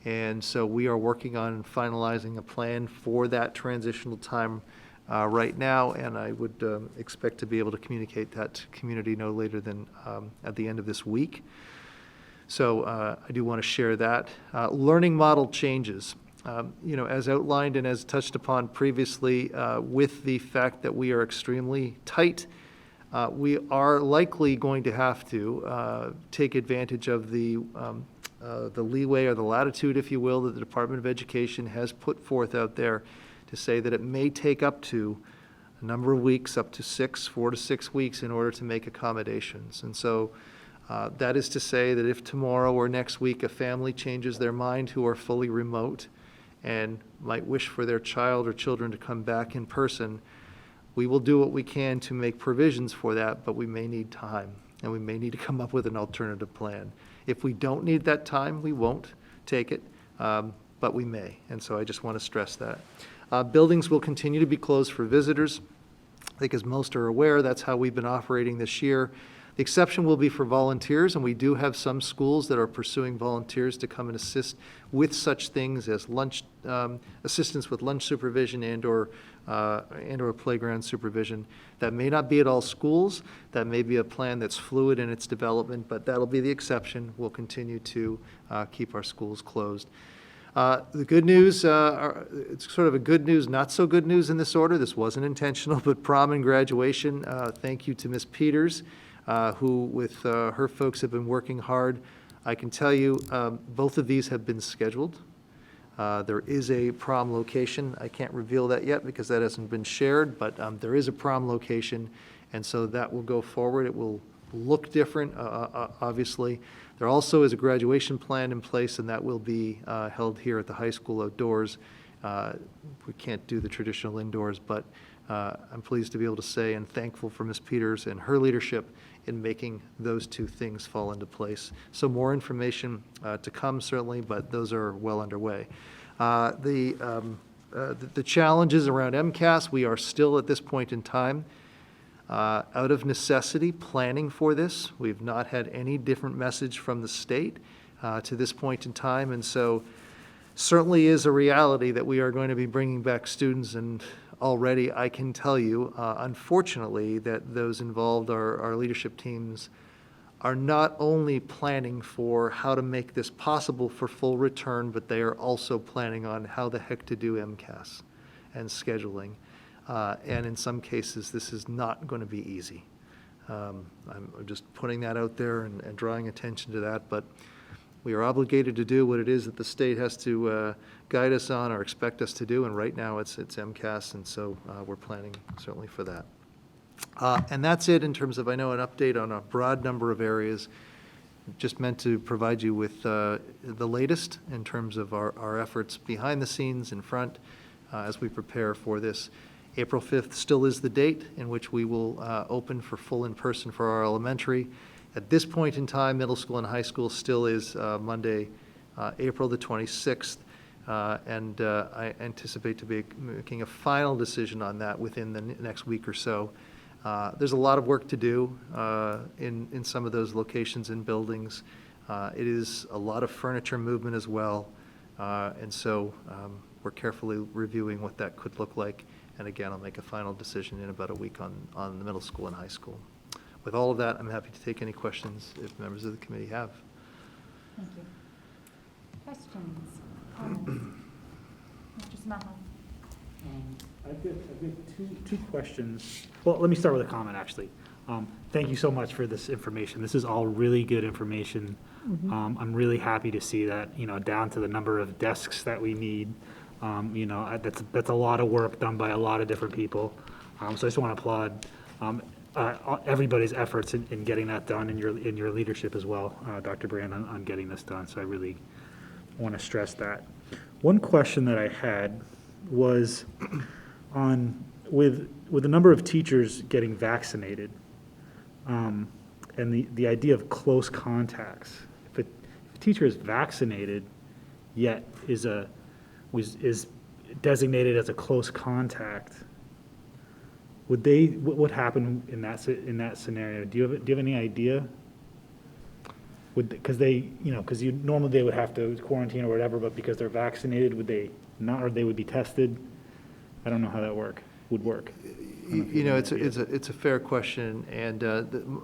And so we are working on finalizing a plan for that transitional time right now, and I would expect to be able to communicate that to community no later than at the end of this week. So I do want to share that. Learning model changes. As outlined and as touched upon previously, with the fact that we are extremely tight, we are likely going to have to take advantage of the leeway or the latitude, if you will, that the Department of Education has put forth out there to say that it may take up to a number of weeks, up to 4 to 6 weeks, in order to make accommodations. And so that is to say that if tomorrow or next week a family changes their mind who are fully remote and might wish for their child or children to come back in person, we will do what we can to make provisions for that, but we may need time, and we may need to come up with an alternative plan. If we don't need that time, we won't take it, but we may, and so I just want to stress that. Buildings will continue to be closed for visitors. I think as most are aware, that's how we've been operating this year. The exception will be for volunteers, and we do have some schools that are pursuing volunteers to come and assist with such things as lunch, assistance with lunch supervision and/or playground supervision. That may not be at all schools. That may be a plan that's fluid in its development, but that'll be the exception. We'll continue to keep our schools closed. The good news, it's sort of a good news, not so good news in this order. This wasn't intentional, but prom and graduation, thank you to Ms. Peters, who with her folks have been working hard. I can tell you both of these have been scheduled. There is a prom location. I can't reveal that yet because that hasn't been shared, but there is a prom location, and so that will go forward. It will look different, obviously. There also is a graduation plan in place, and that will be held here at the high school outdoors. We can't do the traditional indoors, but I'm pleased to be able to say and thankful for Ms. Peters and her leadership in making those two things fall into place. So more information to come, certainly, but those are well underway. The challenges around MCAS, we are still at this point in time out of necessity planning for this. We've not had any different message from the state to this point in time, and so certainly is a reality that we are going to be bringing back students, and already I can tell you, unfortunately, that those involved, our leadership teams, are not only planning for how to make this possible for full return, but they are also planning on how the heck to do MCAS and scheduling. And in some cases, this is not going to be easy. I'm just putting that out there and drawing attention to that, but we are obligated to do what it is that the state has to guide us on or expect us to do, and right now it's MCAS, and so we're planning certainly for that. And that's it in terms of, I know, an update on a broad number of areas. Just meant to provide you with the latest in terms of our efforts behind the scenes, in front, as we prepare for this. April 5th still is the date in which we will open for full in-person for our elementary. At this point in time, middle school and high school still is Monday, April the 26th, and I anticipate to be making a final decision on that within the next week or so. There's a lot of work to do in some of those locations and buildings. It is a lot of furniture movement as well, and so we're carefully reviewing what that could look like. And again, I'll make a final decision in about a week on the middle school and high school. With all of that, I'm happy to take any questions if members of the committee have. Thank you. Questions, comments? Mr. Smaha? I've got two questions. Well, let me start with a comment, actually. Thank you so much for this information. This is all really good information. I'm really happy to see that, down to the number of desks that we need. That's a lot of work done by a lot of different people. So I just want to applaud everybody's efforts in getting that done, and your leadership as well, Dr. Brand, on getting this done. So I really want to stress that. One question that I had was on with the number of teachers getting vaccinated, and the idea of close contacts. If a teacher is vaccinated, yet is designated as a close contact, what would happen in that scenario? Do you have any idea? Because normally they would have to quarantine or whatever, but because they're vaccinated, would they not, or they would be tested? I don't know how that would work. It's a fair question, and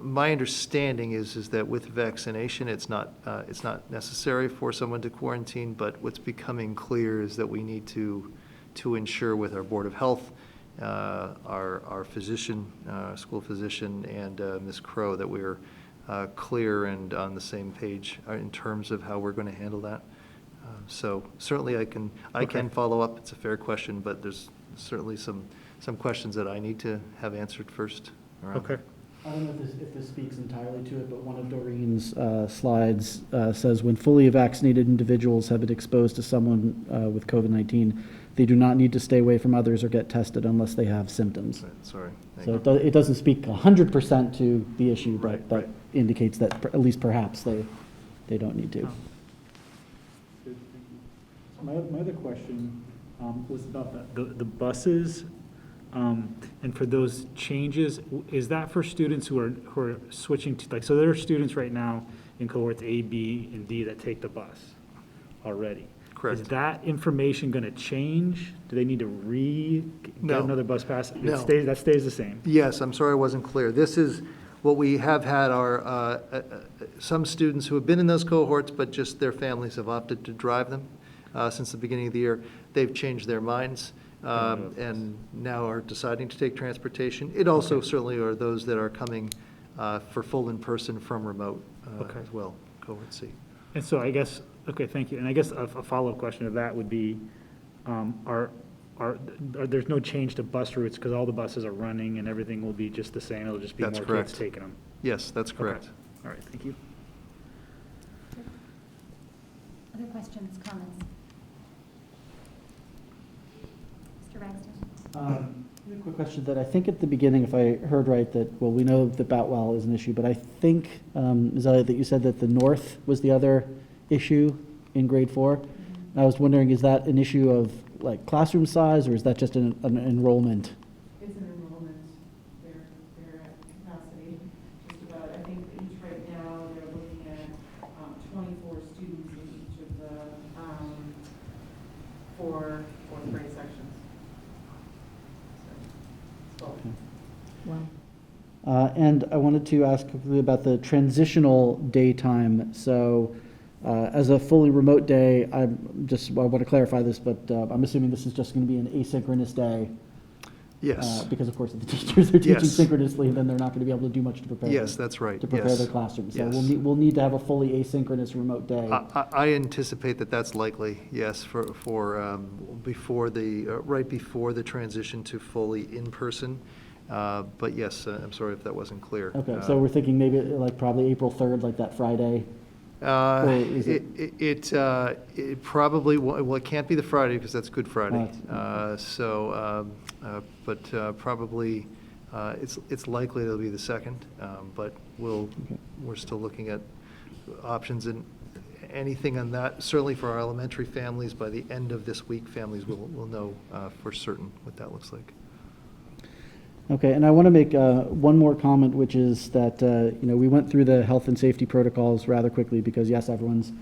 my understanding is that with vaccination, it's not necessary for someone to quarantine. But what's becoming clear is that we need to ensure with our Board of Health, our physician, school physician, and Ms. Crow, that we're clear and on the same page in terms of how we're going to handle that. So certainly I can follow up. It's a fair question, but there's certainly some questions that I need to have answered first. Okay. I don't know if this speaks entirely to it, but one of Doreen's slides says, when fully vaccinated individuals have been exposed to someone with COVID-19, they do not need to stay away from others or get tested unless they have symptoms. Right, sorry. Thank So you. it doesn't speak 100% to the issue, but Right, that right. indicates that at least perhaps they don't need to. Good, thank you. My other question was about the buses. And for those changes, is that for students who are switching to, like, so there are students right now in cohorts A, B, and D that take the bus already? Correct. Is that information going to change? Do they need to get No. another bus pass? No. That stays the same? Yes, I'm sorry I wasn't clear. This is, what we have had are some students who have been in those cohorts, but just their families have opted to drive them since the beginning of the year. They've changed their minds and now are deciding to take transportation. It also certainly are those that are coming for full in-person from remote as well, cohort C. And so I guess, okay, thank you. And I guess a follow-up question to that would be, there's no change to bus routes because all the buses are running and everything will be just the same? It'll just be That's more correct. kids taking them? Yes, that's Okay. correct. All right, thank you. Other questions, comments? Mr. Ragsdale? A quick question that I think at the beginning, if I heard right, that, well, we know that Boutwell is an issue, but I think, Ms. Elliott, that you said that the north was the other issue in grade 4. And I was wondering, is that an issue of like classroom size, or is that just an enrollment? It's an enrollment. They're at capacity, just about. I think each right now, they're looking at 24 students in each of the fourth grade sections. Wow. And I wanted to ask quickly about the transitional daytime. So as a fully remote day, I want to clarify this, but I'm assuming this is just going to be an asynchronous day. Yes. Because of course, if the teachers are teaching Yes. synchronously, then they're not going to be able to do much to prepare. Yes, that's right. To prepare Yes. their classroom. So Yes. we'll need to have a fully asynchronous remote day. I anticipate that that's likely, yes, for before right before the transition to fully in-person. But yes, I'm sorry if that wasn't clear. Okay, so we're thinking maybe like probably April 3rd, like that Friday? Or is It probably, well, it can't be the Friday because that's Good Friday. But probably, it's likely it'll be the 2nd, but we're still looking at options and anything on that. Certainly for our elementary families, by the end of this week, families will know for certain what that looks like. Okay, and I want to make one more comment, which is that, we went through the health and safety protocols rather quickly because, yes, everyone's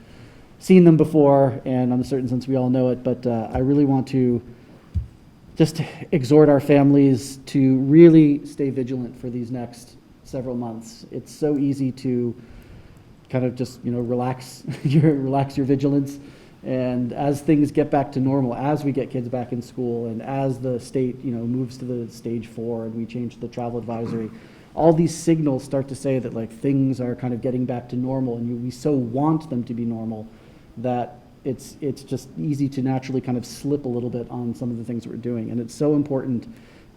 seen them before, and in a certain sense, we all know it, but I really want to just exhort our families to really stay vigilant for these next several months. It's so easy to kind of just, relax your vigilance. And as things get back to normal, as we get kids back in school, and as the state, moves to the stage 4 and we change the travel advisory, all these signals start to say that like things are kind of getting back to normal, and we so want them to be normal that it's just easy to naturally kind of slip a little bit on some of the things that we're doing. And it's so important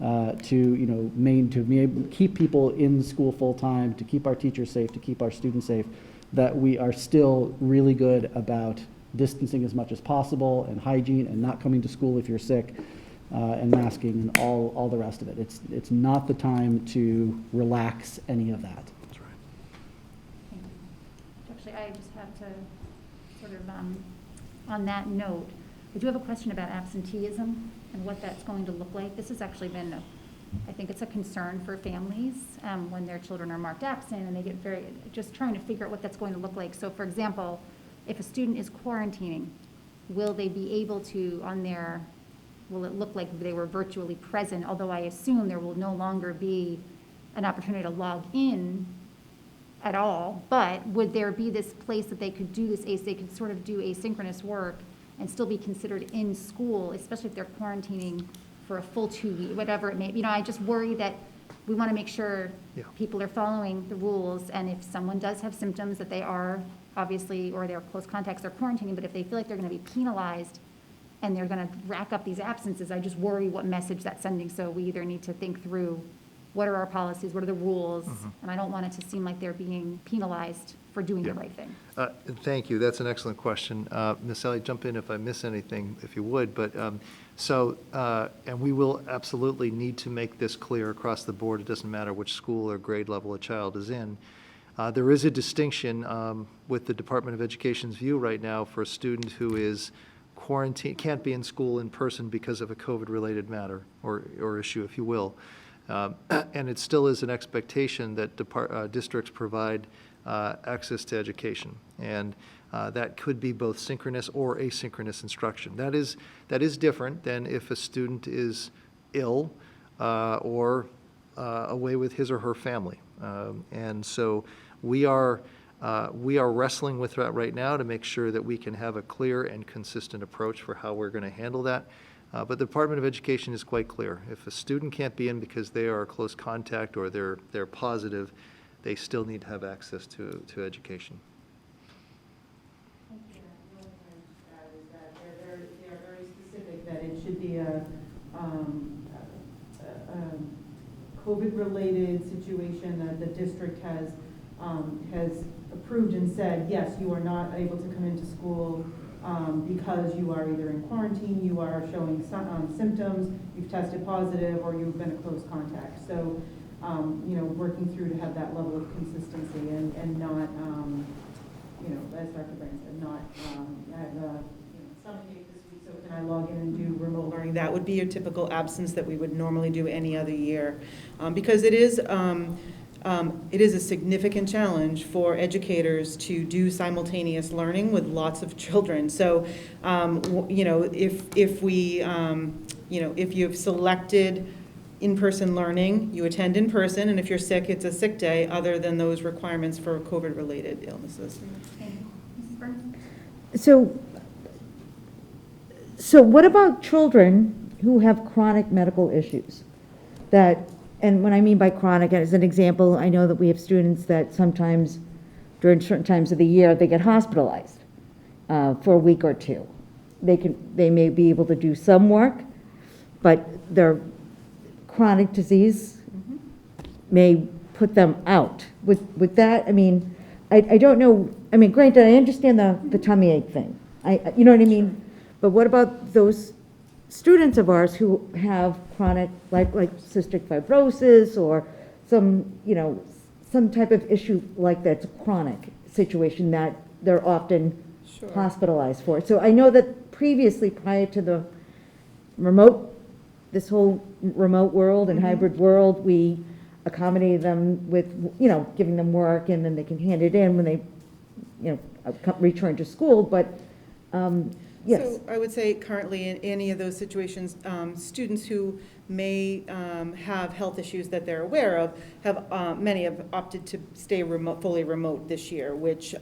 to keep people in school full time, to keep our teachers safe, to keep our students safe, that we are still really good about distancing as much as possible, and hygiene, and not coming to school if you're sick, and masking, and all the rest of it. It's not the time to relax any of that. That's right. Thank you. Actually, I just have to sort of, on that note, I do have a question about absenteeism and what that's going to look like. This has actually been, I think it's a concern for families when their children are marked absent, and they get just trying to figure out what that's going to look like. So for example, if a student is quarantining, will they be able to, will it look like they were virtually present? Although I assume there will no longer be an opportunity to log in at all, but would there be this place that they could do this, they could sort of do asynchronous work and still be considered in school, especially if they're quarantining for a full 2 weeks, whatever it may be. I just worry that we want to make sure people are following the rules, and if someone does have symptoms that they are obviously, or their close contacts are quarantining, but if they feel like they're going to be penalized and they're going to rack up these absences, I just worry what message that's sending. So we either need to think through what are our policies, what are the rules? And I don't want it to seem like they're being penalized for doing the right thing. Thank you. That's an excellent question. Ms. Elliott, jump in if I miss anything, if you would. But and we will absolutely need to make this clear across the board. It doesn't matter which school or grade level a child is in. There is a distinction with the Department of Education's view right now for a student who is quarantined, can't be in school in person because of a COVID-related matter or issue, if you will. And it still is an expectation that districts provide access to education. And that could be both synchronous or asynchronous instruction. That is different than if a student is ill or away with his or her family. And so we are wrestling with that right now to make sure that we can have a clear and consistent approach for how we're going to handle that. But the Department of Education is quite clear. If a student can't be in because they are a close contact or they're positive, they still need to have access to education. They are very specific that it should be a COVID-related situation that the district has approved and said, yes, you are not able to come into school because you are either in quarantine, you are showing symptoms, you've tested positive, or you've been a close contact. So, working through to have that level of consistency and not, as Dr. Brand said, not have some day this week, so can I log in and do remote learning? That would be your typical absence that we would normally do any other year. Because it is a significant challenge for educators to do simultaneous learning with lots of children. So, if you've selected in-person learning, you attend in person, and if you're sick, it's a sick day, other than those requirements for COVID-related illnesses. Mrs. Burns? So what about children who have chronic medical issues? And what I mean by chronic, as an example, I know that we have students that sometimes, during certain times of the year, they get hospitalized for a week or two. They may be able to do some work, but their chronic disease may put them out. With that, I don't know, granted, I understand the tummy ache thing. You know what I mean? But what about those students of ours who have chronic, like cystic fibrosis or some type of issue like that's a chronic situation that they're often hospitalized for? So I know that previously, prior to the this whole remote world and hybrid world, we accommodated them with, giving them work, and then they can hand it in when they, return to school. But yes. So I would say currently in any of those situations, students who may have health issues that they're aware of many have opted to stay fully remote this year, which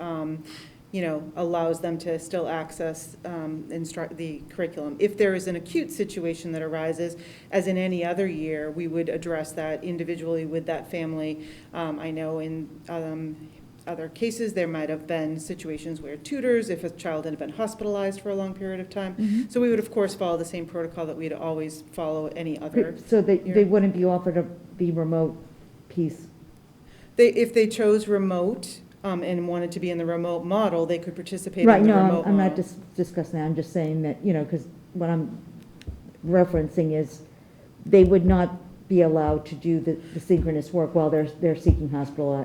allows them to still access the curriculum. If there is an acute situation that arises, as in any other year, we would address that individually with that family. I know in other cases, there might have been situations where tutors, if a child had been hospitalized for a long period of time. So we would, of course, follow the same protocol that we'd always follow any other. So they wouldn't be offered the remote piece? If they chose remote and wanted to be in the remote model, they could participate Right, in the no, remote I'm model. not discussing that. I'm just saying that, because what I'm referencing is they would not be allowed to do the synchronous work while they're seeking hospital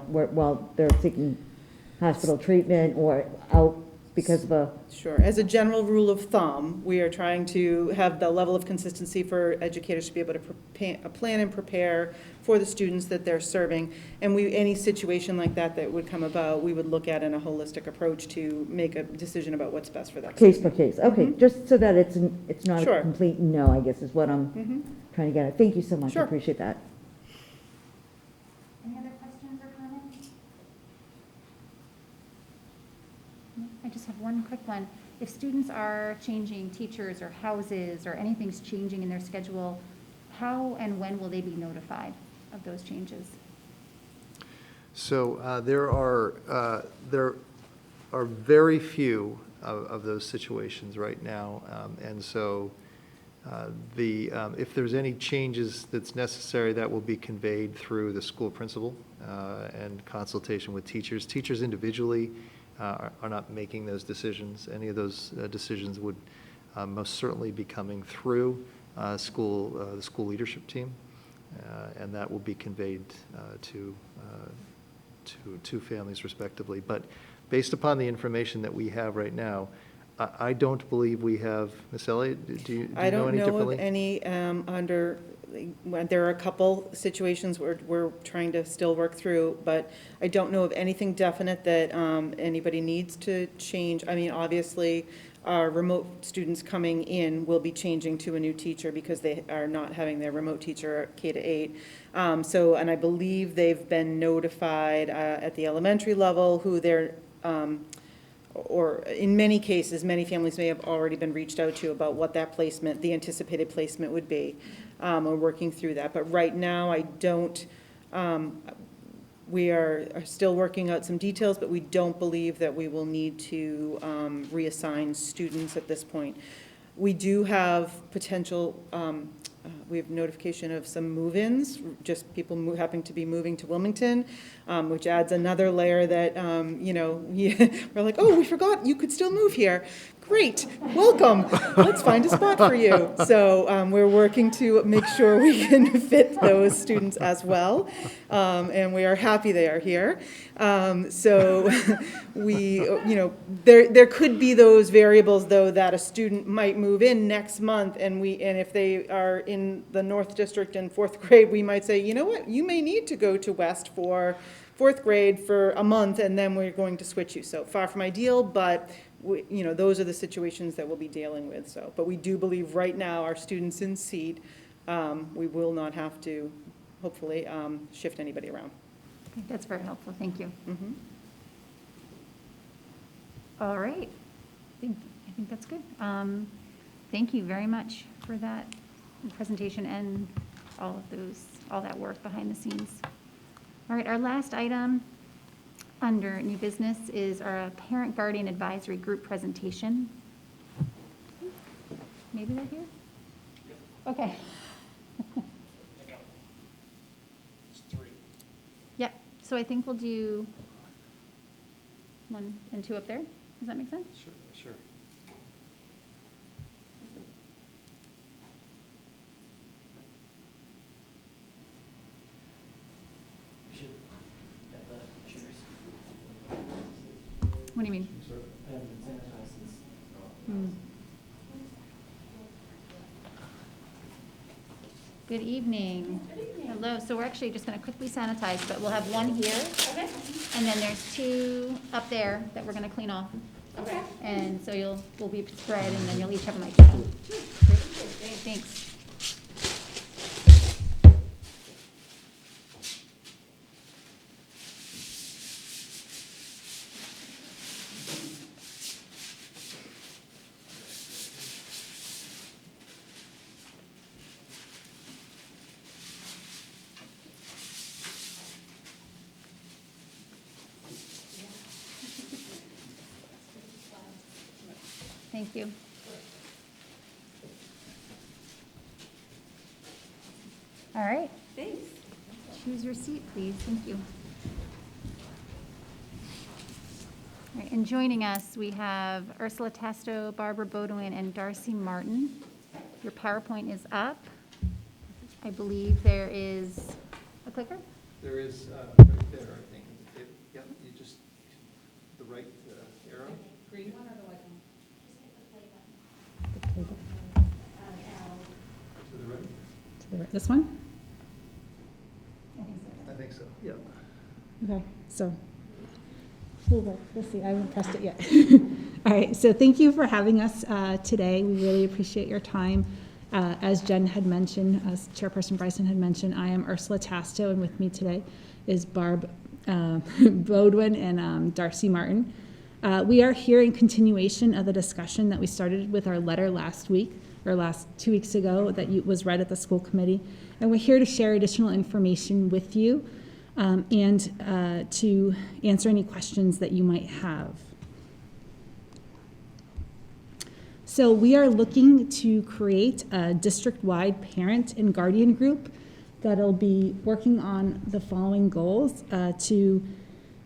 treatment or out because of a. Sure. As a general rule of thumb, we are trying to have the level of consistency for educators to be able to plan and prepare for the students that they're serving. And any situation like that would come about, we would look at in a holistic approach to make a decision about what's best for that. Case by case. Okay, just so that it's not Sure. a complete no, I guess is what I'm trying to get at. Thank you so much. Sure. I appreciate that. Any other questions or comments? I just have one quick one. If students are changing teachers or houses or anything's changing in their schedule, how and when will they be notified of those changes? So there are very few of those situations right now, and so If there's any changes that's necessary, that will be conveyed through the school principal and consultation with teachers. Teachers individually are not making those decisions. Any of those decisions would most certainly be coming through the school leadership team, and that will be conveyed to families respectively. But based upon the information that we have right now, I don't believe we have, Ms. Elliott, do you know any I don't know differently? of any there are a couple situations where we're trying to still work through, but I don't know of anything definite that anybody needs to change. I mean, obviously, our remote students coming in will be changing to a new teacher because they are not having their remote teacher K-8. And I believe they've been notified at the elementary level who they're, or in many cases, many families may have already been reached out to about what that placement, the anticipated placement would be. We're working through that. But right now, I don't, we are still working out some details, but we don't believe that we will need to reassign students at this point. We do have potential, we have notification of some move-ins, just people happen to be moving to Wilmington, which adds another layer that, we're like, oh, we forgot you could still move here. Great, welcome, let's find a spot for you. So we're working to make sure we can fit those students as well, and we are happy they are here. So there could be those variables, though, that a student might move in next month, and if they are in the North District in 4th grade, we might say, you know what, you may need to go to West for 4th grade for a month, and then we're going to switch you. So far from ideal, but those are the situations that we'll be dealing with. So, but we do believe right now our students in seat, we will not have to, hopefully, shift anybody around. Okay, that's very helpful. Thank you. Mm-hmm. All right. I think that's good. Thank you very much for that presentation and all that work behind the scenes. All right, our last item under new business is our parent guardian advisory group presentation. Maybe they're here? Okay. It's 3. Yep, so I think we'll do 1 and 2 up there. Does that make sense? Sure. What do you mean? Good evening. Hello. So we're actually just going to quickly sanitize, but we'll have 1 here. Okay. And then there's 2 up there that we're going to clean off. Okay. And so we'll be spread, and then you'll each have a microphone. Great. Thanks. Thank you. All right. Thanks. Choose your seat, please. Thank you. All right, and joining us, we have Ursula Tasto, Barbara Bodwin, and Darcy Martin. Your PowerPoint is up. I believe there is a clicker? There is right there, I think. Yep, you just, the right arrow. Green one or the white one? To the right? To the right. This one? I think so, yeah. Okay, so we'll see. I haven't pressed it yet. All right, so thank you for having us today. We really appreciate your time. As Jen had mentioned, as Chairperson Bryson had mentioned, I am Ursula Tasto, and with me today is Barb Bodwin and Darcy Martin. We are here in continuation of the discussion that we started with our letter last week, or 2 weeks ago, that was read at the school committee. And we're here to share additional information with you and to answer any questions that you might have. So we are looking to create a district-wide parent and guardian group that'll be working on the following goals: to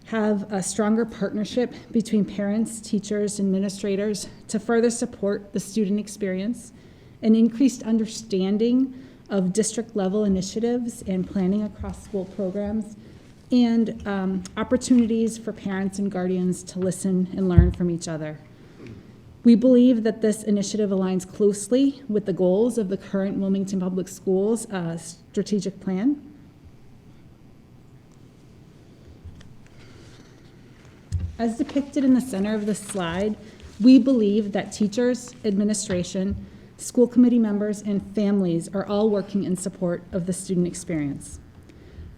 have a stronger partnership between parents, teachers, administrators to further support the student experience, an increased understanding of district-level initiatives and planning across school programs, and opportunities for parents and guardians to listen and learn from each other. We believe that this initiative aligns closely with the goals of the current Wilmington Public Schools strategic plan. As depicted in the center of this slide, we believe that teachers, administration, school committee members, and families are all working in support of the student experience.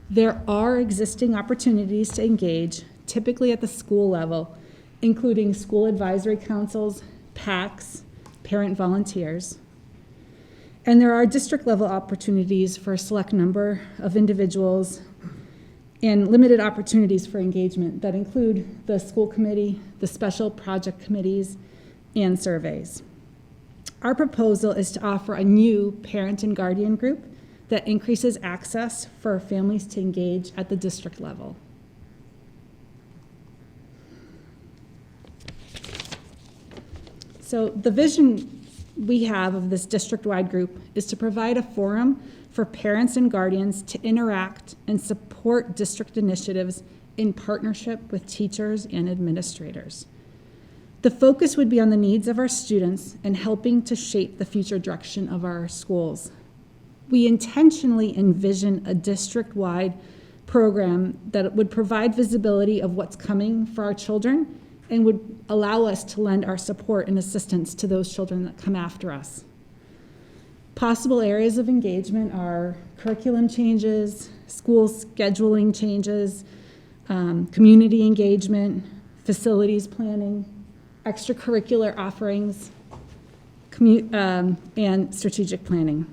There are existing opportunities to engage, typically at the school level, including school advisory councils, PACs, parent volunteers. And there are district-level opportunities for a select number of individuals and limited opportunities for engagement that include the school committee, the special project committees, and surveys. Our proposal is to offer a new parent and guardian group that increases access for families to engage at the district level. So the vision we have of this district-wide group is to provide a forum for parents and guardians to interact and support district initiatives in partnership with teachers and administrators. The focus would be on the needs of our students and helping to shape the future direction of our schools. We intentionally envision a district-wide program that would provide visibility of what's coming for our children and would allow us to lend our support and assistance to those children that come after us. Possible areas of engagement are curriculum changes, school scheduling changes, community engagement, facilities planning, extracurricular offerings, and strategic planning.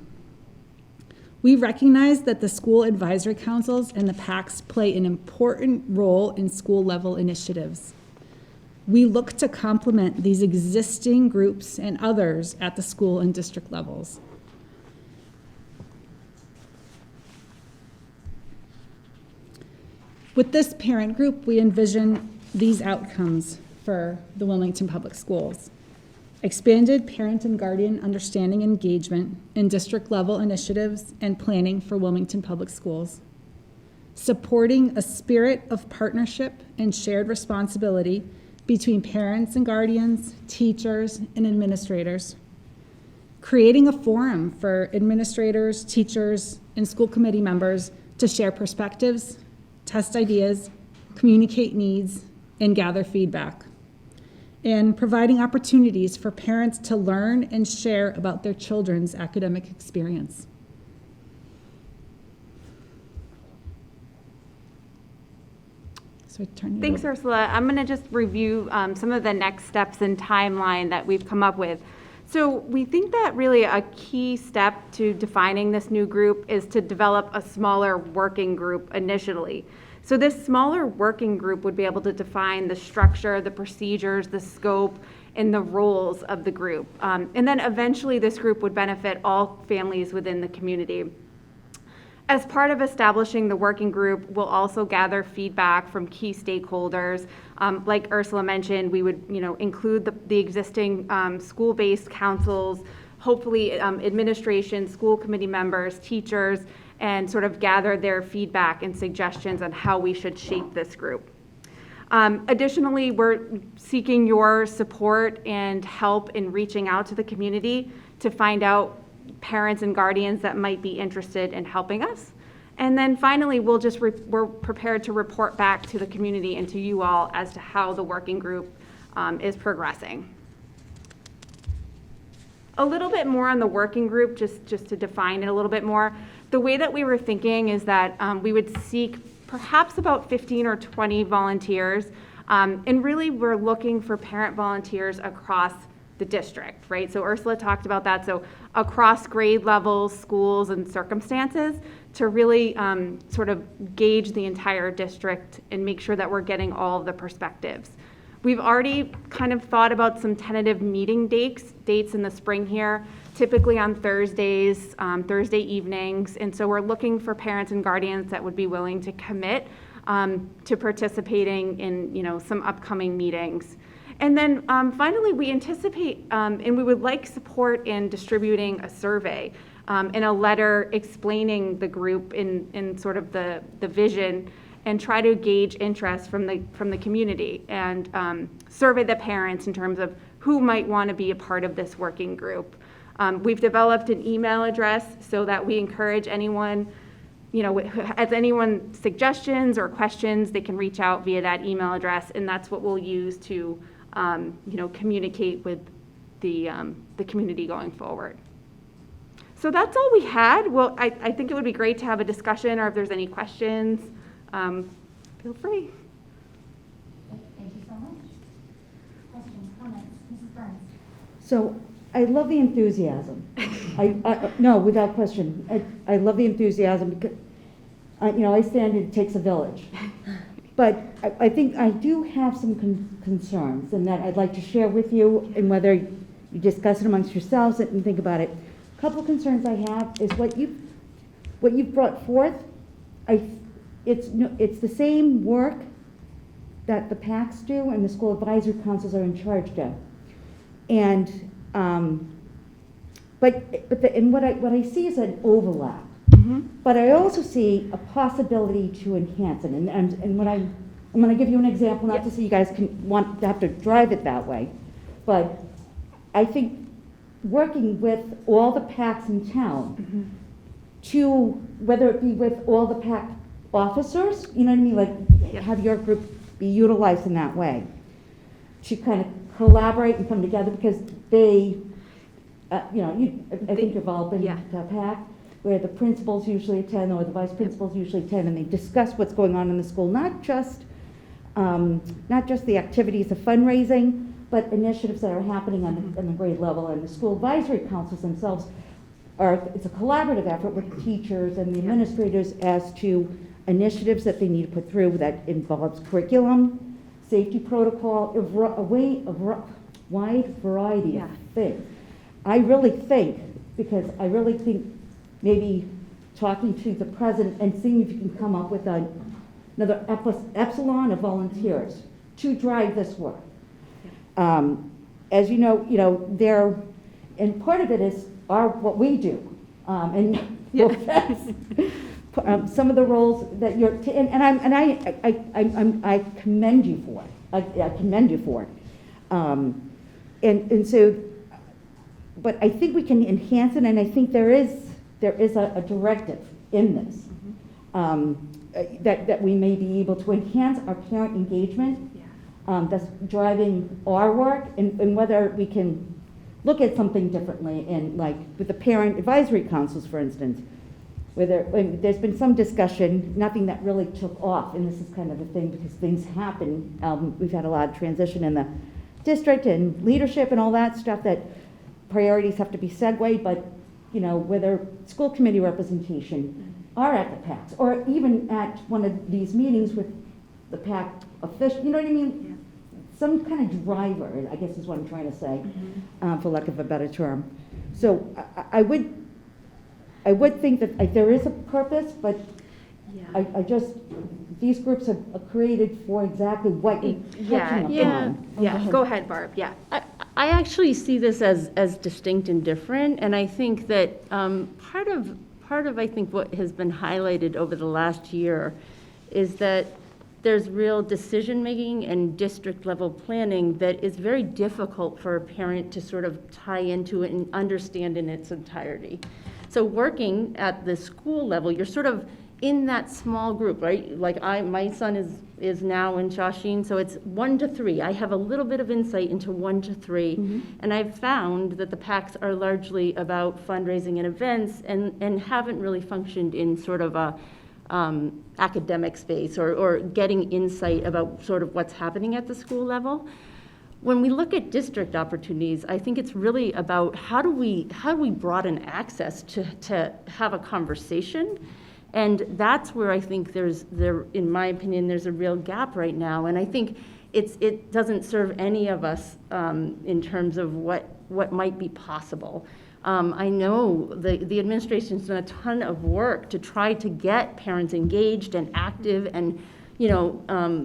We recognize that the school advisory councils and the PACs play an important role in school-level initiatives. We look to complement these existing groups and others at the school and district levels. With this parent group, we envision these outcomes for the Wilmington Public Schools: expanded parent and guardian understanding and engagement in district-level initiatives and planning for Wilmington Public Schools, supporting a spirit of partnership and shared responsibility between parents and guardians, teachers, and administrators, creating a forum for administrators, teachers, and school committee members to share perspectives, test ideas, communicate needs, and gather feedback, and providing opportunities for parents to learn and share about their children's academic experience. So Thanks, Ursula. I'm going to just review some of the next steps and timeline that we've come up with. So we think that really a key step to defining this new group is to develop a smaller working group initially. So this smaller working group would be able to define the structure, the procedures, the scope, and the roles of the group. And then eventually this group would benefit all families within the community. As part of establishing the working group, we'll also gather feedback from key stakeholders. Like Ursula mentioned, we would include the existing school-based councils, hopefully administration, school committee members, teachers, and sort of gather their feedback and suggestions on how we should shape this group. Additionally, we're seeking your support and help in reaching out to the community to find out parents and guardians that might be interested in helping us. And then finally, we're prepared to report back to the community and to you all as to how the working group is progressing. A little bit more on the working group, just to define it a little bit more. The way that we were thinking is that we would seek perhaps about 15 or 20 volunteers. And really, we're looking for parent volunteers across the district, right? So Ursula talked about that. So across grade levels, schools, and circumstances to really sort of gauge the entire district and make sure that we're getting all of the perspectives. We've already kind of thought about some tentative meeting dates in the spring here, typically on Thursdays, Thursday evenings. And so we're looking for parents and guardians that would be willing to commit to participating in, some upcoming meetings. And then finally, we anticipate and we would like support in distributing a survey and a letter explaining the group in sort of the vision, and try to gauge interest from the community and survey the parents in terms of who might want to be a part of this working group. We've developed an email address so that we encourage anyone, has anyone suggestions or questions, they can reach out via that email address, and that's what we'll use to, communicate with the community going forward. So that's all we had. Well, I think it would be great to have a discussion, or if there's any questions, feel free. Thank you so much. Questions, comments? Mrs. Burns? So I love the enthusiasm. No, without question. I love the enthusiasm because, I stand it takes a village. But I think I do have some concerns, and that I'd like to share with you, and whether you discuss it amongst yourselves and think about it. A couple of concerns I have is what you've brought forth. It's the same work that the PACs do and the school advisory councils are in charge of. And what I see is an overlap. Mm-hmm. But I also see a possibility to enhance it. And when I'm going to give you an example, not to say you guys can want to have to drive it that way, but I think working with all the PACs in town to, whether it be with all the PAC officers, you know what I mean, like have your group be utilized in that way, to kind of collaborate and come together, because they, I think you've all been to a PAC, where the principals usually attend, or the vice principals usually attend, and they discuss what's going on in the school, not just the activities of fundraising, but initiatives that are happening on the grade level. And the school advisory councils themselves it's a collaborative effort with the teachers and the administrators as to initiatives that they need to put through that involves curriculum, safety protocol, a wide variety of things. I really think maybe talking to the president and seeing if you can come up with another epsilon of volunteers to drive this work. As you know, there, and part of it is what we do, and some of the roles that you're, I commend you for it. I commend you for it. And so, but I think we can enhance it, and I think there is a directive in this that we may be able to enhance our parent engagement. That's driving our work, and whether we can look at something differently, and like with the parent advisory councils, for instance, there's been some discussion, nothing that really took off, and this is kind of a thing because things happen. We've had a lot of transition in the district and leadership and all that stuff, that priorities have to be segued, but whether school committee representation are at the PACs, or even at one of these meetings with the PAC official, you know what I mean? Yeah. Some kind of driver, I guess is what I'm trying to say, for lack of a better term. So I would think that there is a purpose, but I just, these groups are created for exactly what you're touching upon. Yeah. Go ahead, Barb. Yeah. I actually see this as distinct and different, and I think that part of I think what has been highlighted over the last year is that there's real decision-making and district-level planning that is very difficult for a parent to sort of tie into it and understand in its entirety. So working at the school level, you're sort of in that small group, right? Like my son is now in Shawsheen, so it's 1 to 3. I have a little bit of insight into 1 to 3, and I've found that the PACs are largely about fundraising and events, and haven't really functioned in sort of a academic space or getting insight about sort of what's happening at the school level. When we look at district opportunities, I think it's really about how do we broaden access to have a conversation. And that's where I think in my opinion, there's a real gap right now. And I think it doesn't serve any of us in terms of what might be possible. I know the administration's done a ton of work to try to get parents engaged and active and,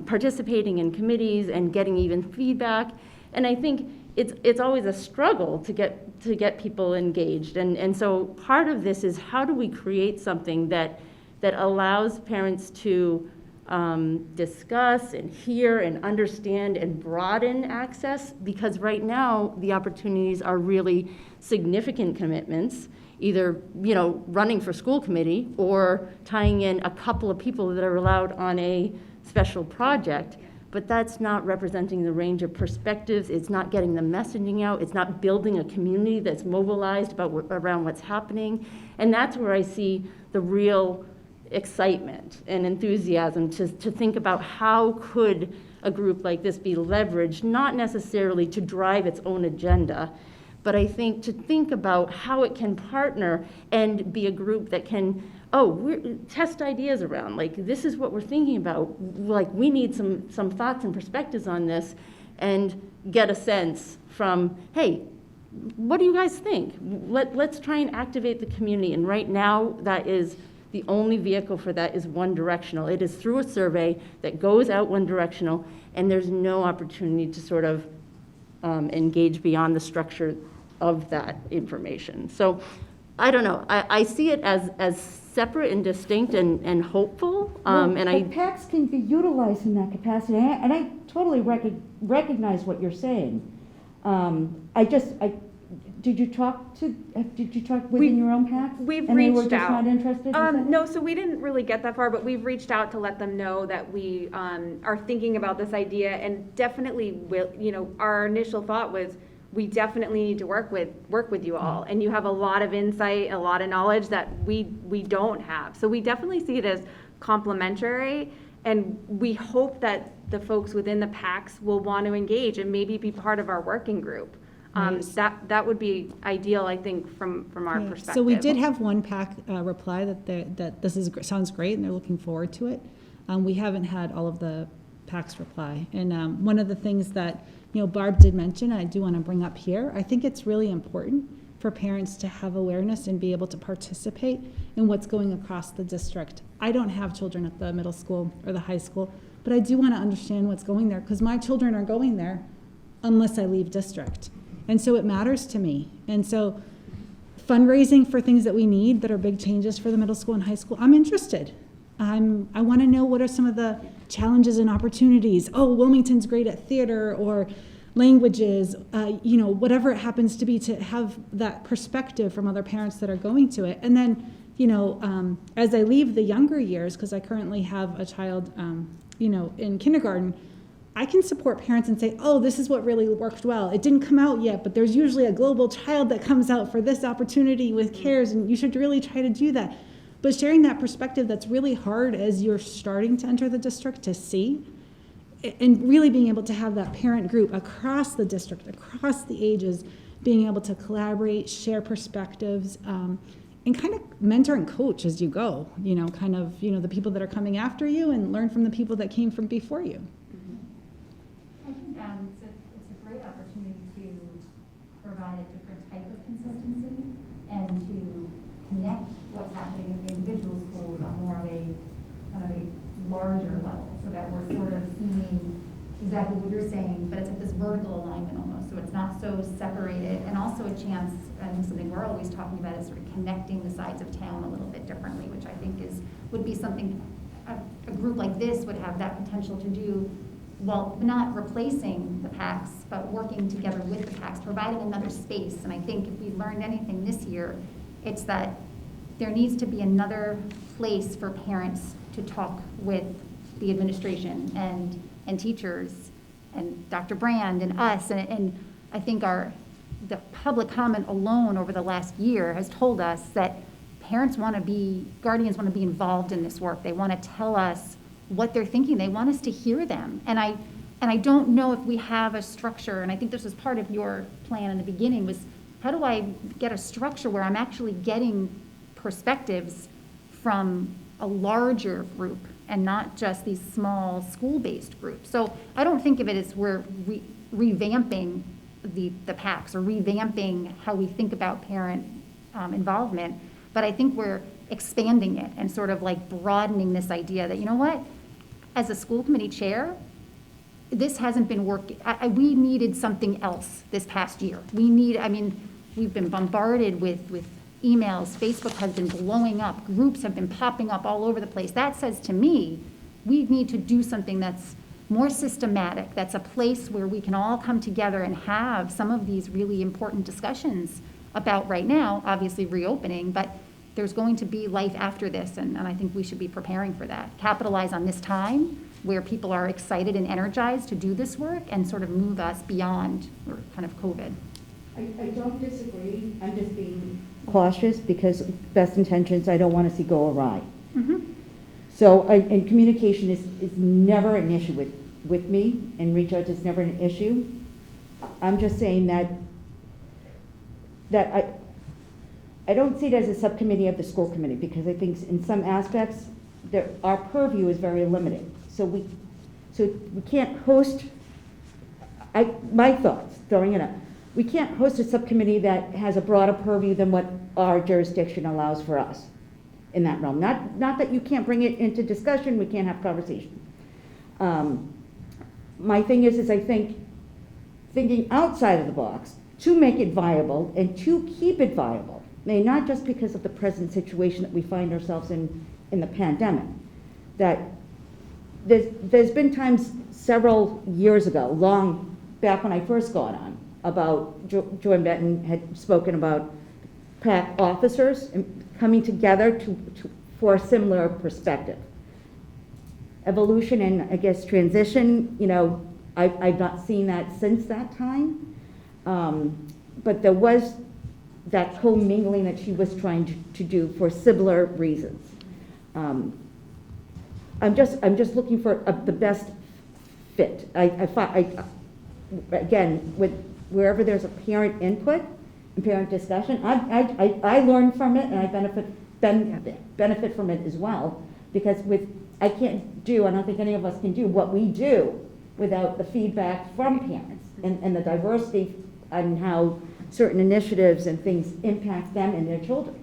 participating in committees and getting even feedback. And I think it's always a struggle to get people engaged. And so part of this is how do we create something that allows parents to discuss and hear and understand and broaden access, because right now the opportunities are really significant commitments, either running for school committee or tying in a couple of people that are allowed on a special project, but that's not representing the range of perspectives. It's not getting the messaging out. It's not building a community that's mobilized around what's happening. And that's where I see the real excitement and enthusiasm to think about how could a group like this be leveraged, not necessarily to drive its own agenda, but I think to think about how it can partner and be a group that can, test ideas around, like, this is what we're thinking about, like, we need some thoughts and perspectives on this, and get a sense from, hey, what do you guys think? Let's try and activate the community. And right now, that is the only vehicle for that is one directional. It is through a survey that goes out one directional, and there's no opportunity to sort of engage beyond the structure of that information. So I don't know. I see it as separate and distinct and hopeful. But PACs can be utilized in that capacity, and I totally recognize what you're saying. Did you talk within your own PAC? We've and reached they were just out. Not interested? No, so we didn't really get that far, but we've reached out to let them know that we are thinking about this idea, and definitely will. Our initial thought was we definitely need to work with you all, and you have a lot of insight, a lot of knowledge that we don't have. So we definitely see it as complementary, and we hope that the folks within the PACs will want to engage and maybe be part of our working group. That would be ideal, I think, from our perspective. So we did have one PAC reply that this sounds great and they're looking forward to it. We haven't had all of the PACs reply. And one of the things that Barb did mention, I do want to bring up here, I think it's really important for parents to have awareness and be able to participate in what's going across the district. I don't have children at the middle school or the high school, but I do want to understand what's going there, because my children are going there unless I leave district. And so it matters to me. And so fundraising for things that we need that are big changes for the middle school and high school, I'm interested. I want to know what are some of the challenges and opportunities. Oh, Wilmington's great at theater or languages, whatever it happens to be, to have that perspective from other parents that are going to it. And then, as I leave the younger years, because I currently have a child, in kindergarten, I can support parents and say, oh, this is what really worked well. It didn't come out yet, but there's usually a global child that comes out for this opportunity with CARES, and you should really try to do that. But sharing that perspective, that's really hard as you're starting to enter the district to see, and really being able to have that parent group across the district, across the ages, being able to collaborate, share perspectives, and kind of mentor and coach as you go, the people that are coming after you, and learn from the people that came from before you. I think it's a great opportunity to provide a different type of consistency and to connect what's happening in the individual schools on more of a kind of a larger level, so that we're sort of seeing exactly what you're saying, but it's like this vertical alignment almost, so it's not so separated, and also a chance, and something we're always talking about is sort of connecting the sides of town a little bit differently, which I think would be something a group like this would have that potential to do, well, not replacing the PACs, but working together with the PACs, providing another space. And I think if we learned anything this year, it's that there needs to be another place for parents to talk with the administration and teachers and Dr. Brand and us. And I think the public comment alone over the last year has told us that guardians want to be involved in this work. They want to tell us what they're thinking. They want us to hear them. And I don't know if we have a structure, and I think this was part of your plan in the beginning, was how do I get a structure where I'm actually getting perspectives from a larger group and not just these small school-based groups. So I don't think of it as we're revamping the PACs or revamping how we think about parent involvement, but I think we're expanding it and sort of like broadening this idea that, you know what, as a school committee chair, this hasn't been working. We needed something else this past year. We've been bombarded with emails. Facebook has been blowing up. Groups have been popping up all over the place. That says to me, we need to do something that's more systematic, that's a place where we can all come together and have some of these really important discussions about right now, obviously reopening, but there's going to be life after this, and I think we should be preparing for that. Capitalize on this time where people are excited and energized to do this work and sort of move us beyond kind of COVID. I don't disagree. I'm just being cautious because best intentions I don't want to see go awry. So, and communication is never an issue with me, and reach out is never an issue. I'm just saying that I don't see it as a subcommittee of the school committee, because I think in some aspects our purview is very limited. So we can't host. My thoughts, throwing it up. We can't host a subcommittee that has a broader purview than what our jurisdiction allows for us in that realm. Not that you can't bring it into discussion, we can't have conversation. My thing is I think thinking outside of the box to make it viable and to keep it viable, not just because of the present situation that we find ourselves in the pandemic, that there's been times several years ago, long back when I first got on, about Joanne Benton had spoken about PAC officers coming together for a similar perspective. Evolution and I guess transition, I've not seen that since that time, but there was that co-mingling that she was trying to do for similar reasons. I'm just looking for the best fit. Again, wherever there's a parent input and parent discussion, I learn from it and I benefit from it as well, because I don't think any of us can do what we do without the feedback from parents and the diversity and how certain initiatives and things impact them and their children.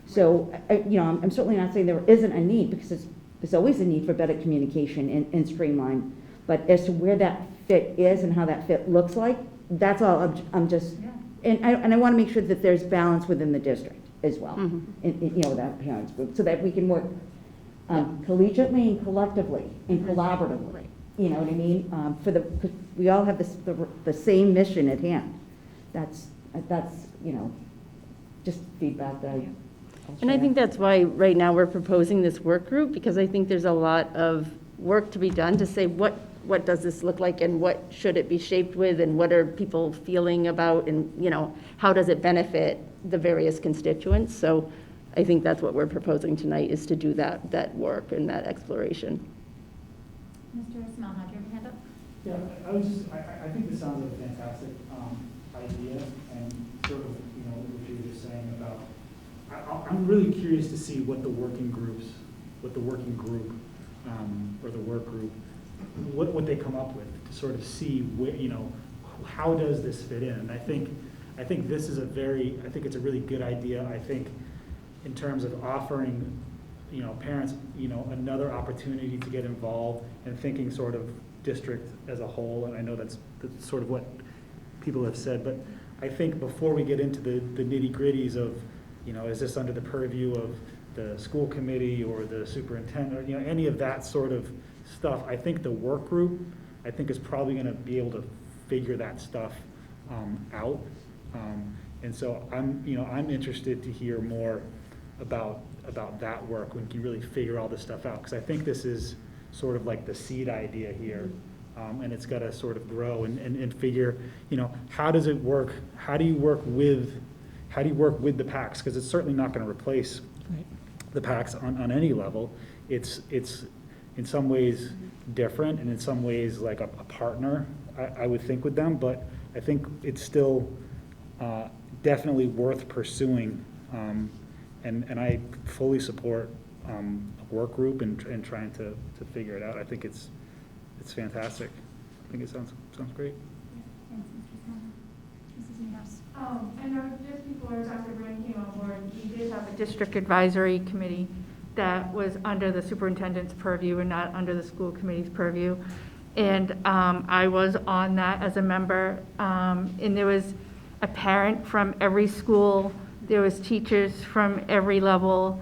So, I'm certainly not saying there isn't a need, because there's always a need for better communication and streamline. But as to where that fit is and how that fit looks like, that's all. I'm just, and I want to make sure that there's balance within the district as well, that parents group, so that we can work collegiately and collectively and collaboratively. You know what I mean? Because we all have the same mission at hand. That's just feedback that And I think that's why right now we're proposing this work group, because I think there's a lot of work to be done to say what does this look like and what should it be shaped with and what are people feeling about and, how does it benefit the various constituents. So I think that's what we're proposing tonight, is to do that work and that exploration. Mr. Smaha, do you have a hand up? Yeah, I think this sounds like a fantastic idea, and sort of, what you were just saying about, I'm really curious to see what the working group, or the work group, what they come up with, to sort of see how does this fit in. And I think this is I think it's a really good idea. I think in terms of offering, parents, another opportunity to get involved and thinking sort of district as a whole. And I know that's sort of what people have said, but I think before we get into the nitty-gritties of, is this under the purview of the school committee or the superintendent, or any of that sort of stuff, I think the work group, is probably going to be able to figure that stuff out. And so I'm interested to hear more about that work when you can really figure all this stuff out, because I think this is sort of like the seed idea here. And it's got to sort of grow and figure, how does it work? How do you work with the PACs? Because it's certainly not going to replace the PACs on any level. It's in some ways different, and in some ways like a partner, I would think, with them. But I think it's still definitely worth pursuing, and I fully support work group and trying to figure it out. I think it's fantastic. I think it sounds great. I know just before Dr. Brand came on board, we did have a district advisory committee that was under the superintendent's purview and not under the school committee's purview. And I was on that as a member, and there was a parent from every school, there was teachers from every level,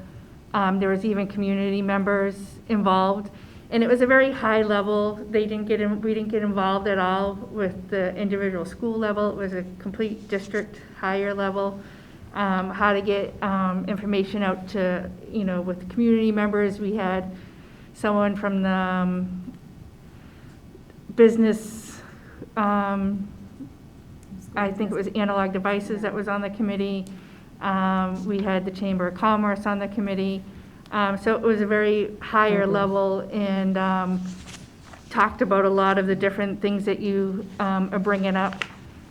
there was even community members involved. And it was a very high level. We didn't get involved at all with the individual school level. It was a complete district higher level. How to get information out to, with community members. We had someone from the business, I think it was Analog Devices that was on the committee. We had the Chamber of Commerce on the committee. So it was a very higher level and talked about a lot of the different things that you are bringing up.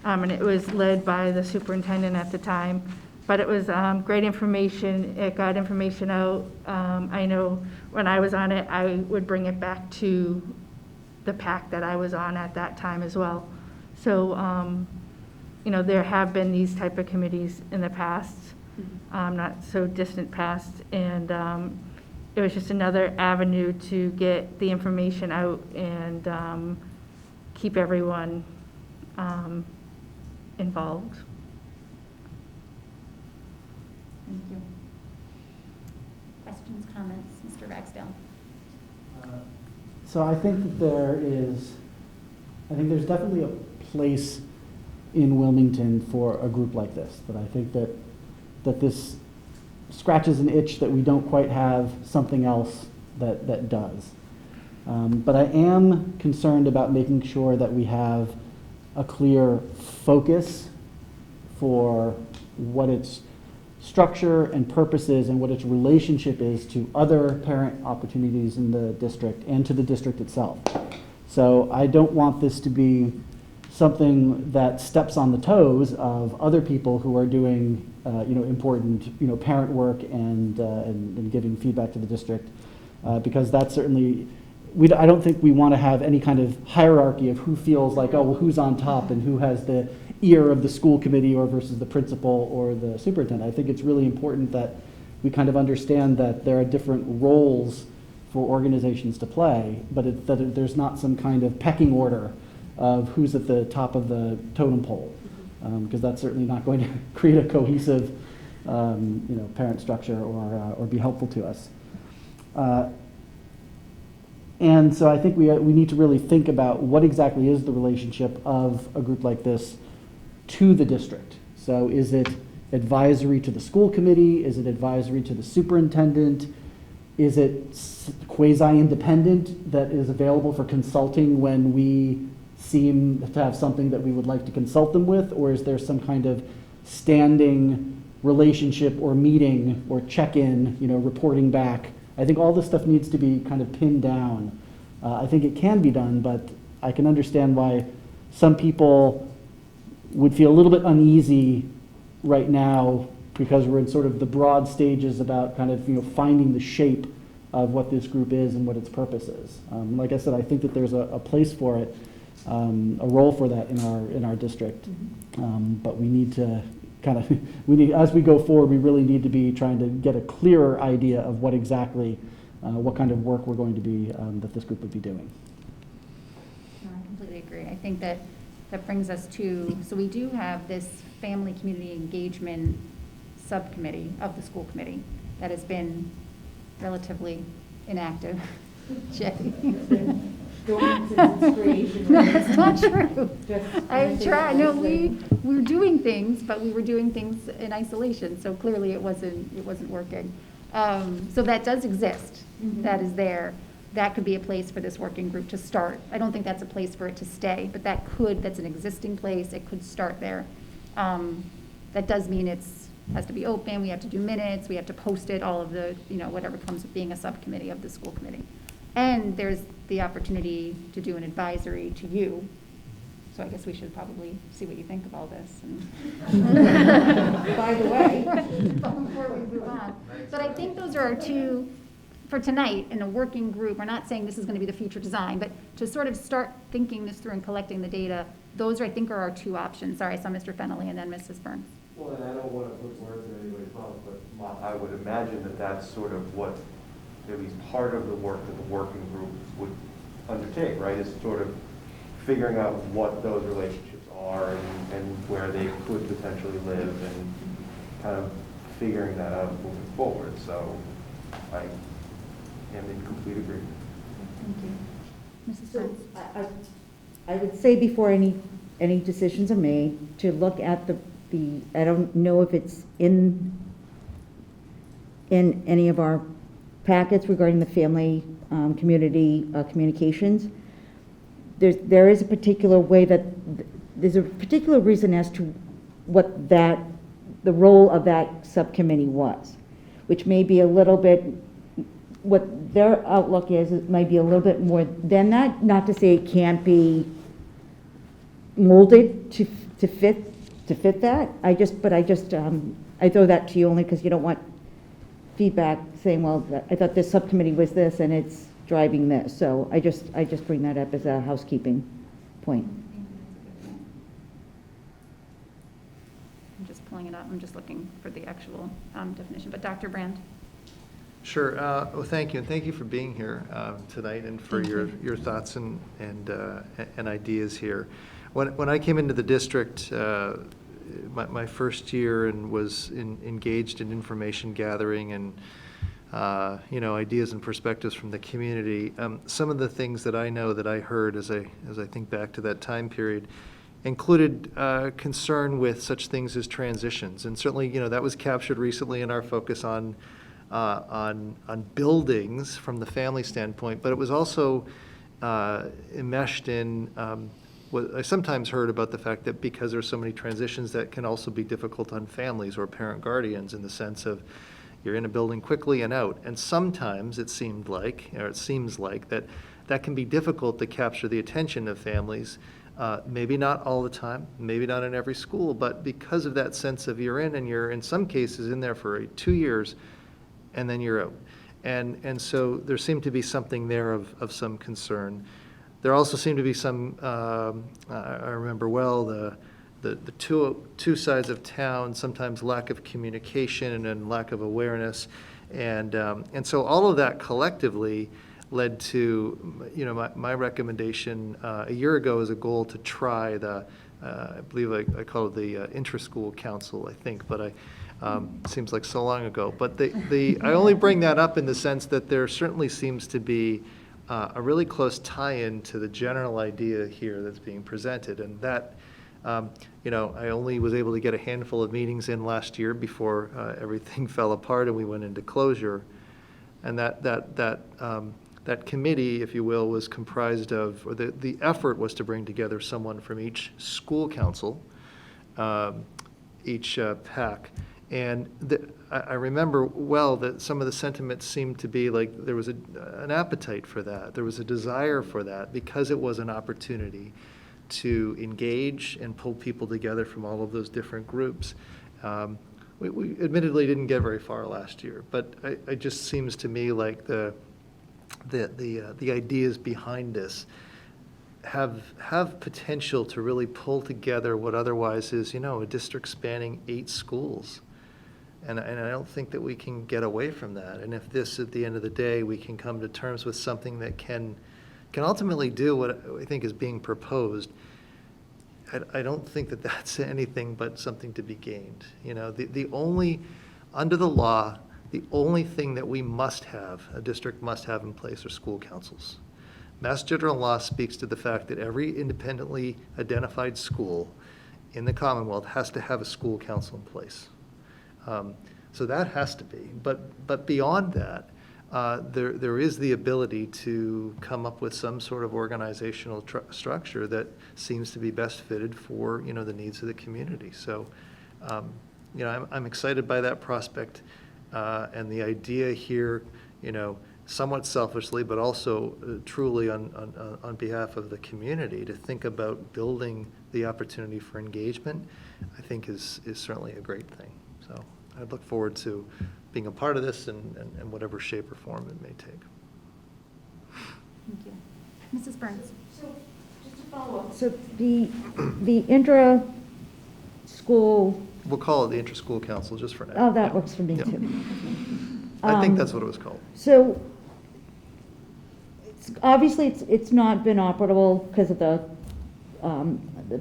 And it was led by the superintendent at the time. But it was great information. It got information out. I know when I was on it, I would bring it back to the PAC that I was on at that time as well. So, there have been these type of committees in the past. Not so distant past, and it was just another avenue to get the information out and keep everyone involved. Thank you. Questions, comments, Mr. Ragsdale? So I think that there's definitely a place in Wilmington for a group like this, that I think that this scratches an itch that we don't quite have something else that does. But I am concerned about making sure that we have a clear focus for what its structure and purpose is and what its relationship is to other parent opportunities in the district and to the district itself. So I don't want this to be something that steps on the toes of other people who are doing important parent work and giving feedback to the district, because that's certainly I don't think we want to have any kind of hierarchy of who feels like, oh, well, who's on top and who has the ear of the school committee or versus the principal or the superintendent. I think it's really important that we kind of understand that there are different roles for organizations to play, but that there's not some kind of pecking order of who's at the top of the totem pole, because that's certainly not going to create a cohesive parent structure or be helpful to us. And so I think we need to really think about what exactly is the relationship of a group like this to the district. So is it advisory to the school committee? Is it advisory to the superintendent? Is it quasi-independent that is available for consulting when we seem to have something that we would like to consult them with? Or is there some kind of standing relationship or meeting or check-in, reporting back? I think all this stuff needs to be kind of pinned down. I think it can be done, but I can understand why some people would feel a little bit uneasy right now because we're in sort of the broad stages about kind of finding the shape of what this group is and what its purpose is. Like I said, I think that there's a place for it, a role for that in our district, but we need to as we go forward, we really need to be trying to get a clearer idea of what exactly, what kind of work we're going to be, that this group would be doing. No, I completely agree. I think that brings us to, so we do have this family community engagement subcommittee of the school committee that has been relatively inactive. Jay. That's not true. I try. No, we were doing things, but we were doing things in isolation. So clearly, it wasn't working. So that does exist. Mm-hmm. That is there. That could be a place for this working group to start. I don't think that's a place for it to stay, but that's an existing place. It could start there. That does mean has to be open. We have to do minutes. We have to post it. All of the whatever comes with being a subcommittee of the school committee. And there's the opportunity to do an advisory to you. So I guess we should probably see what you think of all this. And by the way, before we move on. But I think those are our two for tonight, in a working group, we're not saying this is going to be the future design, but to sort of start thinking this through and collecting the data, those, I think, are our two options. Sorry, I saw Mr. Fennelly and then Mrs. Burns. Well, and I don't want to put words in anybody's mouth, but I would imagine that that's sort of what, at least part of the work that the working group would undertake, right? Is sort of figuring out what those relationships are and where they could potentially live and kind of figuring that out moving forward. So I am in complete agreement. Thank you. Mrs. So Burns? I would say before any decisions are made, to look at the, I don't know if it's in any of our packets regarding the family community communications. There is a particular way that, there's a particular reason as to what the role of that subcommittee was, which may be a little bit, what their outlook is, it might be a little bit more than that, not to say it can't be molded to fit that. I throw that to you only because you don't want feedback saying, well, I thought this subcommittee was this and it's driving this. So I just bring that up as a housekeeping point. I'm just pulling it up. I'm just looking for the actual definition. But Dr. Brand? Sure. Well, thank you, and thank you for being here tonight and for your thoughts and ideas here. When I came into the district, my first year and was engaged in information gathering and ideas and perspectives from the community. Some of the things that I know that I heard as I think back to that time period included concern with such things as transitions, and certainly that was captured recently in our focus on buildings from the family standpoint, but it was also enmeshed in what I sometimes heard about the fact that because there's so many transitions, that can also be difficult on families or parent guardians, in the sense of you're in a building quickly and out. And sometimes it seems like that can be difficult to capture the attention of families. Maybe not all the time, maybe not in every school, but because of that sense of you're in, and you're in some cases in there for 2 years, and then you're out. And so there seemed to be something there of some concern. There also seemed to be some, I remember well, the two sides of town, sometimes lack of communication and lack of awareness. And so all of that collectively led to, my recommendation a year ago as a goal to try I believe I call it the intra-school council, I think, but seems like so long ago. But I only bring that up in the sense that there certainly seems to be a really close tie-in to the general idea here that's being presented. And that, I only was able to get a handful of meetings in last year before everything fell apart and we went into closure. And that committee, if you will, was comprised of, or the effort was to bring together someone from each school council, each PAC. And I remember well that some of the sentiments seemed to be like there was an appetite for that. There was a desire for that because it was an opportunity to engage and pull people together from all of those different groups. We admittedly didn't get very far last year, but it just seems to me like the ideas behind this have potential to really pull together what otherwise is, a district spanning 8 schools. And I don't think that we can get away from that. And if this, at the end of the day, we can come to terms with something that can ultimately do what I think is being proposed, I don't think that that's anything but something to be gained. The only, under the law, the only thing that a district must have in place are school councils. Mass General Law speaks to the fact that every independently identified school in the Commonwealth has to have a school council in place. So that has to be. But beyond that, there is the ability to come up with some sort of organizational structure that seems to be best fitted for the needs of the community. So I'm excited by that prospect, and the idea here, somewhat selfishly, but also truly on behalf of the community, to think about building the opportunity for engagement, I think is certainly a great thing. So I'd look forward to being a part of this in whatever shape or form it may take. Thank you. Mrs. Burns? So, just to follow up. So the intra-school, We'll call it the Inter-School Council just for now. oh, that Yeah. works for me Yeah. too. I think that's what it was called. So, obviously, it's not been operable because of the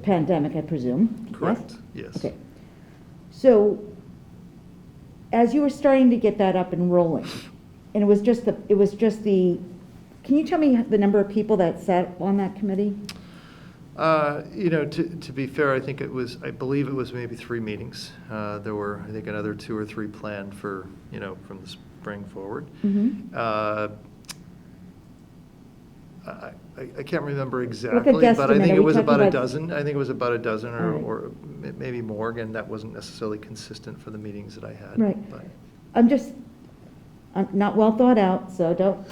pandemic, I presume. Yes? Correct, yes. Okay. So, as you were starting to get that up and rolling, and it was just the, can you tell me the number of people that sat on that committee? To be fair, I believe it was maybe 3 meetings. There were, I think, another 2 or 3 planned for, from the spring forward. Mm-hmm. I can't remember exactly, but I think it was about a dozen. I think it was about a dozen or maybe more. Again, that wasn't necessarily consistent for the meetings that I had. Right. But I'm not well thought out, so don't.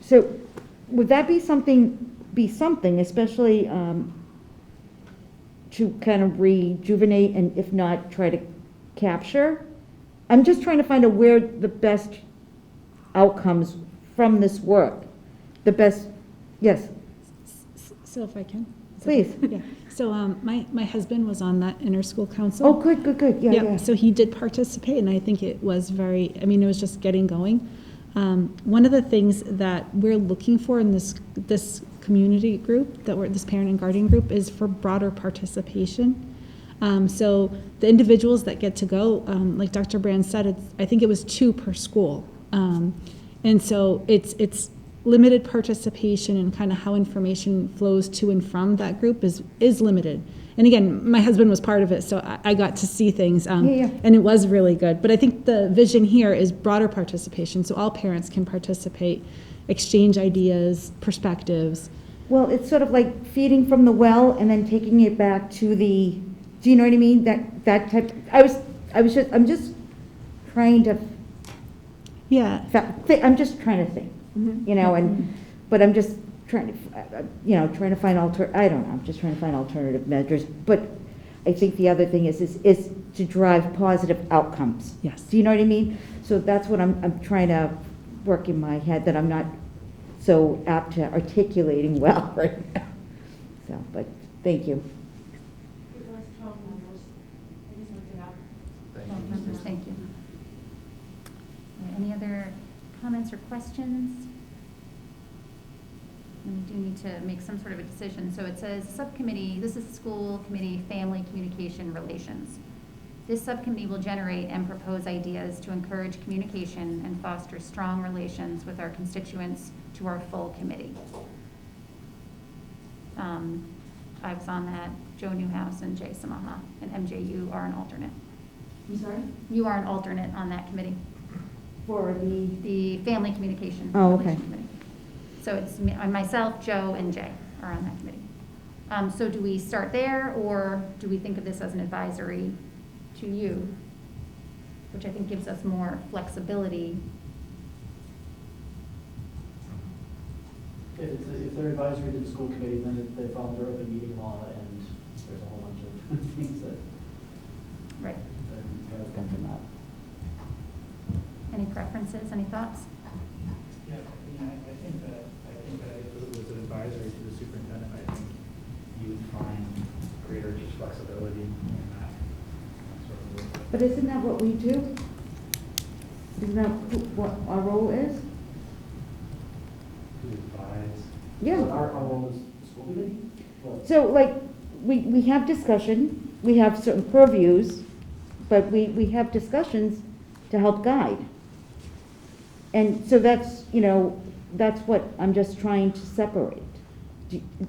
So would that be something, especially to kind of rejuvenate and if not try to capture? I'm just trying to find out where the best outcomes from this work, the best, yes, So if I can? please. Yeah. So my husband was on that inter-school council. Oh, good, yeah. So he did participate, and I think it was it was just getting going. One of the things that we're looking for in this community group, this parent and guardian group, is for broader participation. So the individuals that get to go, like Dr. Brand said, I think it was 2 per school. And so it's limited participation, and kind of how information flows to and from that group is limited. And again, my husband was part of it, so I got to see things, and it was really good. But I think the vision here is broader participation, so all parents can participate, exchange ideas, perspectives. Well, it's sort of like feeding from the well and then taking it back to the, do you know what I mean? That type, I'm just trying to, I'm just trying to think, but I'm just trying to, trying to find I'm just trying to find alternative measures. But I think the other thing is to drive positive outcomes. Yes. Do you know what I mean? So that's what I'm trying to work in my head, that I'm not so apt to articulating well right now. So, but thank you. Thank you. Any other comments or questions? And we do need to make some sort of a decision. So it says subcommittee, this is school committee, family communication relations. This subcommittee will generate and propose ideas to encourage communication and foster strong relations with our constituents to our full committee. I was on that, Joe Newhouse and Jay Samaha, and MJ, you are an alternate. I'm sorry? You are an alternate on that committee. For the family communication. Oh, okay. relation committee. So it's myself, Joe, and Jay are on that committee. So do we start there, or do we think of this as an advisory to you, which I think gives us more flexibility? If they're advisory to the school committee, then they follow their open meeting law, and there's a whole bunch of things that come from that. Any preferences, any thoughts? Yeah, I think that if it was an advisory to the superintendent, I think you would find greater just flexibility in that sort of work. But isn't that what we do? Isn't that what our role is? To advise. Yeah. So our role is school committee? So like, we have discussion, we have certain purviews, but we have discussions to help guide. And so that's, that's what I'm just trying to separate.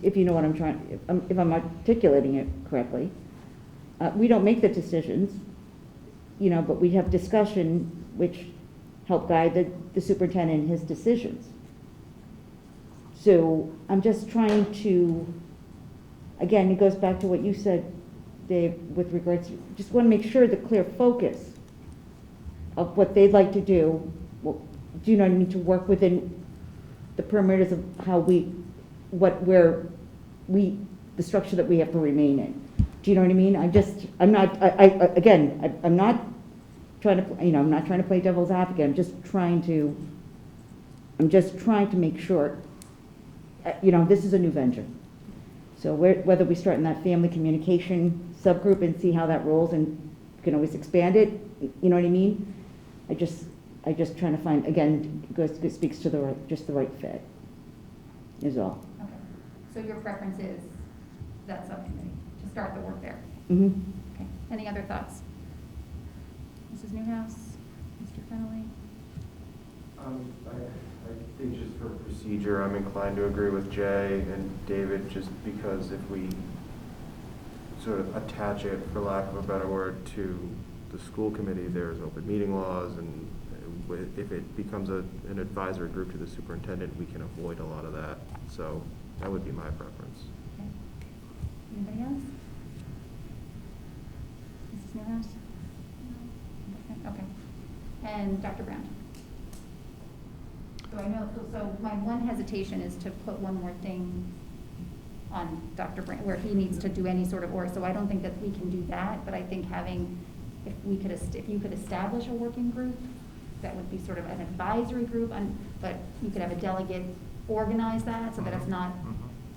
If you know what I'm trying, if I'm articulating it correctly. We don't make the decisions, but we have discussion which help guide the superintendent in his decisions. So I'm just trying to, again, it goes back to what you said, Dave, with regards to, just want to make sure the clear focus of what they'd like to do. Well, do you know what I mean? To work within the parameters of how the structure that we have to remain in. Do you know what I mean? I'm not trying to, I'm not trying to play devil's advocate, I'm just trying to make sure, this is a new venture. So whether we start in that family communication subgroup and see how that rolls, and you can always expand it, you know what I mean? I just trying to find, again, it speaks to the right fit, is all. Okay. So your preference is that subcommittee, to start the work there? Mm-hmm. Okay. Any other thoughts? Mrs. Newhouse? Mr. Fennelly? I think just for procedure, I'm inclined to agree with Jay and David, just because if we sort of attach it, for lack of a better word, to the school committee, there's open meeting laws, and if it becomes an advisory group to the superintendent, we can avoid a lot of that. So that would be my preference. Okay. Anybody else? Mrs. Newhouse? Okay. And Dr. Brown? So I know, so my one hesitation is to put one more thing on Dr. Brown, where he needs to do any sort of, so I don't think that we can do that, but I think if you could establish a working group, that would be sort of an advisory group, but you could have a delegate organize that so that it's not,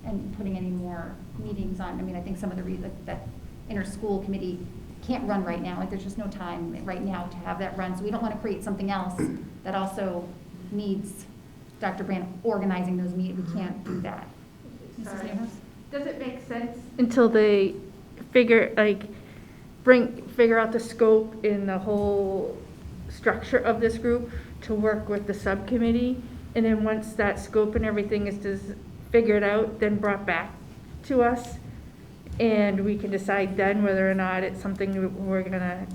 and putting any more meetings on. I mean, I think some of the reasons that inter-school committee can't run right now, like there's just no time right now to have that run, so we don't want to create something else that also needs Dr. Brand organizing those meetings. We can't do that. Mrs. Newhouse? Does it make sense until they figure out the scope in the whole structure of this group to work with the subcommittee, and then once that scope and everything is figured out, then brought back to us, and we can decide then whether or not it's something we're gonna,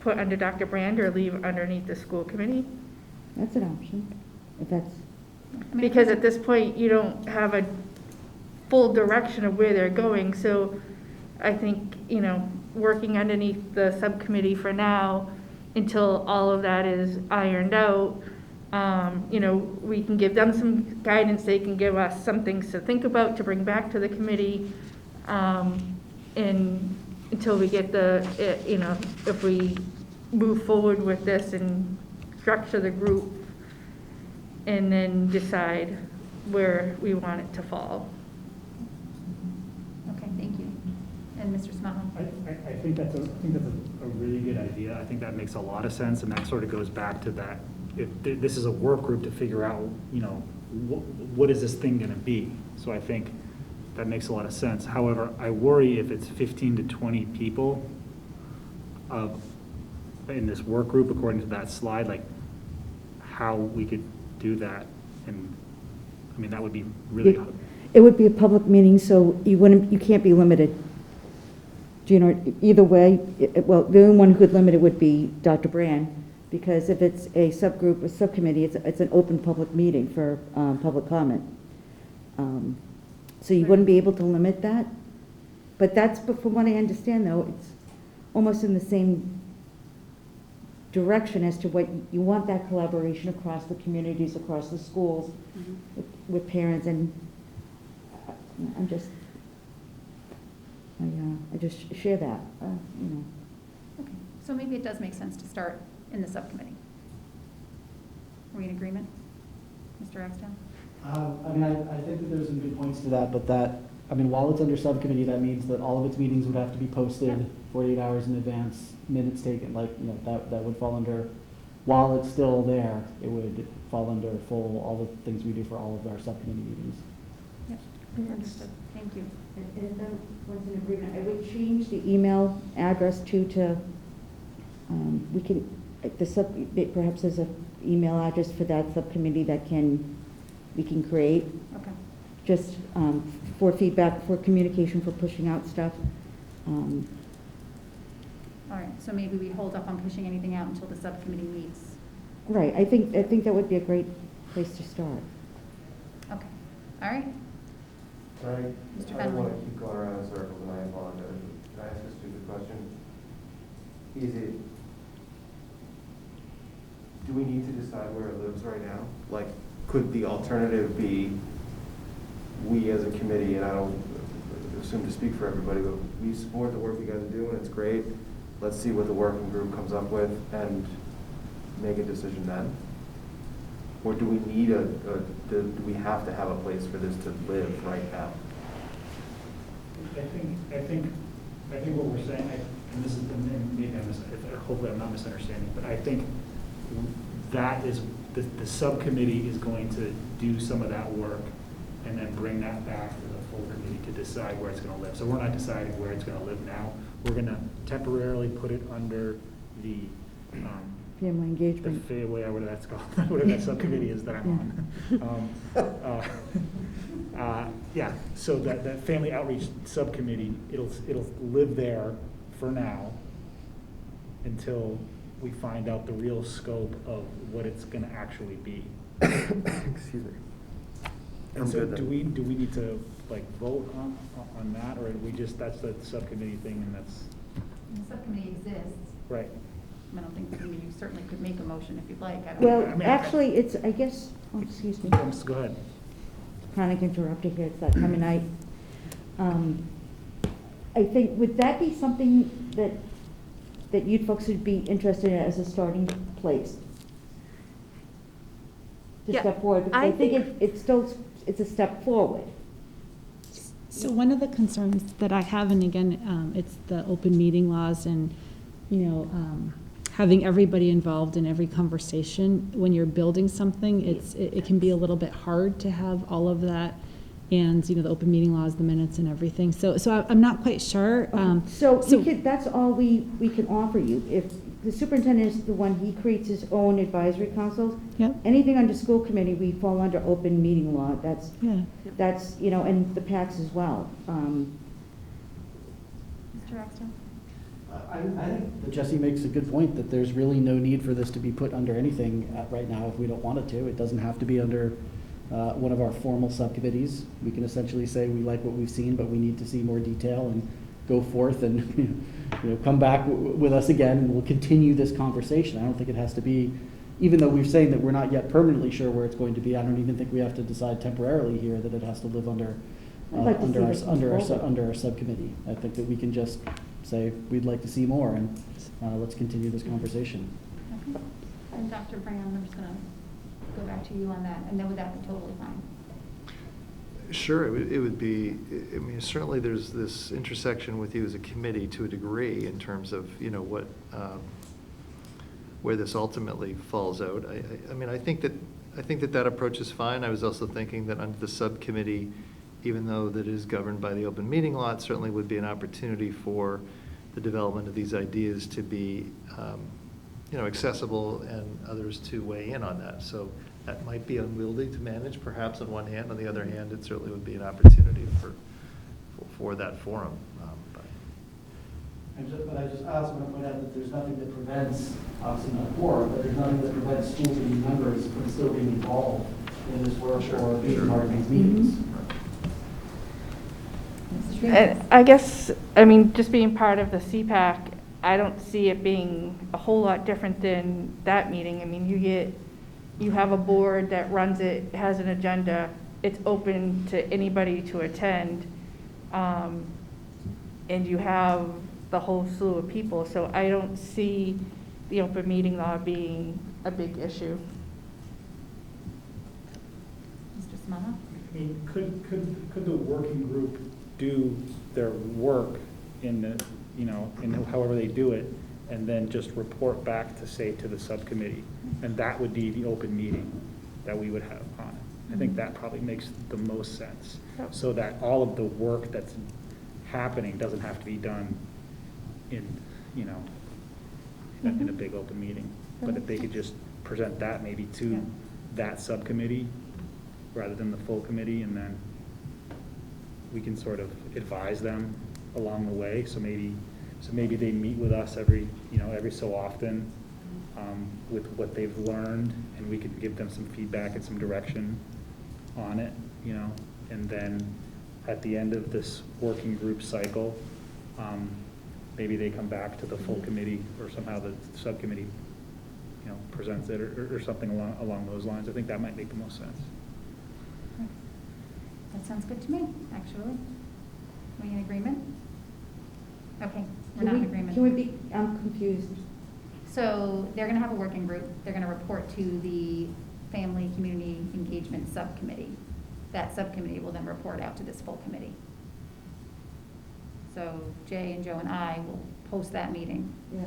put under Dr. Brand or leave underneath the school committee? That's an option, if that's. Because at this point, you don't have a full direction of where they're going, so I think, working underneath the subcommittee for now, until all of that is ironed out, we can give them some guidance, they can give us some things to think about, to bring back to the committee, and until we get if we move forward with this and structure the group, and then decide where we want it to fall. Okay, thank you. And Mr. Smaha? I think that's a really good idea. I think that makes a lot of sense, and that sort of goes back to that. If this is a work group to figure out, what is this thing going to be? So I think that makes a lot of sense. However, I worry if it's 15 to 20 people in this work group, according to that slide, like how we could do that. And I mean, that would be really hard. It would be a public meeting, so you can't be limited. Do you know, either way, well, the only one who could limit it would be Dr. Brand, because if it's a subgroup, a subcommittee, it's an open public meeting for public comment. So you wouldn't be able to limit that. But from what I understand, though, it's almost in the same direction as to what you want, that collaboration across the communities, across the schools, with parents, and I just share that, Okay, so maybe it does make sense to start in the subcommittee. Are we in agreement? Mr. Axtell? I think that there's some good points to that, but while it's under subcommittee, that means that all of its meetings would have to be posted 48 hours in advance, minutes taken, that would fall under, while it's still there, it would fall under all the things we do for all of our subcommittee meetings. Yep, understood. Thank you. And if that was an agreement, I would change the email address we can, perhaps there's an email address for that subcommittee that we can create. Okay. Just for feedback, for communication, for pushing out stuff. All right, so maybe we hold up on pushing anything out until the subcommittee meets. Right, I think that would be a great place to start. Okay, all right. Mr. I don't want Fenley. to keep going around in circles, and I apologize. Can I ask a stupid question? Do we need to decide where it lives right now? Like, could the alternative be we as a committee, and I don't assume to speak for everybody, but we support the work you guys are doing, it's great. let's see what the working group comes up with and make a decision then? Or do we need do we have to have a place for this to live right now? I think what we're saying, and this is, and maybe hopefully I'm not misunderstanding, but I think that is, the subcommittee is going to do some of that work and then bring that back to the full committee to decide where it's going to live. So we're not deciding where it's going to live now. We're going to temporarily put it under the Family engagement. the whatever that's called, whatever that subcommittee is that I'm on. Yeah, so that family outreach subcommittee, it'll live there for now until we find out the real scope of what it's going to actually be. Excuse me. And so do we need to like vote on that, or we just, that's the subcommittee thing and that's? The subcommittee exists. Right. I don't think, I mean, you certainly could make a motion if you'd like. I don't Well, I mean, actually, it's, I guess, oh, excuse me. Go ahead. Kind of interrupted here, it's that time of night. I think, would that be something that you folks would be interested in as a starting place? To Yeah, step forward, because I I think it's still, it's a step forward. So one of the concerns that I have, and again, it's the open meeting laws and, having everybody involved in every conversation. When you're building something, it can be a little bit hard to have all of that and, the open meeting laws, the minutes and everything. So I'm not quite sure. So that's all we can offer you. If the superintendent is the one, he creates his own advisory councils. Yep. Anything under school committee, we fall under open meeting law. That's, Yeah. and the PACs as well. Mr. Axton? I think that Jesse makes a good point that there's really no need for this to be put under anything right now if we don't want it to. It doesn't have to be under one of our formal subcommittees. We can essentially say we like what we've seen, but we need to see more detail and go forth and come back with us again, and we'll continue this conversation. I don't think it has to be, even though we're saying that we're not yet permanently sure where it's going to be. I don't even think we have to decide temporarily here that it has to live under our subcommittee. I think that we can just say we'd like to see more, and let's continue this conversation. Okay. And Dr. Brown, I'm just going to go back to you on that, and then would that be totally fine? Sure, it would be, I mean, certainly there's this intersection with you as a committee to a degree in terms of, what, where this ultimately falls out. I mean, I think that approach is fine. I was also thinking that under the subcommittee, even though that is governed by the open meeting law, it certainly would be an opportunity for the development of these ideas to be, accessible and others to weigh in on that. So that might be unwieldy to manage, perhaps on one hand. On the other hand, it certainly would be an opportunity for that forum. But I also want to point out that there's nothing that prevents, obviously not for, but there's nothing that prevents school committee members from still being involved in this work or being part of these meetings. I guess, just being part of the CPAC, I don't see it being a whole lot different than that meeting. You have a board that runs it, has an agenda, it's open to anybody to attend, and you have the whole slew of people. So I don't see the open meeting law being a big issue. Mr. Smana? I mean, could the working group do their work in the, in however they do it, and then just report back to, say, to the subcommittee? And that would be the open meeting that we would have on it. I think that probably makes the most sense, so that all of the work that's happening doesn't have to be done in, in a big open meeting. But if they could just present that maybe to that subcommittee rather than the full committee, and then we can sort of advise them along the way. So maybe they meet with us every so often with what they've learned, and we could give them some feedback and some direction on it, and then at the end of this working group cycle, maybe they come back to the full committee, or somehow the subcommittee, presents it, or something along those lines. I think that might make the most sense. That sounds good to me, actually. We in agreement? Okay. We're not in agreement. Can we be, I'm confused. So they're gonna have a working group. They're gonna report to the Family Community Engagement Subcommittee. That subcommittee will then report out to this full committee. So Jay and Joe and I will post that meeting. Yeah.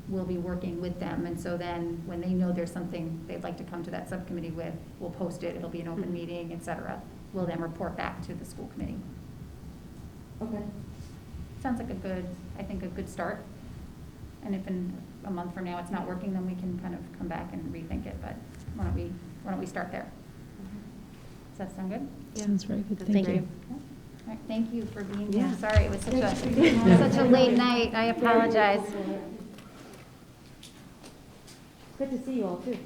We'll be working with them, and so then when they know there's something they'd like to come to that subcommittee with, we'll post it, it'll be an open meeting, et cetera. We'll then report back to the school committee. Okay. Sounds like I think a good start. And if in a month from now it's not working, then we can kind of come back and rethink it, but why don't we start there? Does that sound good? Sounds very good. Thank you. All right, thank you for being here. Sorry, it was such a late night. I apologize. Good to see you all too.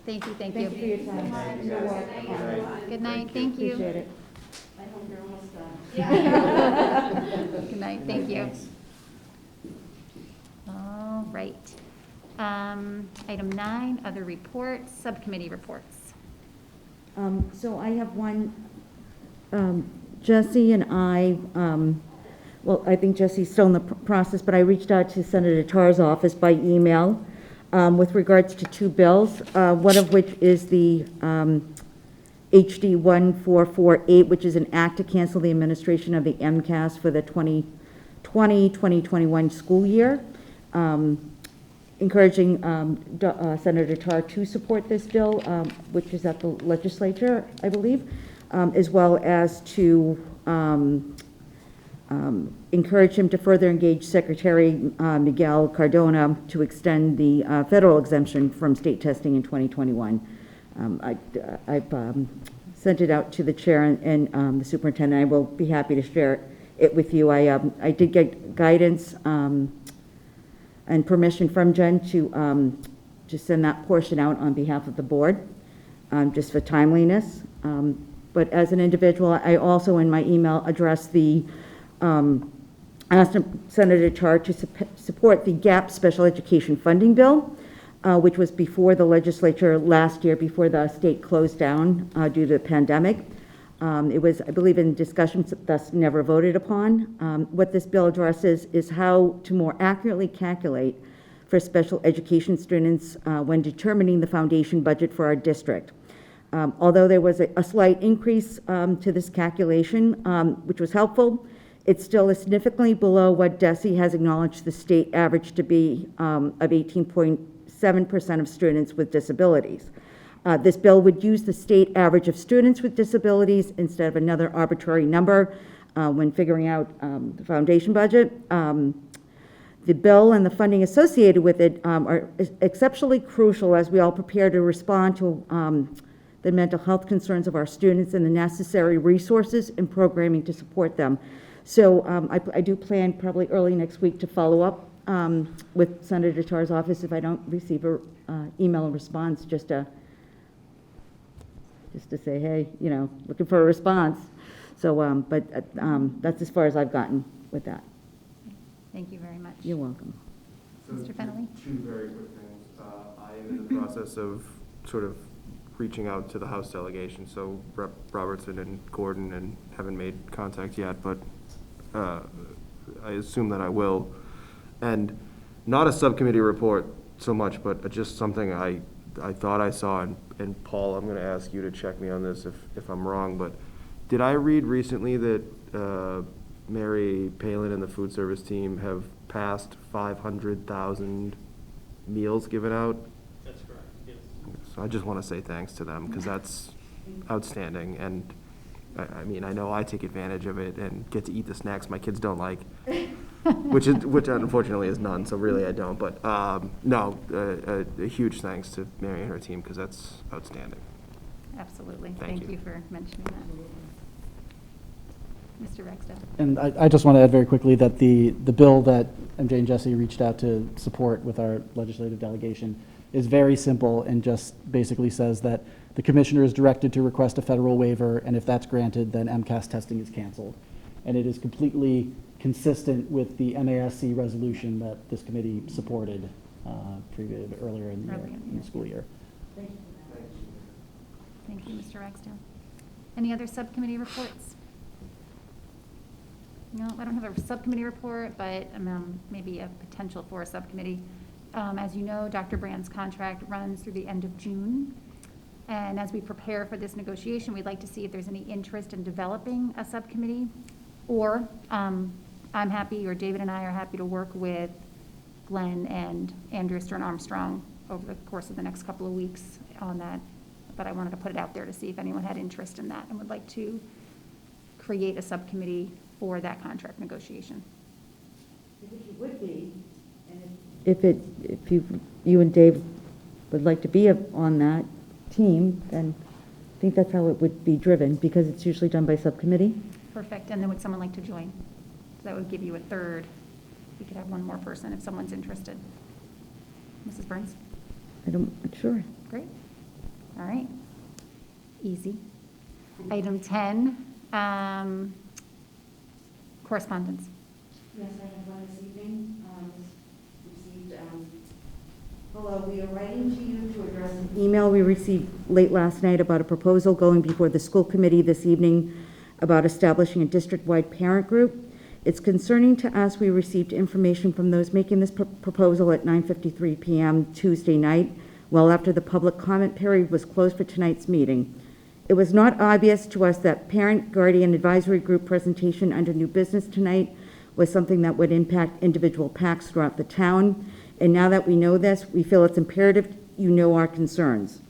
Thank you. Thank you for your time. Your work. Good night, thank you. Appreciate it. I hope you're almost done. Good night, thank you. All right. Item 9, other reports, subcommittee reports. So I have one, Jesse and I, well, I think Jesse's still in the process, but I reached out to Senator Tarr's office by email with regards to 2 bills, one of which is the HD 1448, which is an act to cancel the administration of the MCAS for the 2020-2021 school year. Encouraging Senator Tarr to support this bill, which is at the legislature, I believe, as well as to encourage him to further engage Secretary Miguel Cardona to extend the federal exemption from state testing in 2021. I've sent it out to the chair and the superintendent. I will be happy to share it with you. I did get guidance and permission from Jen to send that portion out on behalf of the board, just for timeliness. But as an individual, I also in my email addressed asked Senator Tarr to support the GAP special education funding bill, which was before the legislature last year, before the state closed down due to the pandemic. It was, I believe, in discussions, thus never voted upon. What this bill addresses is how to more accurately calculate for special education students when determining the foundation budget for our district. Although there was a slight increase to this calculation, which was helpful, it's still significantly below what DESE has acknowledged the state average to be of 18.7% of students with disabilities. This bill would use the state average of students with disabilities instead of another arbitrary number when figuring out the foundation budget. The bill and the funding associated with it are exceptionally crucial as we all prepare to respond to the mental health concerns of our students and the necessary resources and programming to support them. So I do plan probably early next week to follow up with Senator Tarr's office if I don't receive a email response, just to say, hey, you know, looking for a response. So, but that's as far as I've gotten with that. Thank you very much. You're welcome. So Mr. Fennelly? 2 very quick things. I am in the process of sort of reaching out to the House delegation, so Rep. Robertson and Gordon, and haven't made contact yet, but I assume that I will. And not a subcommittee report so much, but just something I thought I saw, and Paul, I'm going to ask you to check me on this if I'm wrong, but did I read recently that Mary Palin and the food service team have passed 500,000 meals given out? That's correct, yes. So I just want to say thanks to them, because that's outstanding, and I mean, I know I take advantage of it and get to eat the snacks my kids don't like, which unfortunately is none, so really I don't, but no, a huge thanks to Mary and her team, because that's outstanding. Absolutely. Thank Thank you for mentioning that. Mr. Rexdale. And I just want to add very quickly that the bill that MJ and Jesse reached out to support with our legislative delegation is very simple and just basically says that the commissioner is directed to request a federal waiver, and if that's granted, then MCAS testing is canceled. And it is completely consistent with the MASC resolution that this committee supported earlier in the school year. Thank you, Mr. Ragsdale. Any other subcommittee reports? No, I don't have a subcommittee report, but maybe a potential for a subcommittee. As you know, Dr. Brand's contract runs through the end of June. And as we prepare for this negotiation, we'd like to see if there's any interest in developing a subcommittee. Or I'm happy, or David and I are happy to work with Glenn and Andrea Stern Armstrong over the course of the next couple of weeks on that. But I wanted to put it out there to see if anyone had interest in that and would like to create a subcommittee for that contract negotiation. If you would be, and if you and Dave would like to be on that team, then I think that's how it would be driven, because it's usually done by subcommittee. Perfect. And then would someone like to join? So that would give you a third. We could have one more person if someone's interested. Mrs. Burns? Sure. Great. All right. Easy. Item 10, correspondence. Yes, I have one this evening. Hello, we are writing to you to address an email we received late last night about a proposal going before the school committee this evening about establishing a district-wide parent group. It's concerning to us. We received information from those making this proposal at 9:53 p.m. Tuesday night, well after the public comment period was closed for tonight's meeting. It was not obvious to us that parent guardian advisory group presentation under new business tonight was something that would impact individual PACs throughout the town. And now that we know this, we feel it's imperative you know our concerns.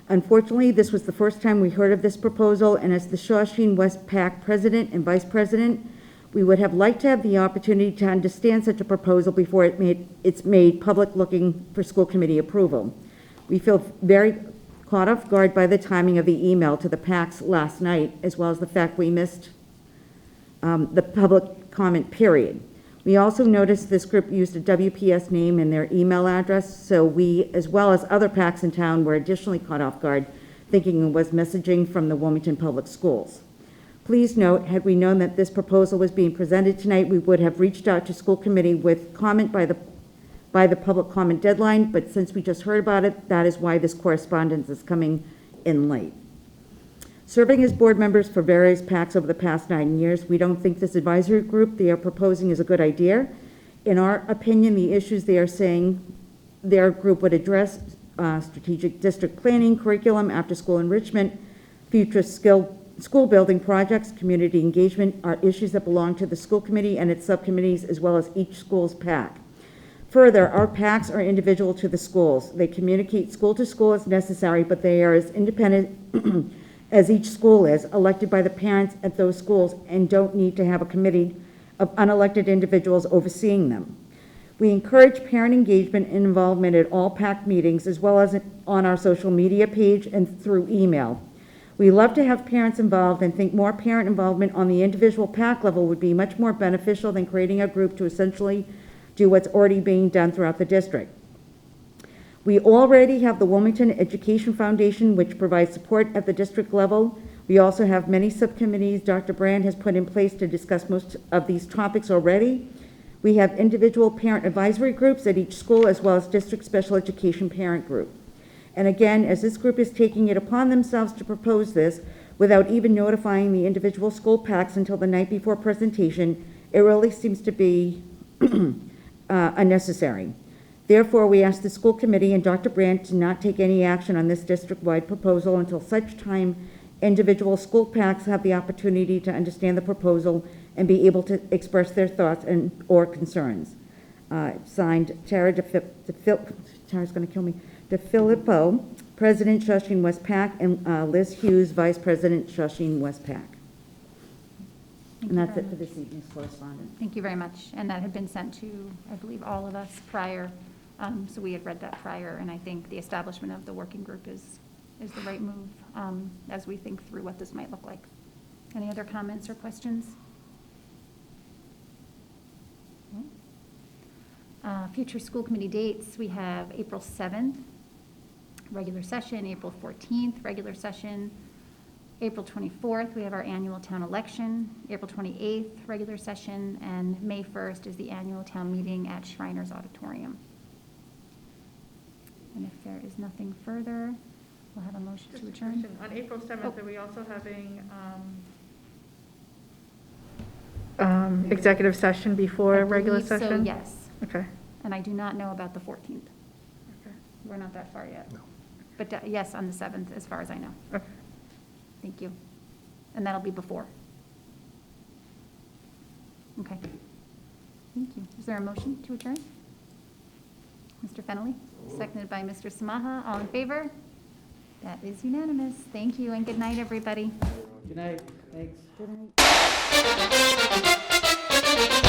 Unfortunately, this was the first time we heard of this proposal, and as the Shawshene West PAC president and vice president, we would have liked to have the opportunity to understand such a proposal before it's made public looking for school committee approval. We feel very caught off guard by the timing of the email to the PACs last night, as well as the fact we missed the public comment period. We also noticed this group used a WPS name in their email address, so we, as well as other PACs in town, were additionally caught off guard, thinking it was messaging from the Wilmington Public Schools. Please note, had we known that this proposal was being presented tonight, we would have reached out to school committee with comment by the public comment deadline, but since we just heard about it, that is why this correspondence is coming in late. Serving as board members for various PACs over the past 9 years, we don't think this advisory group they are proposing is a good idea. In our opinion, the issues they are saying their group would address, strategic district planning, curriculum, after-school enrichment, future school building projects, community engagement, are issues that belong to the school committee and its subcommittees, as well as each school's PAC. Further, our PACs are individual to the schools. They communicate school to school as necessary, but they are as independent as each school is, elected by the parents at those schools, and don't need to have a committee of unelected individuals overseeing them. We encourage parent engagement and involvement at all PAC meetings, as well as on our social media page and through email. We love to have parents involved and think more parent involvement on the individual PAC level would be much more beneficial than creating a group to essentially do what's already being done throughout the district. We already have the Wilmington Education Foundation, which provides support at the district level. We also have many subcommittees Dr. Brand has put in place to discuss most of these topics already. We have individual parent advisory groups at each school, as well as district special education parent group. And again, as this group is taking it upon themselves to propose this without even notifying the individual school PACs until the night before presentation, it really seems to be unnecessary. Therefore, we ask the school committee and Dr. Brandt to not take any action on this district-wide proposal until such time individual school PACs have the opportunity to understand the proposal and be able to express their thoughts or concerns. Signed, Tara's going to kill me. DeFilippo, President, Shawshene West PAC, and Liz Hughes, Vice President, Shawshene West PAC. And that's it for this evening's correspondence. Thank you very much. And that had been sent to, I believe, all of us prior. So we had read that prior, and I think the establishment of the working group is the right move as we think through what this might look like. Any other comments or questions? Future school committee dates, we have April 7th, regular session, April 14th, regular session, April 24th, we have our annual town election, April 28th, regular session, and May 1st is the annual town meeting at Shriners Auditorium. And if there is nothing further, we'll have a motion to adjourn. On April 7th, are we also having executive session before regular believe so, session? yes. Okay. And I do not know about the 14th. We're not that far yet. But yes, on the 7th, as far as I know. Okay. Thank you. And that'll be before. Okay. Thank you. Is there a motion to adjourn? Mr. Fennelly, seconded by Mr. Samaha. All in favor? That is unanimous. Thank you and good night, everybody. Good night. Thanks. Good night.